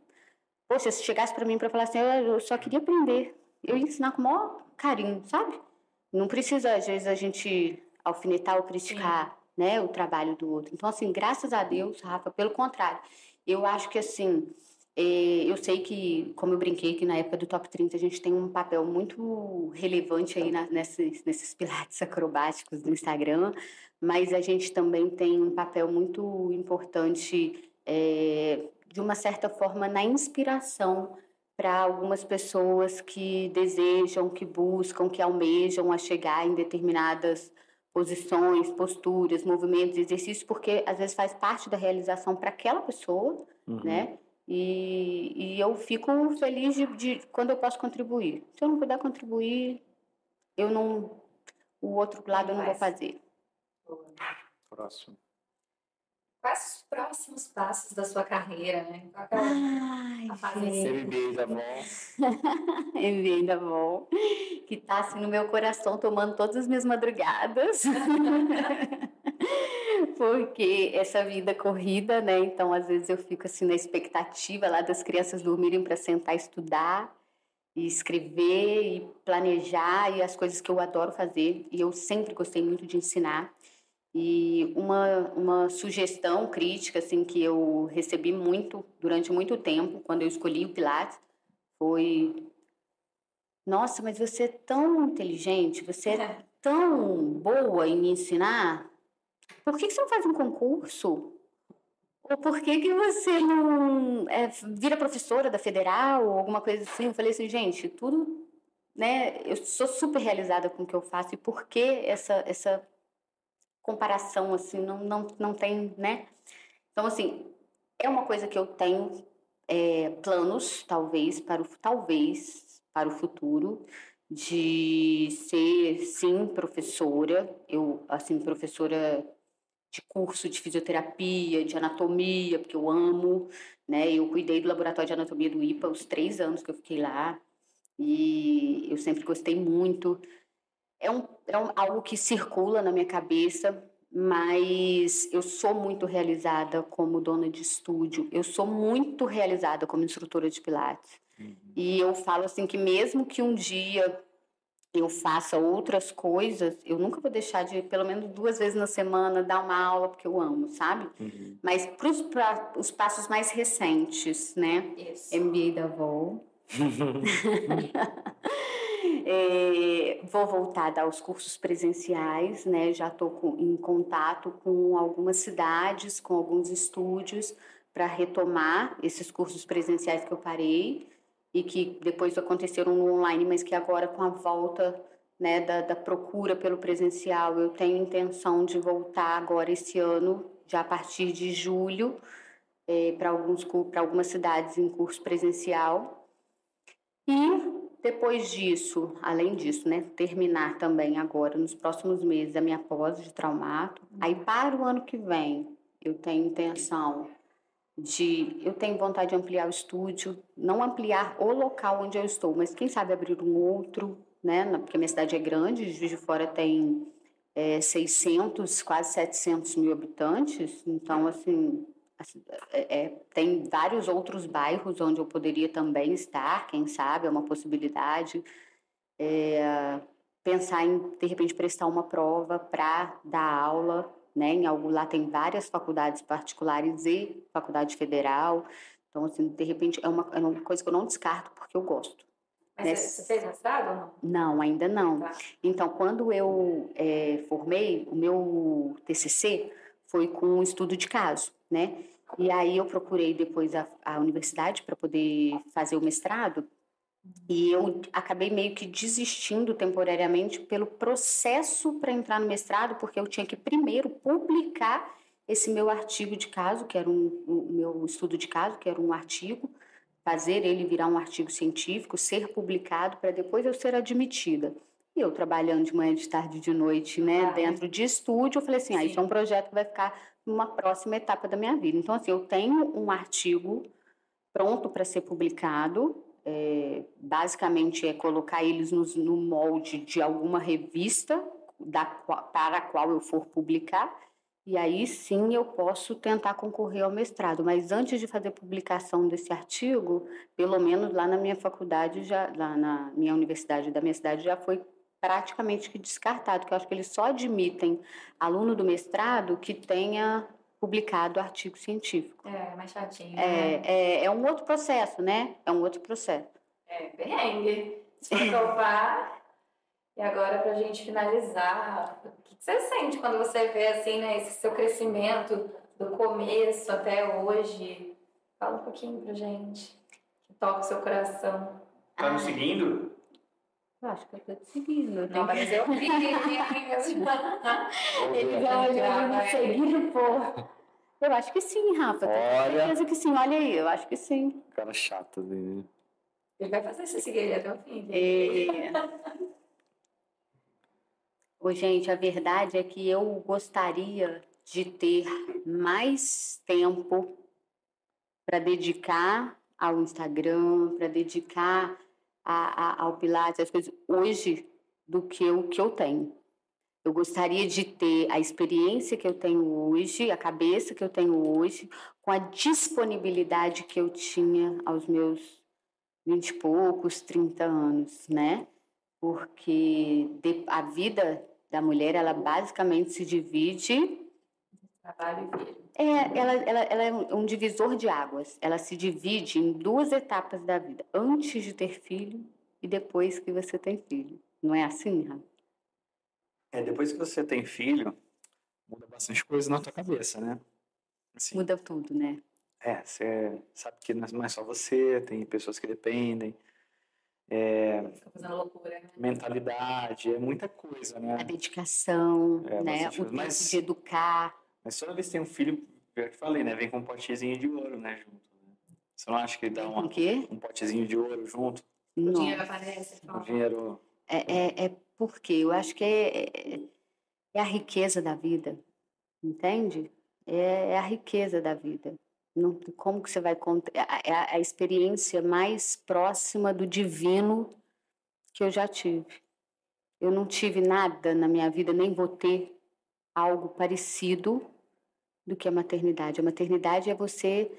Poxa, se chegasse para mim para falar assim, eu só queria aprender, eu ia ensinar com o maior carinho, sabe? Não precisa, às vezes, a gente alfinetar ou criticar, né, o trabalho do outro. Então, assim, graças a Deus, Rafa, pelo contrário, eu acho que, assim, eu sei que, como eu brinquei, que na época do Top 30 a gente tem um papel muito relevante aí nesses pilates acrobáticos do Instagram, mas a gente também tem um papel muito importante, de uma certa forma, na inspiração para algumas pessoas que desejam, que buscam, que almejam a chegar em determinadas posições, posturas, movimentos, exercícios, porque às vezes faz parte da realização para aquela pessoa, né? E eu fico feliz de quando eu posso contribuir. Se eu não puder contribuir, o outro lado eu não vou fazer. Próximo. Quais os próximos passos da sua carreira, né? Ai, a fase MBA da Vol. MBA da Vol, que tá assim no meu coração, tomando todas as minhas madrugadas. Porque essa vida corrida, né? Então, às vezes eu fico assim na expectativa lá das crianças dormirem para sentar e estudar, e escrever, e planejar, e as coisas que eu adoro fazer. E eu sempre gostei muito de ensinar. E uma sugestão crítica assim, que eu recebi muito, durante muito tempo, quando eu escolhi o Pilates, foi: nossa, mas você é tão inteligente, você é tão boa em ensinar, por que você não faz um concurso? Ou por que você não vira professora da Federal ou alguma coisa assim? Eu falei assim, gente, tudo, né? Eu sou super realizada com o que eu faço, e por que essa comparação, assim, não tem, né? Então, assim, é uma coisa que eu tenho planos, talvez para o futuro, de ser, sim, professora. Eu, assim, professora de curso de fisioterapia, de anatomia, porque eu amo, né? Eu cuidei do laboratório de anatomia do IPA os 3 anos que eu fiquei lá e eu sempre gostei muito. Algo que circula na minha cabeça, mas eu sou muito realizada como dona de estúdio, eu sou muito realizada como instrutora de Pilates. E eu falo assim que mesmo que um dia eu faça outras coisas, eu nunca vou deixar de, pelo menos 2 vezes na semana, dar uma aula, porque eu amo, sabe? Mas para os passos mais recentes, né? Isso. MBA da Vol. Vou voltar a dar os cursos presenciais, né? Já estou em contato com algumas cidades, com alguns estúdios, para retomar esses cursos presenciais que eu parei e que depois aconteceram no online, mas que agora com a volta, né, da procura pelo presencial, eu tenho intenção de voltar agora esse ano, já a partir de julho, para algumas cidades em curso presencial. E depois disso, além disso, né, terminar também agora, nos próximos meses, a minha pós de traumato. Aí para o ano que vem, eu tenho vontade de ampliar o estúdio, não ampliar o local onde eu estou, mas quem sabe abrir um outro, né? Porque minha cidade é grande, Juiz de Fora tem 600, quase 700 mil habitantes, então, assim, tem vários outros bairros onde eu poderia também estar, quem sabe, é uma possibilidade. Pensar em, de repente, prestar uma prova para dar aula, né? Lá tem várias faculdades particulares e faculdade federal. Então, assim, de repente, é uma coisa que eu não descarto porque eu gosto. Mas você fez mestrado ou não? Não, ainda não. Tá. Então, quando eu formei, o meu TCC foi com um estudo de caso, né? E aí eu procurei depois a universidade para poder fazer o mestrado. E eu acabei meio que desistindo temporariamente pelo processo para entrar no mestrado, porque eu tinha que primeiro publicar esse meu artigo de caso, que era o meu estudo de caso, que era um artigo, fazer ele virar um artigo científico, ser publicado, para depois eu ser admitida. E eu trabalhando de manhã, de tarde, de noite, né, dentro de estúdio, eu falei assim, isso é um projeto que vai ficar numa próxima etapa da minha vida. Então, assim, eu tenho um artigo pronto para ser publicado. Basicamente é colocar eles no molde de alguma revista para a qual eu for publicar, e aí sim eu posso tentar concorrer ao mestrado. Mas antes de fazer publicação desse artigo, pelo menos lá na minha faculdade, lá na minha universidade da minha cidade, já foi praticamente que descartado, que eu acho que eles só admitem aluno do mestrado que tenha publicado artigo científico. Mais chatinho. É um outro processo, né? É um outro processo. Perrengue. Se for topar. E agora, pra gente finalizar, o que você sente quando você vê, assim, né, esse seu crescimento do começo até hoje? Fala um pouquinho pra gente. Que toca o seu coração. Tá me seguindo? Eu acho que eu tô te seguindo. Não, mas eu vi. Ele já olhou me seguindo, pô. Eu acho que sim, Rafa. Tenho certeza que sim. Olha aí, eu acho que sim. Cara chato, né? Ele vai fazer você seguir ele até o fim. Ô, gente, a verdade é que eu gostaria de ter mais tempo para dedicar ao Instagram, para dedicar ao Pilates, as coisas hoje, do que o que eu tenho. Eu gostaria de ter a experiência que eu tenho hoje, a cabeça que eu tenho hoje, com a disponibilidade que eu tinha aos meus 20 e poucos, 30 anos, né? Porque a vida da mulher, ela basicamente se divide... Trabalho e filho. Ela é um divisor de águas. Ela se divide em 2 etapas da vida. Antes de ter filho e depois que você tem filho. Não é assim, Rafa? Depois que você tem filho, muda bastante coisa na tua cabeça, né? Assim, Muda tudo, né? você sabe que não é só você, tem pessoas que dependem. Fica fazendo loucura, né? Mentalidade, é muita coisa, né? A dedicação, né? bastante O coisa. tempo de educar. Mas toda vez que tem um filho, eu te falei, né? Vem com um potezinho de ouro, né? Junto. Né? Você não acha que dá Com o quê? um potezinho de ouro junto? O dinheiro aparece. O dinheiro... É porque eu acho que é a riqueza da vida. entende? É a riqueza da vida. Não, como que você vai contar? É a experiência mais próxima do divino que eu já tive. Eu não tive nada na minha vida, nem vou ter algo parecido do que a maternidade. A maternidade é você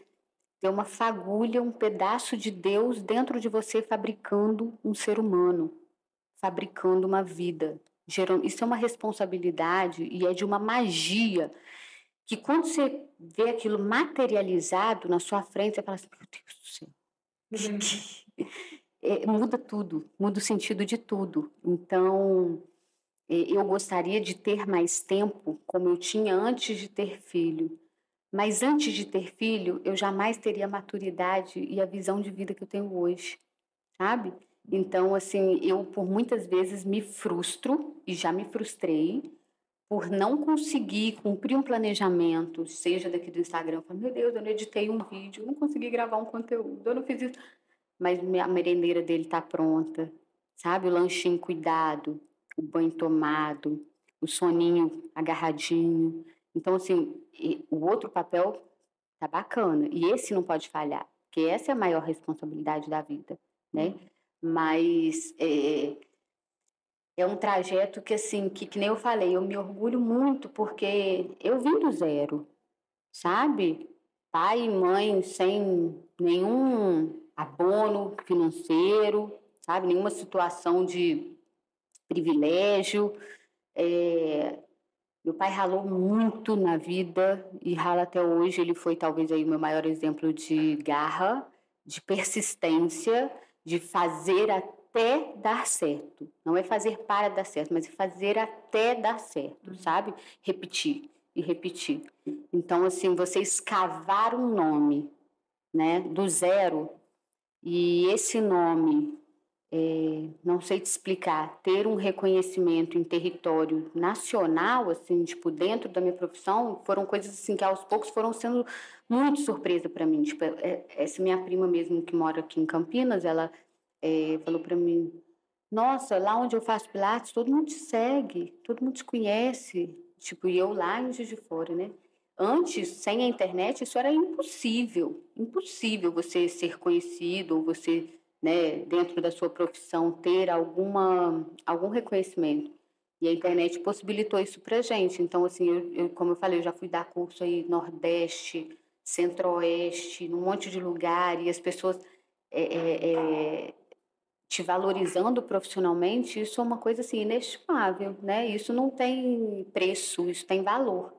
ter uma fagulha, um pedaço de Deus dentro de você fabricando um ser humano, fabricando uma vida. Isso é uma responsabilidade e é de uma magia que quando você vê aquilo materializado na sua frente, você fala assim, meu Deus do céu. Muda tudo, muda o sentido de tudo. Então, eu gostaria de ter mais tempo como eu tinha antes de ter filho. Mas antes de ter filho, eu jamais teria a maturidade e a visão de vida que eu tenho hoje, sabe? Então, assim, eu por muitas vezes me frustro, e já me frustrei, por não conseguir cumprir um planejamento, seja daqui do Instagram, eu falo, meu Deus, eu não editei um vídeo, eu não consegui gravar um conteúdo, eu não fiz isso. Mas a merendeira dele tá pronta, sabe? O lanchinho cuidado, o banho tomado, o soninho agarradinho. Então, assim, o outro papel tá bacana. E esse não pode falhar, porque essa é a maior responsabilidade da vida, né? Mas é um trajeto que, assim, que nem eu falei, eu me orgulho muito porque eu vim do zero, sabe? Pai e mãe sem nenhum abono financeiro, sabe? Nenhuma situação de privilégio. Meu pai ralou muito na vida e rala até hoje. Ele foi talvez aí o meu maior exemplo de garra, de persistência, de fazer até dar certo. Não é fazer para dar certo, mas é fazer até dar certo, sabe? Repetir e repetir. Então, assim, você escavar um nome, né, do zero, e esse nome, não sei te explicar, ter um reconhecimento em território nacional, assim, tipo, dentro da minha profissão, foram coisas assim que aos poucos foram sendo muito surpresa para mim. Tipo, essa minha prima mesmo que mora aqui em Campinas, ela falou para mim, nossa, lá onde eu faço pilates, todo mundo te segue, todo mundo te conhece. Tipo, e eu lá em Juiz de Fora, né? Antes, sem a internet, isso era impossível. Impossível você ser conhecido ou você, né, dentro da sua profissão, ter algum reconhecimento. E a internet possibilitou isso pra gente. Então, assim, como eu falei, eu já fui dar curso aí Nordeste, Centro-Oeste, num monte de lugar, e as pessoas te valorizando profissionalmente, isso é uma coisa assim inestimável, né? Isso não tem preço, isso tem valor.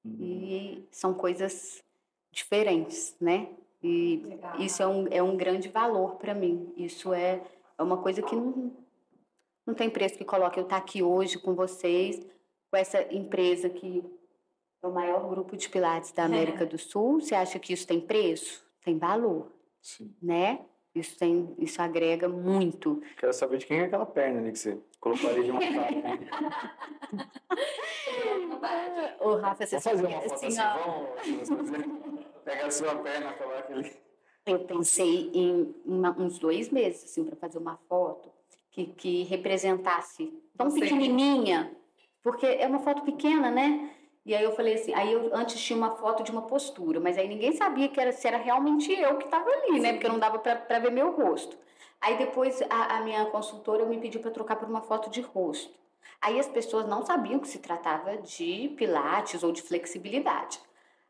E são coisas diferentes, né? E legal. Isso é um grande valor para mim. Isso é uma coisa que não tem preço que coloque. Eu estar aqui hoje com vocês, com essa empresa que é o maior grupo de pilates da América do Sul. Você acha que isso tem preço? Tem valor, sim, né? Isso agrega muito. Quero saber de quem é aquela perna ali que você colocou ali de uma cara. Ô, Rafa, você vamos fazer uma foto assim, vamos pegar a sua perna, colocar ali. Eu pensei em uns 2 meses, assim, para fazer uma foto que representasse tão pequenininha, porque é uma foto pequena, né? E aí eu falei assim, aí eu antes tinha uma foto de uma postura, mas aí ninguém sabia se era realmente eu que estava ali, né? Porque não dava para ver meu rosto. Aí depois a minha consultora me pediu para trocar por uma foto de rosto. Aí as pessoas não sabiam que se tratava de pilates ou de flexibilidade.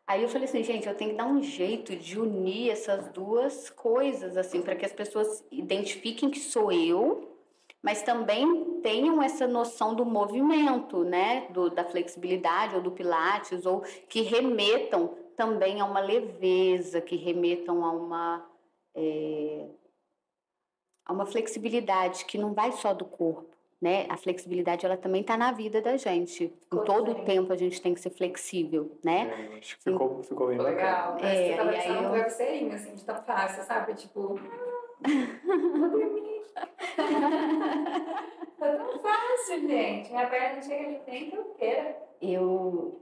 Aí eu falei assim, gente, eu tenho que dar um jeito de unir essas duas coisas, assim, para que as pessoas identifiquem que sou eu, mas também tenham essa noção do movimento, né, da flexibilidade ou do pilates, ou que remetam também a uma leveza, que remetam a uma flexibilidade que não vai só do corpo, né? A flexibilidade, ela também está na vida da gente. Em todo o tempo a gente tem que ser flexível, né? Acho que ficou bem legal. Você tá e aí um travesseirinho, assim, de tão fácil, sabe? Tipo... vou dormir. Tá tão fácil, gente. Minha perna não chega de tempo que eu queira. Eu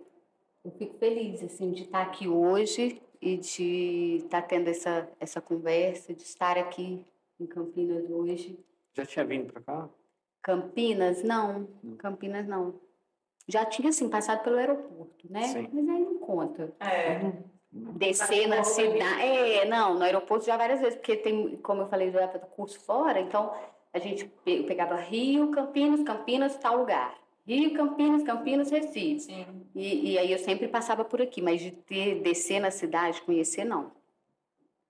fico feliz, assim, de estar aqui hoje e de estar tendo essa conversa, de estar aqui em Campinas hoje. Já tinha vindo para cá? Campinas, não. Campinas, não. Já tinha, assim, passado pelo aeroporto, né? Sim. Mas aí não conta. Descer Tá na bom, cidade. Não, no aeroporto já várias vezes, porque tem, como eu falei, já era do curso fora, então a gente pegava Rio, Campinas, tal lugar. Rio, Campinas, Recife. Sim. E aí eu sempre passava por aqui, mas de descer na cidade, conhecer, não.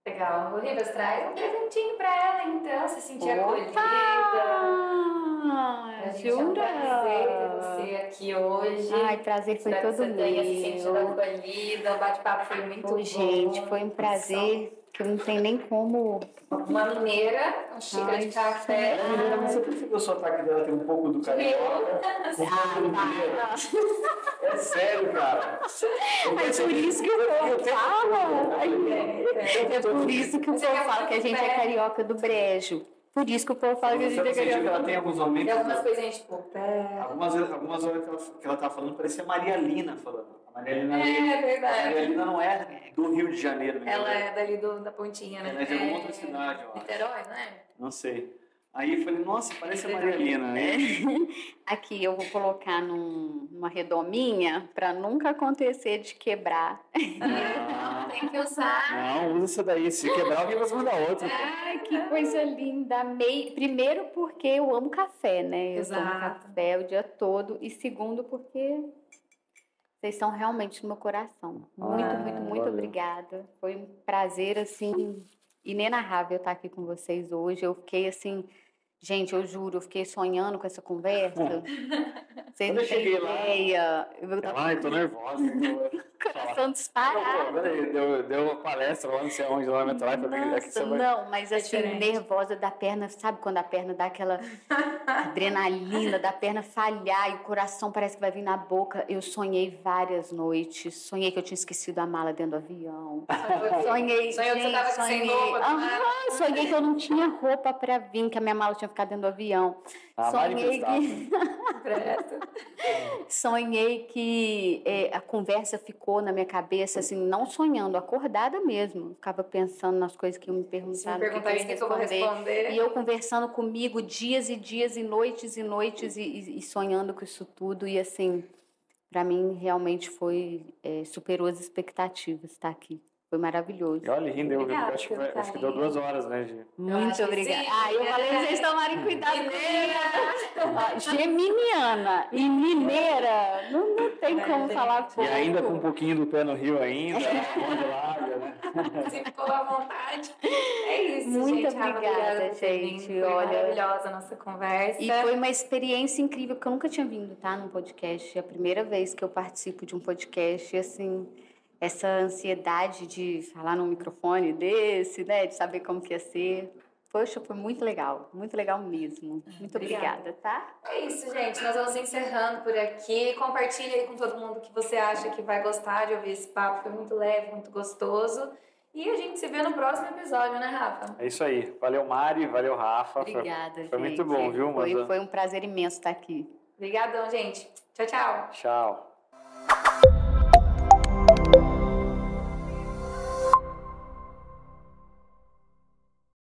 Legal. O Ribas, traz um presentinho pra ela, então, se sentir acolhida. Ah, A gente é um prazer ter jura? você aqui hoje. Ai, prazer foi Espero que todo você tenha se sentido meu. acolhida. O bate-papo foi muito bom. Gente, foi um prazer que eu não tenho nem como. Uma mineira, uma xícara de café. Menina, mas você percebeu que o sotaque dela tem um pouco do carioca? É sério, cara. É por isso que o povo fala. É por isso que o povo fala que a gente é carioca do brejo. Por isso que o povo fala que a gente é Você sentiu que ela carioca. tem alguns E momentos... algumas coisinhas, tipo, pé. Algumas horas que ela tava falando, parecia a Maria Lina falando. A Maria Lina Leite. É A Maria verdade. Lina não é do Rio de Janeiro. Né? Ela é dali da pontinha, né? Ela é de alguma outra cidade, eu acho. Niterói, não é? Não sei. Aí eu falei, nossa, parece a Maria Lina, né? Aqui eu vou colocar numa redominha para nunca acontecer de quebrar. Não, tem que usar. Não, usa essa daí. Se quebrar, alguém vai mandar outra. Ai, que coisa linda. Primeiro porque eu amo café, né? Eu tomo Exato. café o dia todo. E segundo porque vocês são realmente no meu coração. Muito valeu. obrigada. Foi um prazer, assim, inenarrável estar aqui com vocês hoje. Eu fiquei, assim... Gente, eu juro, eu fiquei sonhando com essa conversa. Vocês Quando não eu têm cheguei lá- ideia. Eu tava Ai, tô nervosa. com o coração disparado. Peraí, deu uma palestra lá, não sei aonde, lá na Metrolite, pra ver aqui Nossa, você vai... não, mas assim, diferente. nervosa da perna, sabe quando a perna dá aquela adrenalina, da perna falhar e o coração parece que vai vir na boca? Eu sonhei várias noites, sonhei que eu tinha esquecido a mala dentro do avião. Sonhei, Sonhou que você tava sem roupa, do nada. sonhei que eu não tinha roupa pra vir, que a minha mala tinha ficado dentro do avião. Sonhei que... Sonhei que a conversa ficou na minha cabeça, assim, não sonhando, acordada mesmo. Ficava pensando nas coisas que eu me perguntaram. Se me perguntar isso, o que eu vou responder? E eu conversando comigo dias e dias e noites e sonhando com isso tudo. E assim, para mim realmente superou as expectativas estar aqui. Foi maravilhoso. E olha, lindo, Obrigada acho pelo que deu 2 horas, né, Gi? Muito acho que obrigada. sim. Eu falei pra vocês tomarem cuidado comigo. Ó, geminiana e mineira, não tem como falar pouco. E ainda com um pouquinho do pé no rio ainda, bom de lábia, né? Se ficou à vontade. É isso, Muito gente. Rafa, obrigada, por ter vindo. gente. Foi Olha, maravilhosa a nossa conversa. e foi uma experiência incrível, porque eu nunca tinha vindo, tá, num podcast. É a primeira vez que eu participo de um podcast, e assim, essa ansiedade de falar num microfone desse, né, de saber como que ia ser. Poxa, foi muito legal mesmo. Muito obrigada, tá? É isso, gente. Nós vamos encerrando por aqui. Compartilhe aí com todo mundo que você acha que vai gostar de ouvir esse papo. Foi muito leve, muito gostoso. E a gente se vê no próximo episódio, né, Rafa? É isso aí. Valeu, Mari. Valeu, Rafa. Obrigada, gente. Foi muito bom, viu, Foi um prazer imenso estar aqui. Obrigadão, gente. Tchau, tchau. Tchau.